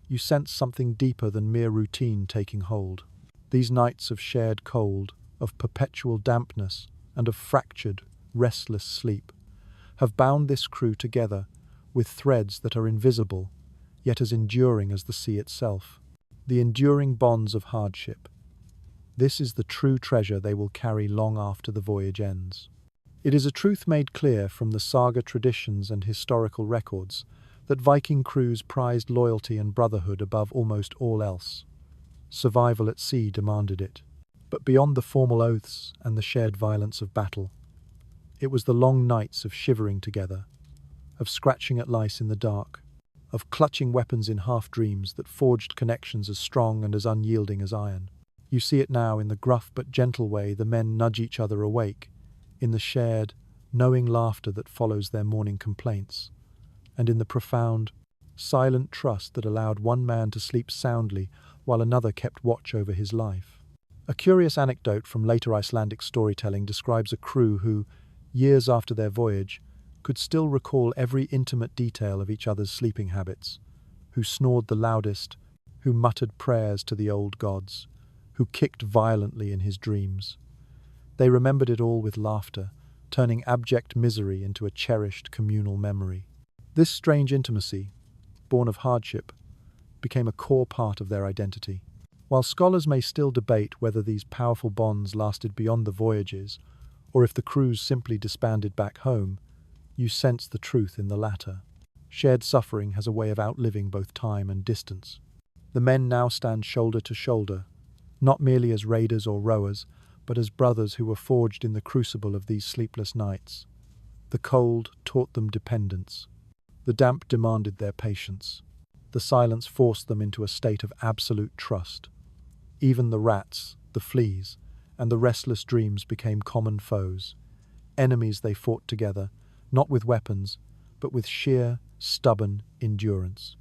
A: you sense something deeper than mere routine taking hold. These nights of shared cold, of perpetual dampness, and of fractured, restless sleep have bound this crew together with threads that are invisible, yet as enduring as the sea itself. The enduring bonds of hardship. This is the true treasure they will carry long after the voyage ends. It is a truth made clear from the saga traditions and historical records that Viking crews prized loyalty and brotherhood above almost all else. Survival at sea demanded it. But beyond the formal oaths and the shared violence of battle, it was the long nights of shivering together, of scratching at lice in the dark, of clutching weapons in half-dreams that forged connections as strong and as unyielding as iron. You see it now in the gruff but gentle way the men nudge each other awake, in the shared, knowing laughter that follows their morning complaints, and in the profound, silent trust that allowed one man to sleep soundly while another kept watch over his life. A curious anecdote from later Icelandic storytelling describes a crew who, years after their voyage, could still recall every intimate detail of each other's sleeping habits, who snored the loudest, who muttered prayers to the old gods, who kicked violently in his dreams. They remembered it all with laughter, turning abject misery into a cherished communal memory. This strange intimacy, born of hardship, became a core part of their identity. While scholars may still debate whether these powerful bonds lasted beyond the voyages, or if the crews simply disbanded back home, you sense the truth in the latter. Shared suffering has a way of outliving both time and distance. The men now stand shoulder to shoulder, not merely as raiders or rowers, but as brothers who were forged in the crucible of these sleepless nights. The cold taught them dependence. The damp demanded their patience. The silence forced them into a state of absolute trust. Even the rats, the fleas, and the restless dreams became common foes. Enemies they fought together, not with weapons, but with sheer, stubborn endurance.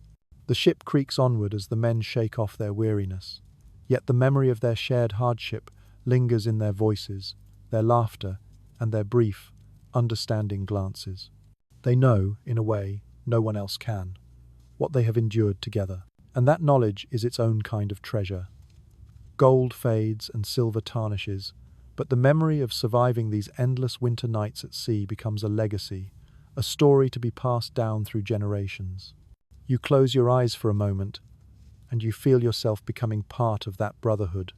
A: The ship creaks onward as the men shake off their weariness. Yet the memory of their shared hardship lingers in their voices, their laughter, and their brief, understanding glances. They know, in a way, no one else can, what they have endured together. And that knowledge is its own kind of treasure. Gold fades and silver tarnishes, but the memory of surviving these endless winter nights at sea becomes a legacy, a story to be passed down through generations. You close your eyes for a moment, and you feel yourself becoming part of that brotherhood,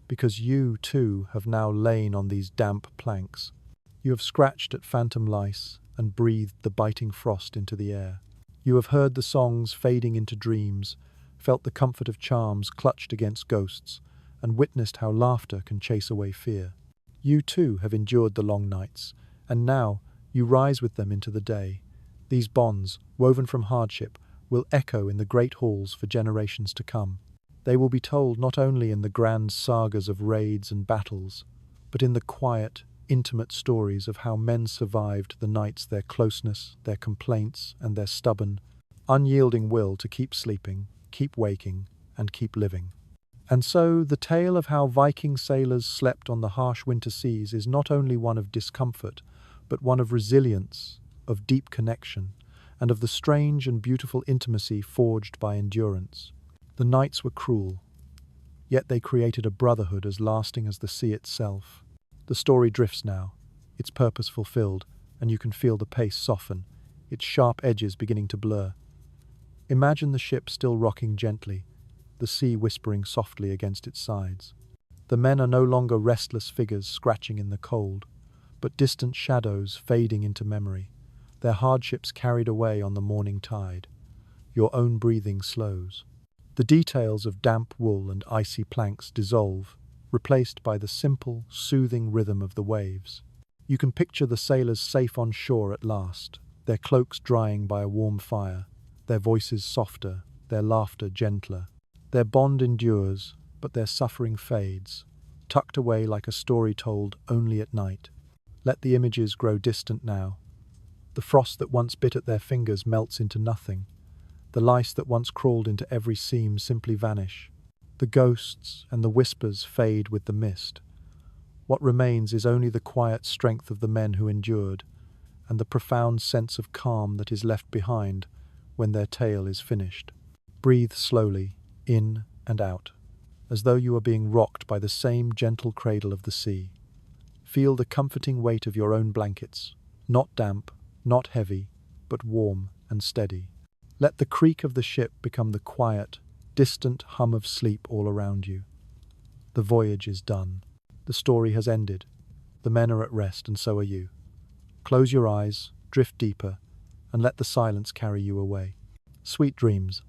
A: because you, too, have now lain on these damp planks. You have scratched at phantom lice and breathed the biting frost into the air. You have heard the songs fading into dreams, felt the comfort of charms clutched against ghosts, and witnessed how laughter can chase away fear. You, too, have endured the long nights, and now you rise with them into the day. These bonds, woven from hardship, will echo in the great halls for generations to come. They will be told not only in the grand sagas of raids and battles, but in the quiet, intimate stories of how men survived the nights, their closeness, their complaints, and their stubborn, unyielding will to keep sleeping, keep waking, and keep living. And so the tale of how Viking sailors slept on the harsh winter seas is not only one of discomfort, but one of resilience, of deep connection, and of the strange and beautiful intimacy forged by endurance. The nights were cruel, yet they created a brotherhood as lasting as the sea itself. The story drifts now, its purpose fulfilled, and you can feel the pace soften, its sharp edges beginning to blur. Imagine the ship still rocking gently, the sea whispering softly against its sides. The men are no longer restless figures scratching in the cold, but distant shadows fading into memory, their hardships carried away on the morning tide. Your own breathing slows. The details of damp wool and icy planks dissolve, replaced by the simple, soothing rhythm of the waves. You can picture the sailors safe on shore at last, their cloaks drying by a warm fire, their voices softer, their laughter gentler. Their bond endures, but their suffering fades, tucked away like a story told only at night. Let the images grow distant now. The frost that once bit at their fingers melts into nothing. The lice that once crawled into every seam simply vanish. The ghosts and the whispers fade with the mist. What remains is only the quiet strength of the men who endured, and the profound sense of calm that is left behind when their tale is finished. Breathe slowly, in and out, as though you are being rocked by the same gentle cradle of the sea. Feel the comforting weight of your own blankets, not damp, not heavy, but warm and steady. Let the creak of the ship become the quiet, distant hum of sleep all around you. The voyage is done. The story has ended. The men are at rest, and so are you. Close your eyes, drift deeper, and let the silence carry you away. Sweet dreams.